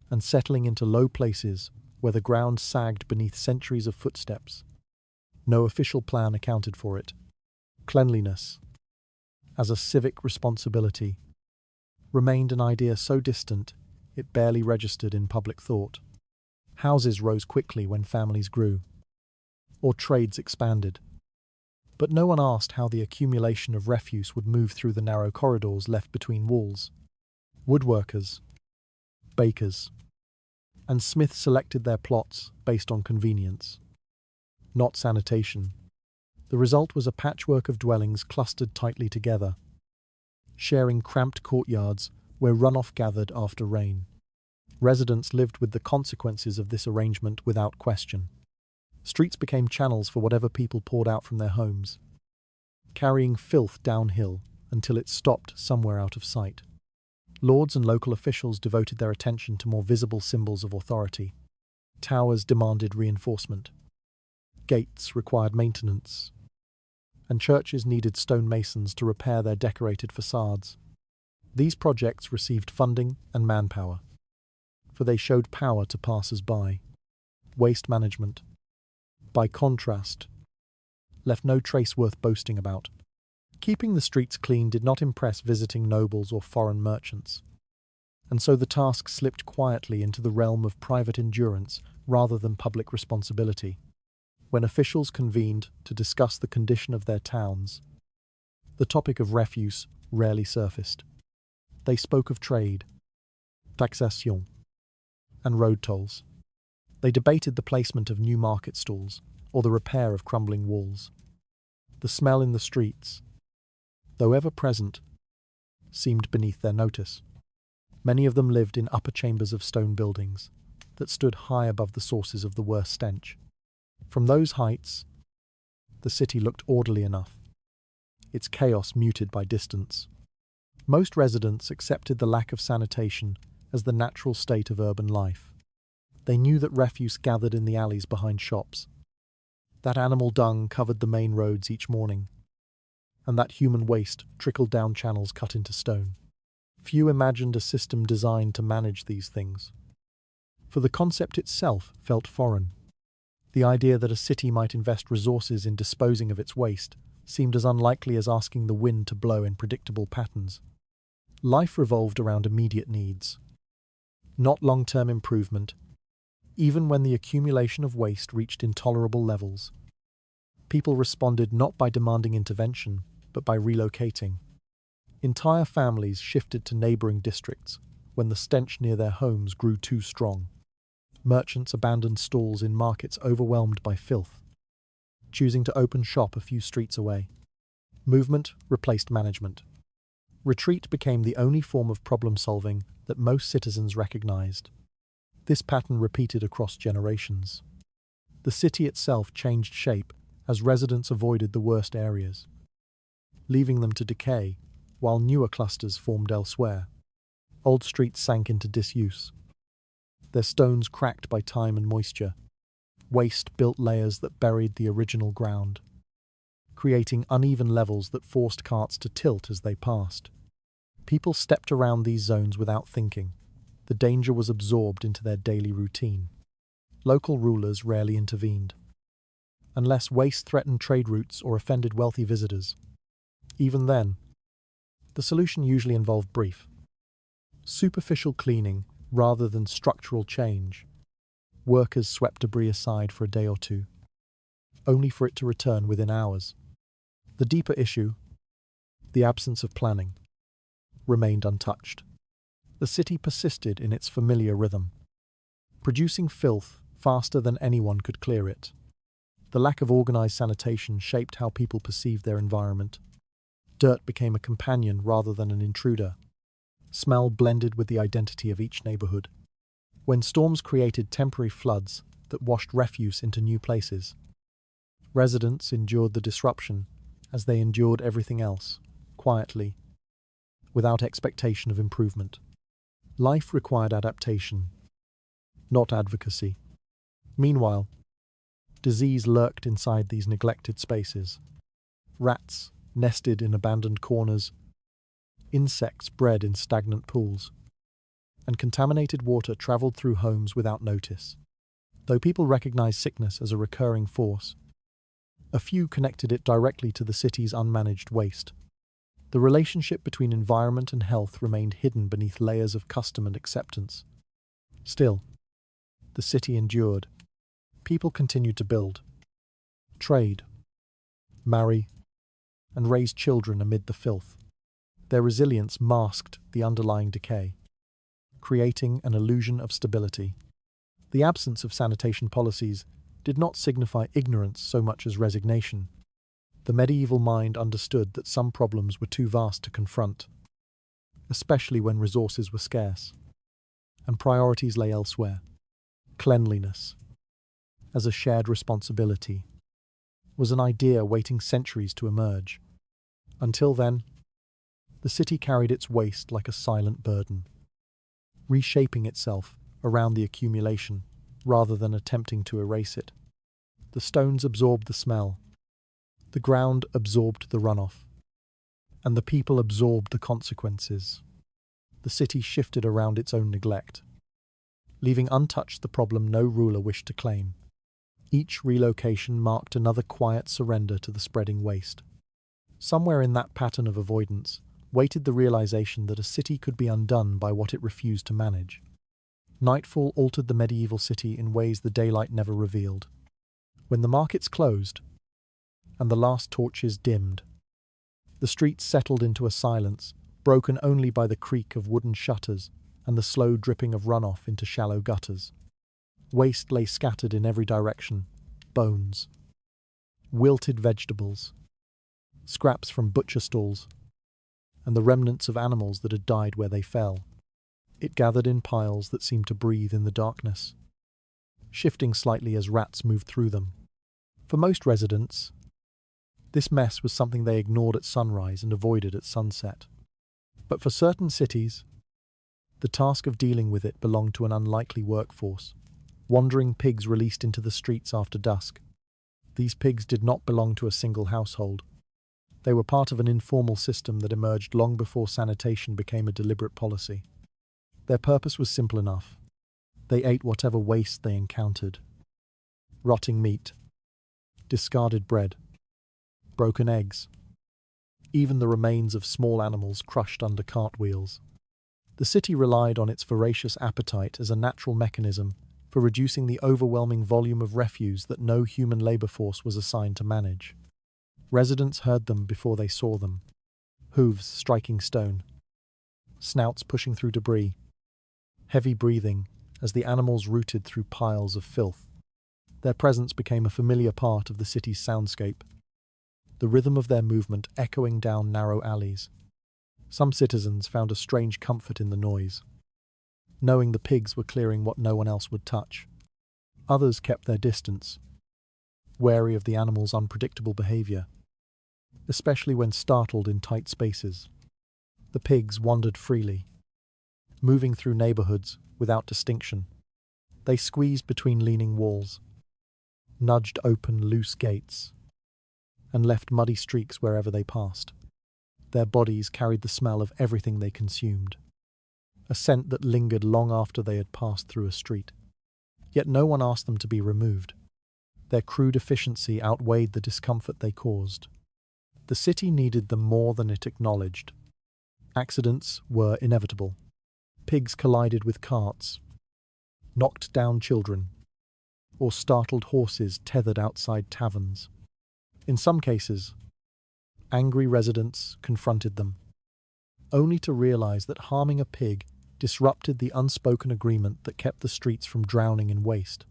and settling into low places where the ground sagged beneath centuries of footsteps. No official plan accounted for it. Cleanliness, as a civic responsibility, remained an idea so distant it barely registered in public thought. Houses rose quickly when families grew, or trades expanded. But no one asked how the accumulation of refuse would move through the narrow corridors left between walls. Woodworkers, bakers, and smiths selected their plots based on convenience, not sanitation. The result was a patchwork of dwellings clustered tightly together, sharing cramped courtyards where runoff gathered after rain. Residents lived with the consequences of this arrangement without question. Streets became channels for whatever people poured out from their homes, carrying filth downhill until it stopped somewhere out of sight. Lords and local officials devoted their attention to more visible symbols of authority. Towers demanded reinforcement. Gates required maintenance, and churches needed stonemasons to repair their decorated facades. These projects received funding and manpower, for they showed power to passers-by. Waste management, by contrast, left no trace worth boasting about. Keeping the streets clean did not impress visiting nobles or foreign merchants, and so the task slipped quietly into the realm of private endurance rather than public responsibility. When officials convened to discuss the condition of their towns, the topic of refuse rarely surfaced. They spoke of trade, taxation, and road tolls. They debated the placement of new market stalls or the repair of crumbling walls. The smell in the streets, though ever present, seemed beneath their notice. Many of them lived in upper chambers of stone buildings that stood high above the sources of the worst stench. From those heights, the city looked orderly enough, its chaos muted by distance. Most residents accepted the lack of sanitation as the natural state of urban life. They knew that refuse gathered in the alleys behind shops, that animal dung covered the main roads each morning, and that human waste trickled down channels cut into stone. Few imagined a system designed to manage these things, for the concept itself felt foreign. The idea that a city might invest resources in disposing of its waste seemed as unlikely as asking the wind to blow in predictable patterns. Life revolved around immediate needs, not long-term improvement, even when the accumulation of waste reached intolerable levels. People responded not by demanding intervention, but by relocating. Entire families shifted to neighbouring districts when the stench near their homes grew too strong. Merchants abandoned stalls in markets overwhelmed by filth, choosing to open shop a few streets away. Movement replaced management. Retreat became the only form of problem-solving that most citizens recognized. This pattern repeated across generations. The city itself changed shape as residents avoided the worst areas, leaving them to decay while newer clusters formed elsewhere. Old streets sank into disuse, their stones cracked by time and moisture. Waste built layers that buried the original ground, creating uneven levels that forced carts to tilt as they passed. People stepped around these zones without thinking. The danger was absorbed into their daily routine. Local rulers rarely intervened, unless waste threatened trade routes or offended wealthy visitors. Even then, the solution usually involved brief, superficial cleaning Rather than structural change, workers swept debris aside for a day or two, only for it to return within hours. The deeper issue, the absence of planning, remained untouched. The city persisted in its familiar rhythm, producing filth faster than anyone could clear it. The lack of organized sanitation shaped how people perceived their environment. Dirt became a companion rather than an intruder. Smell blended with the identity of each neighborhood. When storms created temporary floods that washed refuse into new places, residents endured the disruption as they endured everything else, quietly, without expectation of improvement. Life required adaptation, not advocacy. Meanwhile, disease lurked inside these neglected spaces. Rats nested in abandoned corners, insects bred in stagnant pools, and contaminated water traveled through homes without notice. Though people recognized sickness as a recurring force, a few connected it directly to the city's unmanaged waste. The relationship between environment and health remained hidden beneath layers of custom and acceptance. Still, the city endured. People continued to build, trade, marry, and raise children amid the filth. Their resilience masked the underlying decay, creating an illusion of stability. The absence of sanitation policies did not signify ignorance so much as resignation. The medieval mind understood that some problems were too vast to confront, especially when resources were scarce, and priorities lay elsewhere. Cleanliness, as a shared responsibility, was an idea waiting centuries to emerge. Until then, the city carried its waste like a silent burden, reshaping itself around the accumulation rather than attempting to erase it. The stones absorbed the smell, the ground absorbed the runoff, and the people absorbed the consequences. The city shifted around its own neglect, leaving untouched the problem no ruler wished to claim. Each relocation marked another quiet surrender to the spreading waste. Somewhere in that pattern of avoidance waited the realization that a city could be undone by what it refused to manage. Nightfall altered the medieval city in ways the daylight never revealed. When the markets closed, and the last torches dimmed, the streets settled into a silence, broken only by the creak of wooden shutters and the slow dripping of runoff into shallow gutters. Waste lay scattered in every direction: bones, wilted vegetables, scraps from butcher stalls, and the remnants of animals that had died where they fell. It gathered in piles that seemed to breathe in the darkness, shifting slightly as rats moved through them. For most residents, this mess was something they ignored at sunrise and avoided at sunset. But for certain cities, the task of dealing with it belonged to an unlikely workforce: wandering pigs released into the streets after dusk. These pigs did not belong to a single household. They were part of an informal system that emerged long before sanitation became a deliberate policy. Their purpose was simple enough. They ate whatever waste they encountered: rotting meat, discarded bread, broken eggs, even the remains of small animals crushed under cartwheels. The city relied on its voracious appetite as a natural mechanism for reducing the overwhelming volume of refuse that no human labor force was assigned to manage. Residents heard them before they saw them: hooves striking stone, snouts pushing through debris, heavy breathing as the animals rooted through piles of filth. Their presence became a familiar part of the city's soundscape, the rhythm of their movement echoing down narrow alleys. Some citizens found a strange comfort in the noise, knowing the pigs were clearing what no one else would touch. Others kept their distance, wary of the animals' unpredictable behavior, especially when startled in tight spaces. The pigs wandered freely, moving through neighborhoods without distinction. They squeezed between leaning walls, nudged open loose gates, and left muddy streaks wherever they passed. Their bodies carried the smell of everything they consumed, a scent that lingered long after they had passed through a street. Yet no one asked them to be removed. Their crude efficiency outweighed the discomfort they caused. The city needed them more than it acknowledged. Accidents were inevitable, Pigs collided with carts, knocked down children, or startled horses tethered outside taverns. In some cases, angry residents confronted them, only to realize that harming a pig disrupted the unspoken agreement that kept the streets from drowning in waste.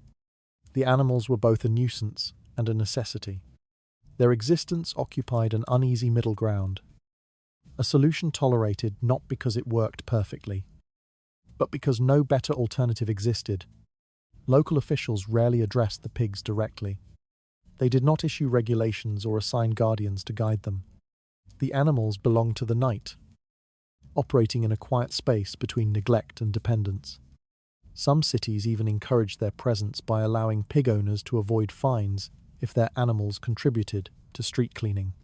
The animals were both a nuisance and a necessity. Their existence occupied an uneasy middle ground, a solution tolerated not because it worked perfectly, but because no better alternative existed. Local officials rarely addressed the pigs directly. They did not issue regulations or assign guardians to guide them. The animals belonged to the night, operating in a quiet space between neglect and dependence. Some cities even encouraged their presence by allowing pig owners to avoid fines if their animals contributed to street cleaning.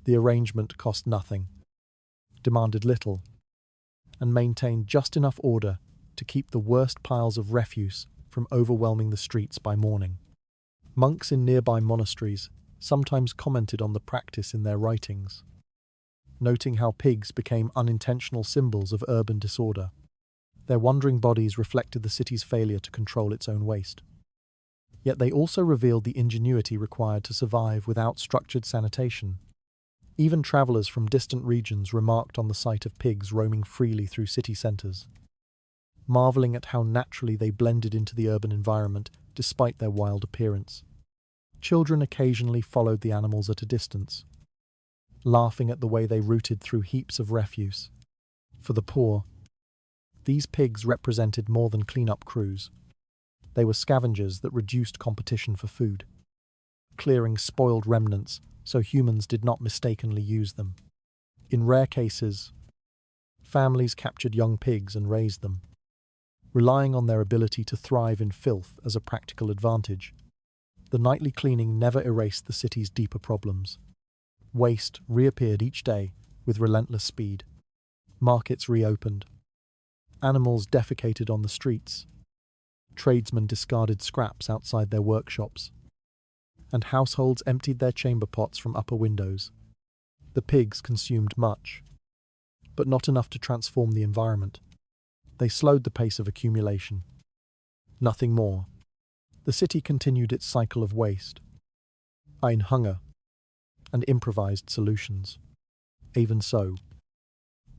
The arrangement cost nothing, demanded little, and maintained just enough order to keep the worst piles of refuse from overwhelming the streets by morning. Monks in nearby monasteries sometimes commented on the practice in their writings, noting how pigs became unintentional symbols of urban disorder. Their wandering bodies reflected the city's failure to control its own waste. Yet they also revealed the ingenuity required to survive without structured sanitation. Even travellers from distant regions remarked on the sight of pigs roaming freely through city centres, marvelling at how naturally they blended into the urban environment despite their wild appearance. Children occasionally followed the animals at a distance, laughing at the way they rooted through heaps of refuse. For the poor, these pigs represented more than clean-up crews. They were scavengers that reduced competition for food, clearing spoiled remnants so humans did not mistakenly use them. In rare cases, families captured young pigs and raised them, relying on their ability to thrive in filth as a practical advantage. The nightly cleaning never erased the city's deeper problems. Waste reappeared each day with relentless speed. Markets reopened. Animals defecated on the streets. Tradesmen discarded scraps outside their workshops, and households emptied their chamber pots from upper windows. The pigs consumed much, but not enough to transform the environment. They slowed the pace of accumulation. Nothing more. The city continued its cycle of waste, hunger, and improvised solutions. Even so,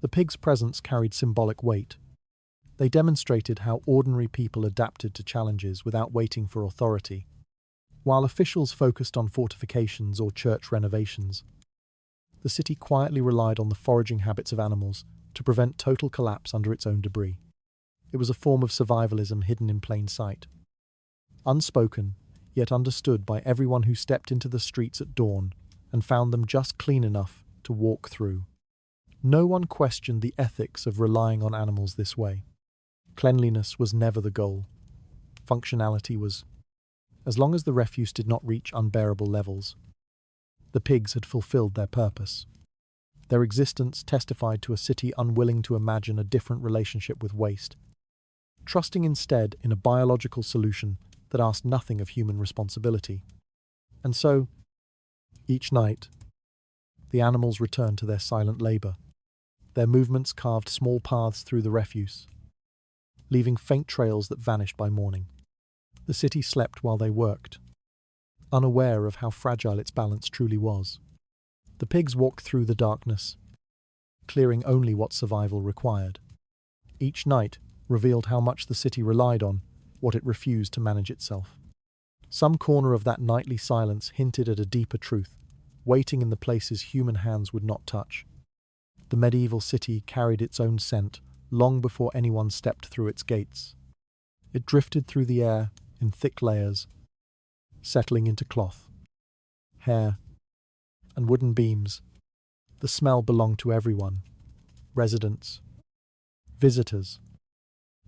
the pigs' presence carried symbolic weight. They demonstrated how ordinary people adapted to challenges without waiting for authority. While officials focused on fortifications or church renovations, the city quietly relied on the foraging habits of animals to prevent total collapse under its own debris. It was a form of survivalism hidden in plain sight, unspoken, yet understood by everyone who stepped into the streets at dawn and found them just clean enough to walk through. No one questioned the ethics of relying on animals this way. Cleanliness was never the goal. Functionality was. As long as the refuse did not reach unbearable levels, the pigs had fulfilled their purpose. Their existence testified to a city unwilling to imagine a different relationship with waste, trusting instead in a biological solution that asked nothing of human responsibility. And so, each night, the animals returned to their silent labour. Their movements carved small paths through the refuse, leaving faint trails that vanished by morning. The city slept while they worked, unaware of how fragile its balance truly was. The pigs walked through the darkness, clearing only what survival required. Each night revealed how much the city relied on what it refused to manage itself. Some corner of that nightly silence hinted at a deeper truth, waiting in the places human hands would not touch. The medieval city carried its own scent long before anyone stepped through its gates. It drifted through the air in thick layers, settling into cloth, hair, and wooden beams. The smell belonged to everyone: residents, visitors,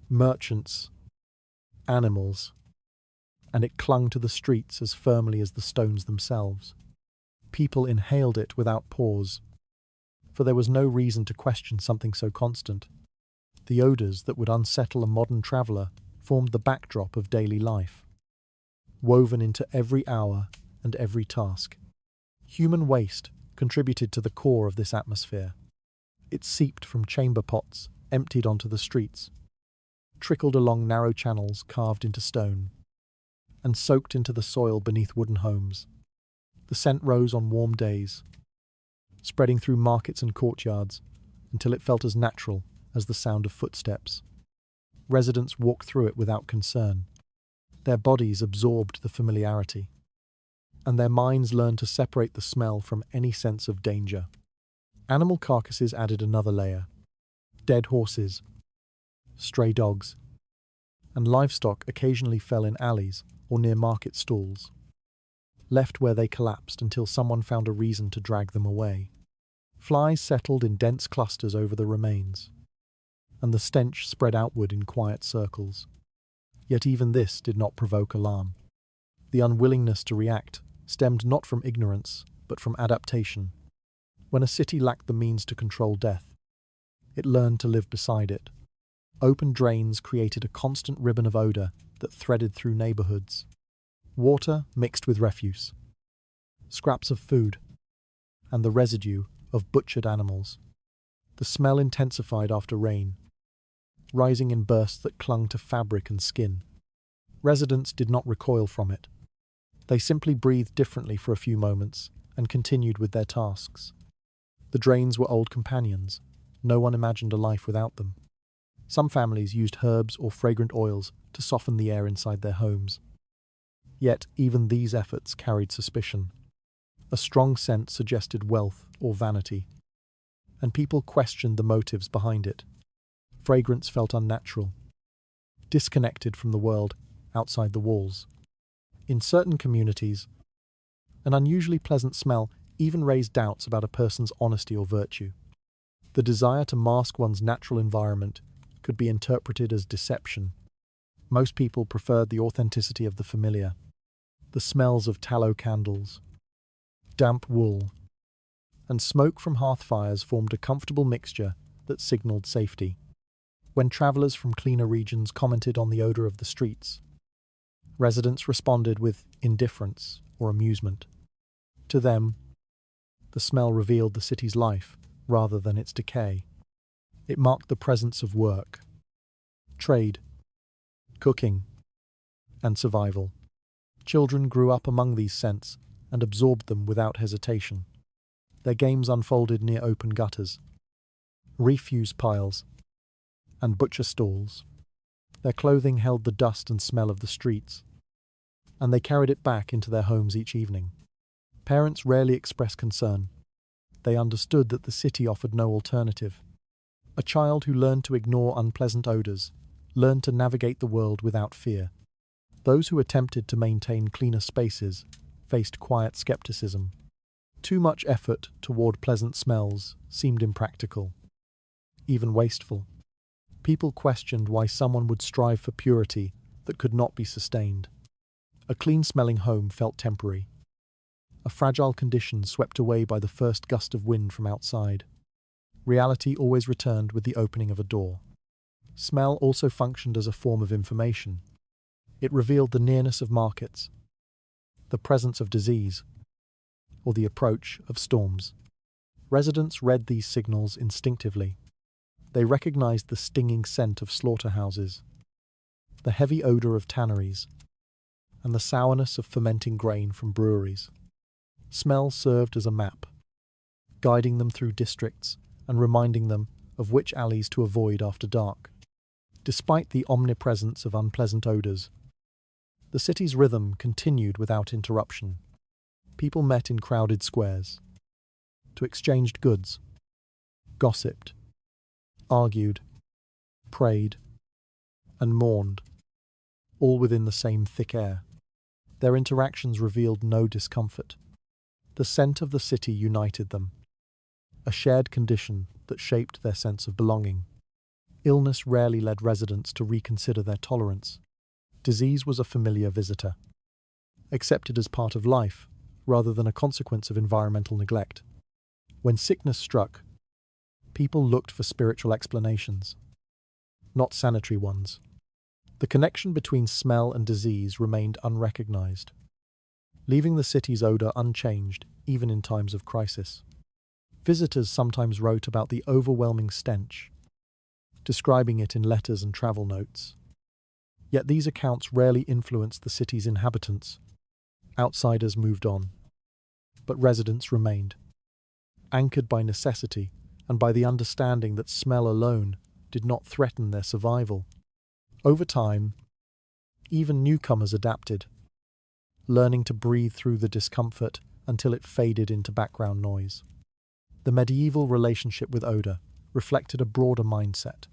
merchants, animals, and it clung to the streets as firmly as the stones themselves. People inhaled it without pause, for there was no reason to question something so constant. The odours that would unsettle a modern traveller formed the backdrop of daily life, woven into every hour and every task. Human waste contributed to the core of this atmosphere. It seeped from chamber pots emptied onto the streets, trickled along narrow channels carved into stone, and soaked into the soil beneath wooden homes. The scent rose on warm days, spreading through markets and courtyards until it felt as natural as the sound of footsteps. Residents walked through it without concern. Their bodies absorbed the familiarity, and their minds learned to separate the smell from any sense of danger. Animal carcasses added another layer. Dead horses, stray dogs, and livestock occasionally fell in alleys or near market stalls, left where they collapsed until someone found a reason to drag them away. Flies settled in dense clusters over the remains, and the stench spread outward in quiet circles. Yet even this did not provoke alarm. The unwillingness to react stemmed not from ignorance, but from adaptation. When a city lacked the means to control death, it learned to live beside it. Open drains created a constant ribbon of odor that threaded through neighborhoods. Water mixed with refuse, scraps of food, and the residue of butchered animals. The smell intensified after rain, rising in bursts that clung to fabric and skin. Residents did not recoil from it. They simply breathed differently for a few moments and continued with their tasks. The drains were old companions. No one imagined a life without them. Some families used herbs or fragrant oils to soften the air inside their homes. Yet even these efforts carried suspicion. A strong scent suggested wealth or vanity, and people questioned the motives behind it. Fragrance felt unnatural, disconnected from the world outside the walls. In certain communities, an unusually pleasant smell even raised doubts about a person's honesty or virtue. The desire to mask one's natural environment could be interpreted as deception. Most people preferred the authenticity of the familiar. The smells of tallow candles, damp wool, and smoke from hearth fires formed a comfortable mixture that signaled safety. When travelers from cleaner regions commented on the odor of the streets, residents responded with indifference or amusement. To them, the smell revealed the city's life rather than its decay. It marked the presence of work, trade, cooking, and survival. Children grew up among these scents and absorbed them without hesitation. Their games unfolded near open gutters, refuse piles, and butcher stalls. Their clothing held the dust and smell of the streets, and they carried it back into their homes each evening. Parents rarely expressed concern. They understood that the city offered no alternative. A child who learned to ignore unpleasant odors learned to navigate the world without fear. Those who attempted to maintain cleaner spaces faced quiet skepticism. Too much effort toward pleasant smells seemed impractical, even wasteful. People questioned why someone would strive for purity that could not be sustained. A clean-smelling home felt temporary, a fragile condition swept away by the first gust of wind from outside. Reality always returned with the opening of a door. Smell also functioned as a form of information. It revealed the nearness of markets, the presence of disease, or the approach of storms. Residents read these signals instinctively. They recognized the stinging scent of slaughterhouses, the heavy odor of tanneries, and the sourness of fermenting grain from breweries. Smell served as a map, guiding them through districts and reminding them of which alleys to avoid after dark. Despite the omnipresence of unpleasant odors, the city's rhythm continued without interruption. People met in crowded squares to exchange goods, gossiped, argued, prayed, and mourned, all within the same thick air. Their interactions revealed no discomfort. The scent of the city united them, a shared condition that shaped their sense of belonging. Illness rarely led residents to reconsider their tolerance. Disease was a familiar visitor, accepted as part of life rather than a consequence of environmental neglect. When sickness struck, people looked for spiritual explanations, not sanitary ones. The connection between smell and disease remained unrecognized, leaving the city's odor unchanged even in times of crisis. Visitors sometimes wrote about the overwhelming stench, describing it in letters and travel notes. Yet these accounts rarely influenced the city's inhabitants. Outsiders moved on, but residents remained, anchored by necessity and by the understanding that smell alone did not threaten their survival. Over time, even newcomers adapted, learning to breathe through the discomfort until it faded into background noise. The medieval relationship with odor reflected a broader mindset.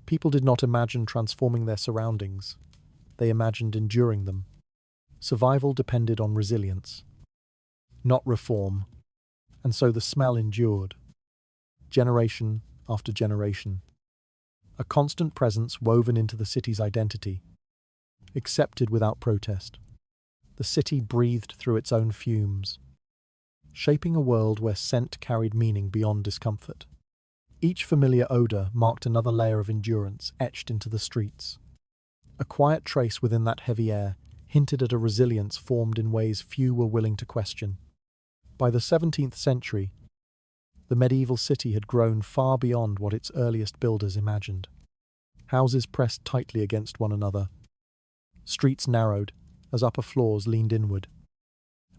People did not imagine transforming their surroundings, they imagined enduring them. Survival depended on resilience, not reform, and so the smell endured, generation after generation. A constant presence woven into the city's identity, accepted without protest. The city breathed through its own fumes, shaping a world where scent carried meaning beyond discomfort. Each familiar odor marked another layer of endurance etched into the streets. A quiet trace within that heavy air hinted at a resilience formed in ways few were willing to question. By the 17th century, the medieval city had grown far beyond what its earliest builders imagined. Houses pressed tightly against one another. Streets narrowed as upper floors leaned inward,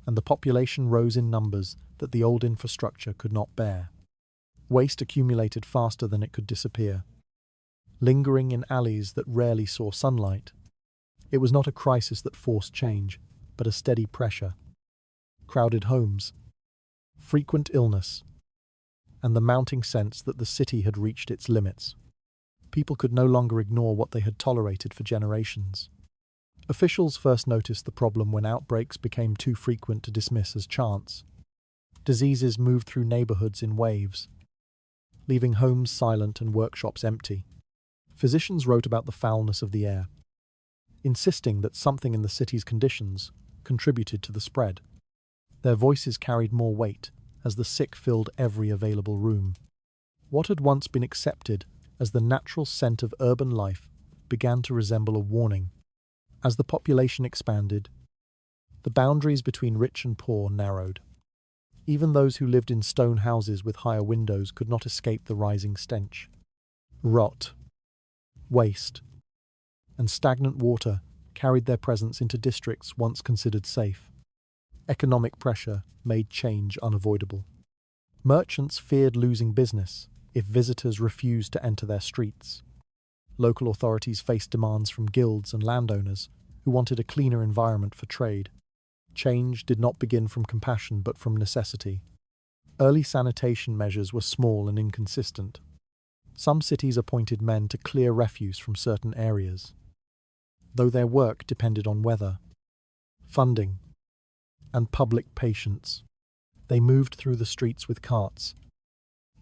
and the population rose in numbers that the old infrastructure could not bear. Waste accumulated faster than it could disappear, lingering in alleys that rarely saw sunlight. It was not a crisis that forced change, but a steady pressure. Crowded homes, frequent illness, and the mounting sense that the city had reached its limits. People could no longer ignore what they had tolerated for generations. Officials first noticed the problem when outbreaks became too frequent to dismiss as chance. Diseases moved through neighborhoods in waves, leaving homes silent and workshops empty. Physicians wrote about the foulness of the air, insisting that something in the city's conditions contributed to the spread. Their voices carried more weight as the sick filled every available room. What had once been accepted as the natural scent of urban life began to resemble a warning. As the population expanded, the boundaries between rich and poor narrowed. Even those who lived in stone houses with higher windows could not escape the rising stench. Rot, waste, and stagnant water carried their presence into districts once considered safe. Economic pressure made change unavoidable. Merchants feared losing business if visitors refused to enter their streets. Local authorities faced demands from guilds and landowners who wanted a cleaner environment for trade. Change did not begin from compassion but from necessity. Early sanitation measures were small and inconsistent. Some cities appointed men to clear refuse from certain areas, though their work depended on weather, funding, and public patience. They moved through the streets with carts,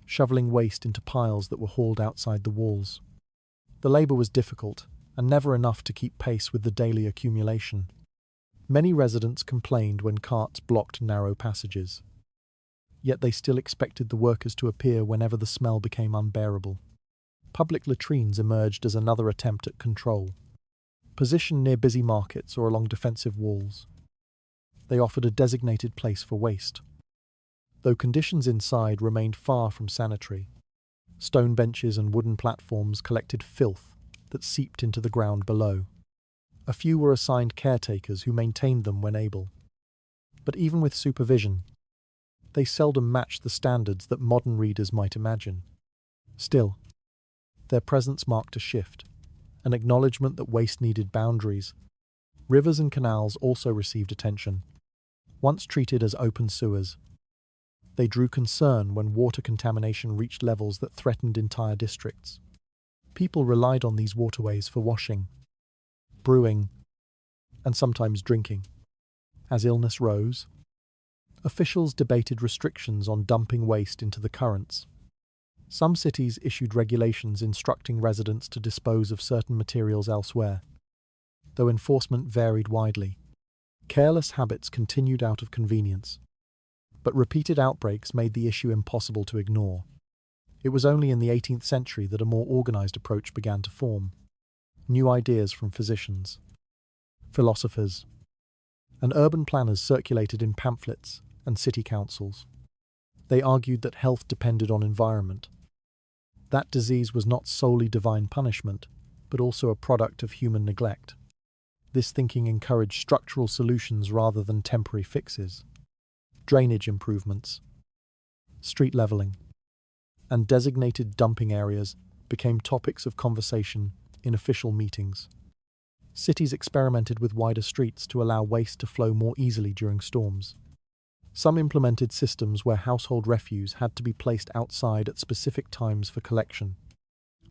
shoveling waste into piles that were hauled outside the walls. The labor was difficult, and never enough to keep pace with the daily accumulation. Many residents complained when carts blocked narrow passages, yet they still expected the workers to appear whenever the smell became unbearable. Public latrines emerged as another attempt at control. Positioned near busy markets or along defensive walls, they offered a designated place for waste, though conditions inside remained far from sanitary. Stone benches and wooden platforms collected filth that seeped into the ground below. A few were assigned caretakers who maintained them when able. But even with supervision, they seldom matched the standards that modern readers might imagine. Still, their presence marked a shift, an acknowledgement that waste needed boundaries. Rivers and canals also received attention. Once treated as open sewers, they drew concern when water contamination reached levels that threatened entire districts. People relied on these waterways for washing, brewing, and sometimes drinking. As illness rose, officials debated restrictions on dumping waste into the currents. Some cities issued regulations instructing residents to dispose of certain materials elsewhere, though enforcement varied widely. Careless habits continued out of convenience, but repeated outbreaks made the issue impossible to ignore. It was only in the 18th century that a more organized approach began to form. New ideas from physicians, philosophers, and urban planners circulated in pamphlets and city councils. They argued that health depended on environment, That disease was not solely divine punishment, but also a product of human neglect. This thinking encouraged structural solutions rather than temporary fixes. Drainage improvements, street leveling, and designated dumping areas became topics of conversation in official meetings. Cities experimented with wider streets to allow waste to flow more easily during storms. Some implemented systems where household refuse had to be placed outside at specific times for collection.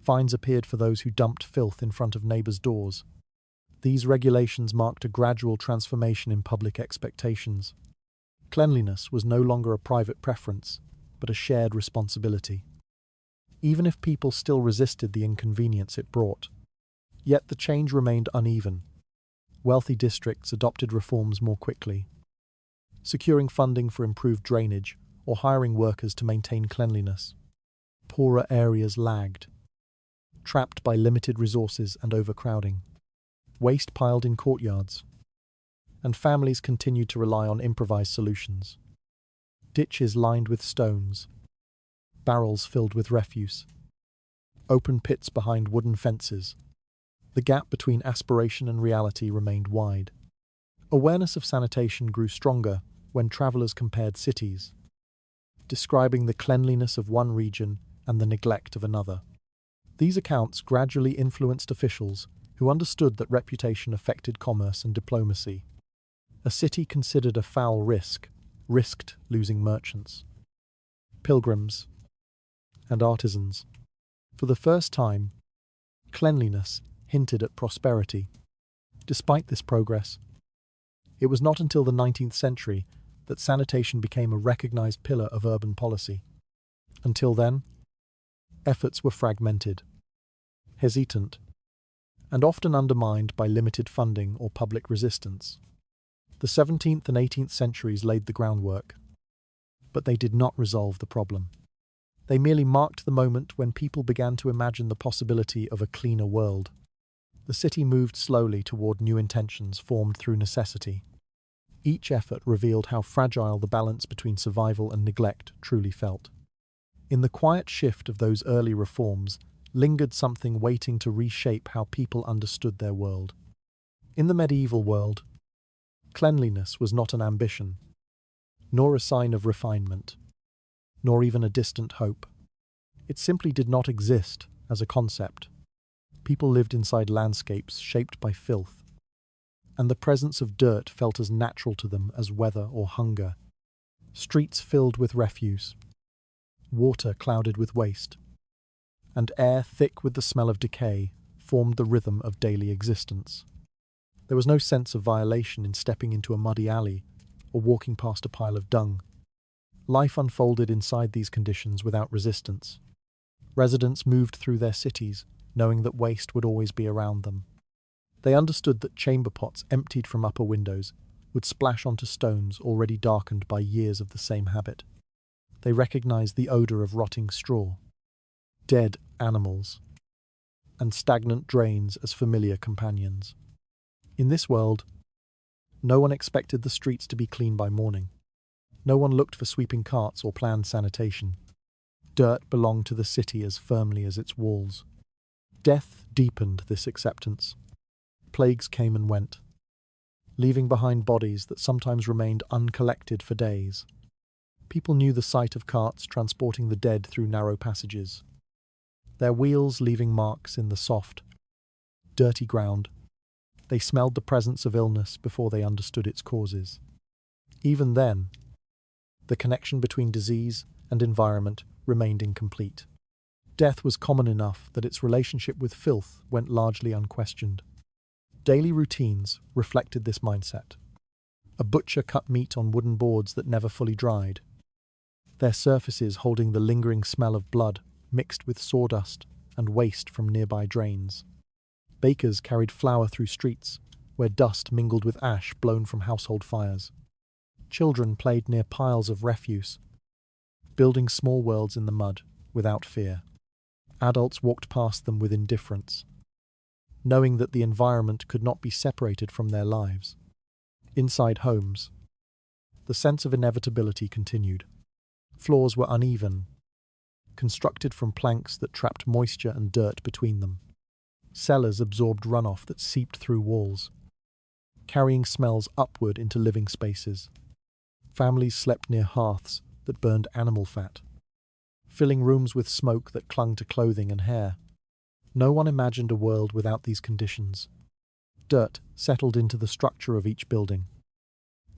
Fines appeared for those who dumped filth in front of neighbors' doors. These regulations marked a gradual transformation in public expectations. Cleanliness was no longer a private preference, but a shared responsibility. Even if people still resisted the inconvenience it brought, yet the change remained uneven. Wealthy districts adopted reforms more quickly, securing funding for improved drainage or hiring workers to maintain cleanliness. Poorer areas lagged, trapped by limited resources and overcrowding. Waste piled in courtyards, and families continued to rely on improvised solutions. Ditches lined with stones, barrels filled with refuse, open pits behind wooden fences. The gap between aspiration and reality remained wide. Awareness of sanitation grew stronger when travelers compared cities, describing the cleanliness of one region and the neglect of another. These accounts gradually influenced officials who understood that reputation affected commerce and diplomacy. A city considered a foul risked losing merchants, pilgrims, and artisans. For the first time, cleanliness hinted at prosperity. Despite this progress, it was not until the 19th century that sanitation became a recognized pillar of urban policy. Until then, efforts were fragmented, hesitant, and often undermined by limited funding or public resistance. The 17th and 18th centuries laid the groundwork, but they did not resolve the problem. They merely marked the moment when people began to imagine the possibility of a cleaner world. The city moved slowly toward new intentions formed through necessity. Each effort revealed how fragile the balance between survival and neglect truly felt. In the quiet shift of those early reforms lingered something waiting to reshape how people understood their world. In the medieval world, cleanliness was not an ambition, nor a sign of refinement, nor even a distant hope. It simply did not exist as a concept. People lived inside landscapes shaped by filth, and the presence of dirt felt as natural to them as weather or hunger. Streets filled with refuse, water clouded with waste, and air thick with the smell of decay formed the rhythm of daily existence. There was no sense of violation in stepping into a muddy alley or walking past a pile of dung. Life unfolded inside these conditions without resistance. Residents moved through their cities, knowing that waste would always be around them. They understood that chamber pots emptied from upper windows would splash onto stones already darkened by years of the same habit. They recognized the odor of rotting straw, dead animals, and stagnant drains as familiar companions. In this world, no one expected the streets to be clean by morning. No one looked for sweeping carts or planned sanitation. Dirt belonged to the city as firmly as its walls. Death deepened this acceptance. Plagues came and went, leaving behind bodies that sometimes remained uncollected for days. People knew the sight of carts transporting the dead through narrow passages, their wheels leaving marks in the soft, dirty ground. They smelled the presence of illness before they understood its causes. Even then, the connection between disease and environment remained incomplete. Death was common enough that its relationship with filth went largely unquestioned. Daily routines reflected this mindset. A butcher cut meat on wooden boards that never fully dried, their surfaces holding the lingering smell of blood mixed with sawdust and waste from nearby drains. Bakers carried flour through streets where dust mingled with ash blown from household fires. Children played near piles of refuse, building small worlds in the mud without fear. Adults walked past them with indifference, knowing that the environment could not be separated from their lives. Inside homes, the sense of inevitability continued. Floors were uneven, constructed from planks that trapped moisture and dirt between them. Cellars absorbed runoff that seeped through walls, carrying smells upward into living spaces. Families slept near hearths that burned animal fat, filling rooms with smoke that clung to clothing and hair. No one imagined a world without these conditions. Dirt settled into the structure of each building,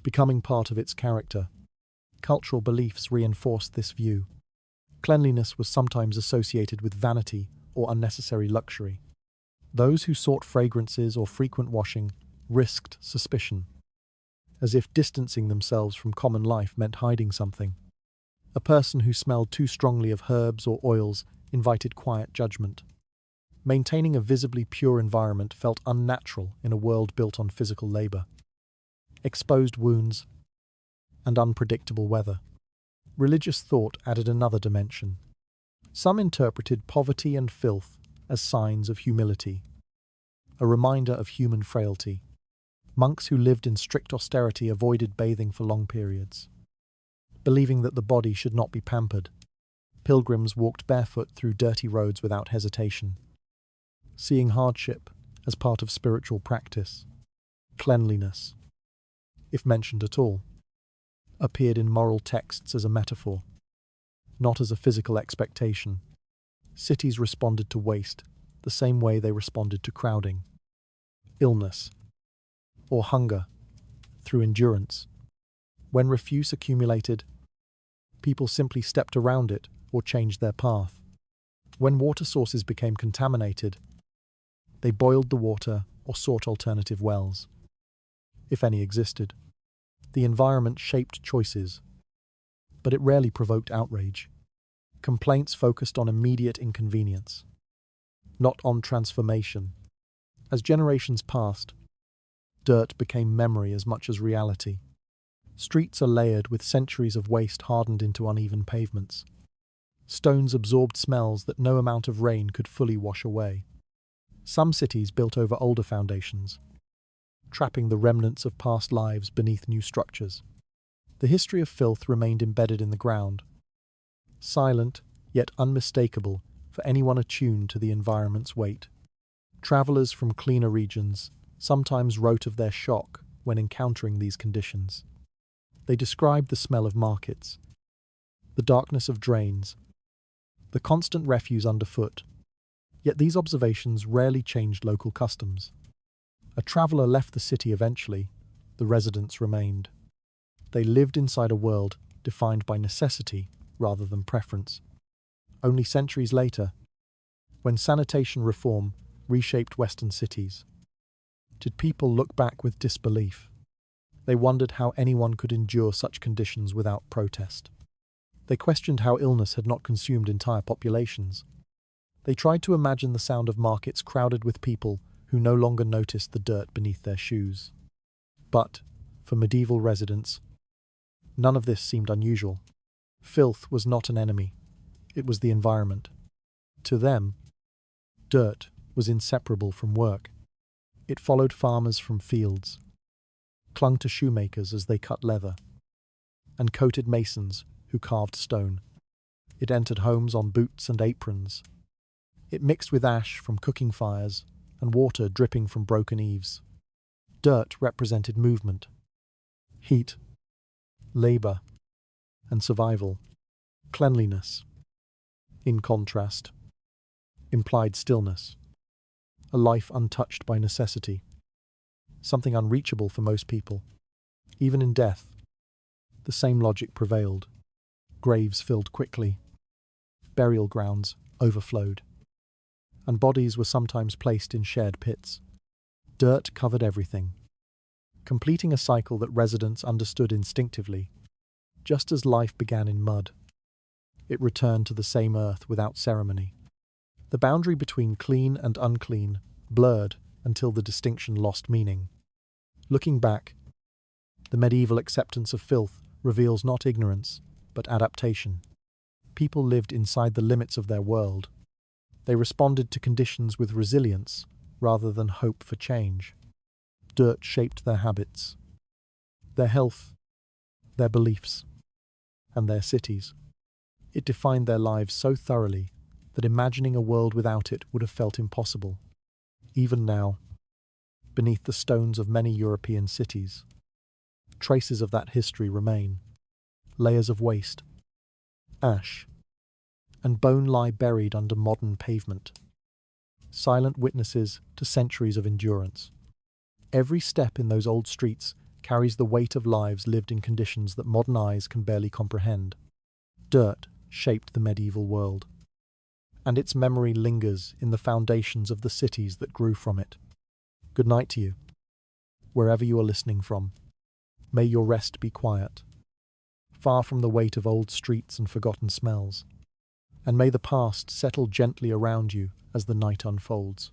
becoming part of its character. Cultural beliefs reinforced this view. Cleanliness was sometimes associated with vanity or unnecessary luxury. Those who sought fragrances or frequent washing risked suspicion, as if distancing themselves from common life meant hiding something. A person who smelled too strongly of herbs or oils invited quiet judgment. Maintaining a visibly pure environment felt unnatural in a world built on physical labor. Exposed wounds and unpredictable weather. Religious thought added another dimension. Some interpreted poverty and filth as signs of humility, a reminder of human frailty. Monks who lived in strict austerity avoided bathing for long periods, believing that the body should not be pampered. Pilgrims walked barefoot through dirty roads without hesitation, seeing hardship as part of spiritual practice. Cleanliness, if mentioned at all, appeared in moral texts as a metaphor, not as a physical expectation. Cities responded to waste the same way they responded to crowding, illness, or hunger, through endurance. When refuse accumulated, people simply stepped around it or changed their path. When water sources became contaminated, they boiled the water or sought alternative wells, if any existed. The environment shaped choices, but it rarely provoked outrage. Complaints focused on immediate inconvenience, not on transformation. As generations passed, dirt became memory as much as reality. Streets are layered with centuries of waste hardened into uneven pavements. Stones absorbed smells that no amount of rain could fully wash away. Some cities built over older foundations, trapping the remnants of past lives beneath new structures. The history of filth remained embedded in the ground, silent yet unmistakable for anyone attuned to the environment's weight. Travelers from cleaner regions sometimes wrote of their shock when encountering these conditions. They described the smell of markets, the darkness of drains, the constant refuse underfoot. Yet these observations rarely changed local customs. A traveller left the city eventually, the residents remained. They lived inside a world defined by necessity rather than preference. Only centuries later, when sanitation reform reshaped Western cities, did people look back with disbelief. They wondered how anyone could endure such conditions without protest. They questioned how illness had not consumed entire populations. They tried to imagine the sound of markets crowded with people who no longer noticed the dirt beneath their shoes. But, for medieval residents, none of this seemed unusual. Filth was not an enemy, it was the environment. To them, dirt was inseparable from work. It followed farmers from fields, clung to shoemakers as they cut leather, and coated masons who carved stone. It entered homes on boots and aprons. It mixed with ash from cooking fires and water dripping from broken eaves. Dirt represented movement, heat, labor, and survival. Cleanliness, in contrast, implied stillness, a life untouched by necessity, something unreachable for most people. Even in death, the same logic prevailed. Graves filled quickly, burial grounds overflowed, and bodies were sometimes placed in shared pits. Dirt covered everything, completing a cycle that residents understood instinctively. Just as life began in mud, it returned to the same earth without ceremony. The boundary between clean and unclean blurred until the distinction lost meaning. Looking back, the medieval acceptance of filth reveals not ignorance, but adaptation. People lived inside the limits of their world. They responded to conditions with resilience rather than hope for change. Dirt shaped their habits, their health, their beliefs, and their cities. It defined their lives so thoroughly that imagining a world without it would have felt impossible. Even now, beneath the stones of many European cities, traces of that history remain. Layers of waste, ash, and bone lie buried under modern pavement, silent witnesses to centuries of endurance. Every step in those old streets carries the weight of lives lived in conditions that modern eyes can barely comprehend. Dirt shaped the medieval world, and its memory lingers in the foundations of the cities that grew from it. Good night to you, wherever you are listening from. May your rest be quiet, far from the weight of old streets and forgotten smells, and may the past settle gently around you as the night unfolds.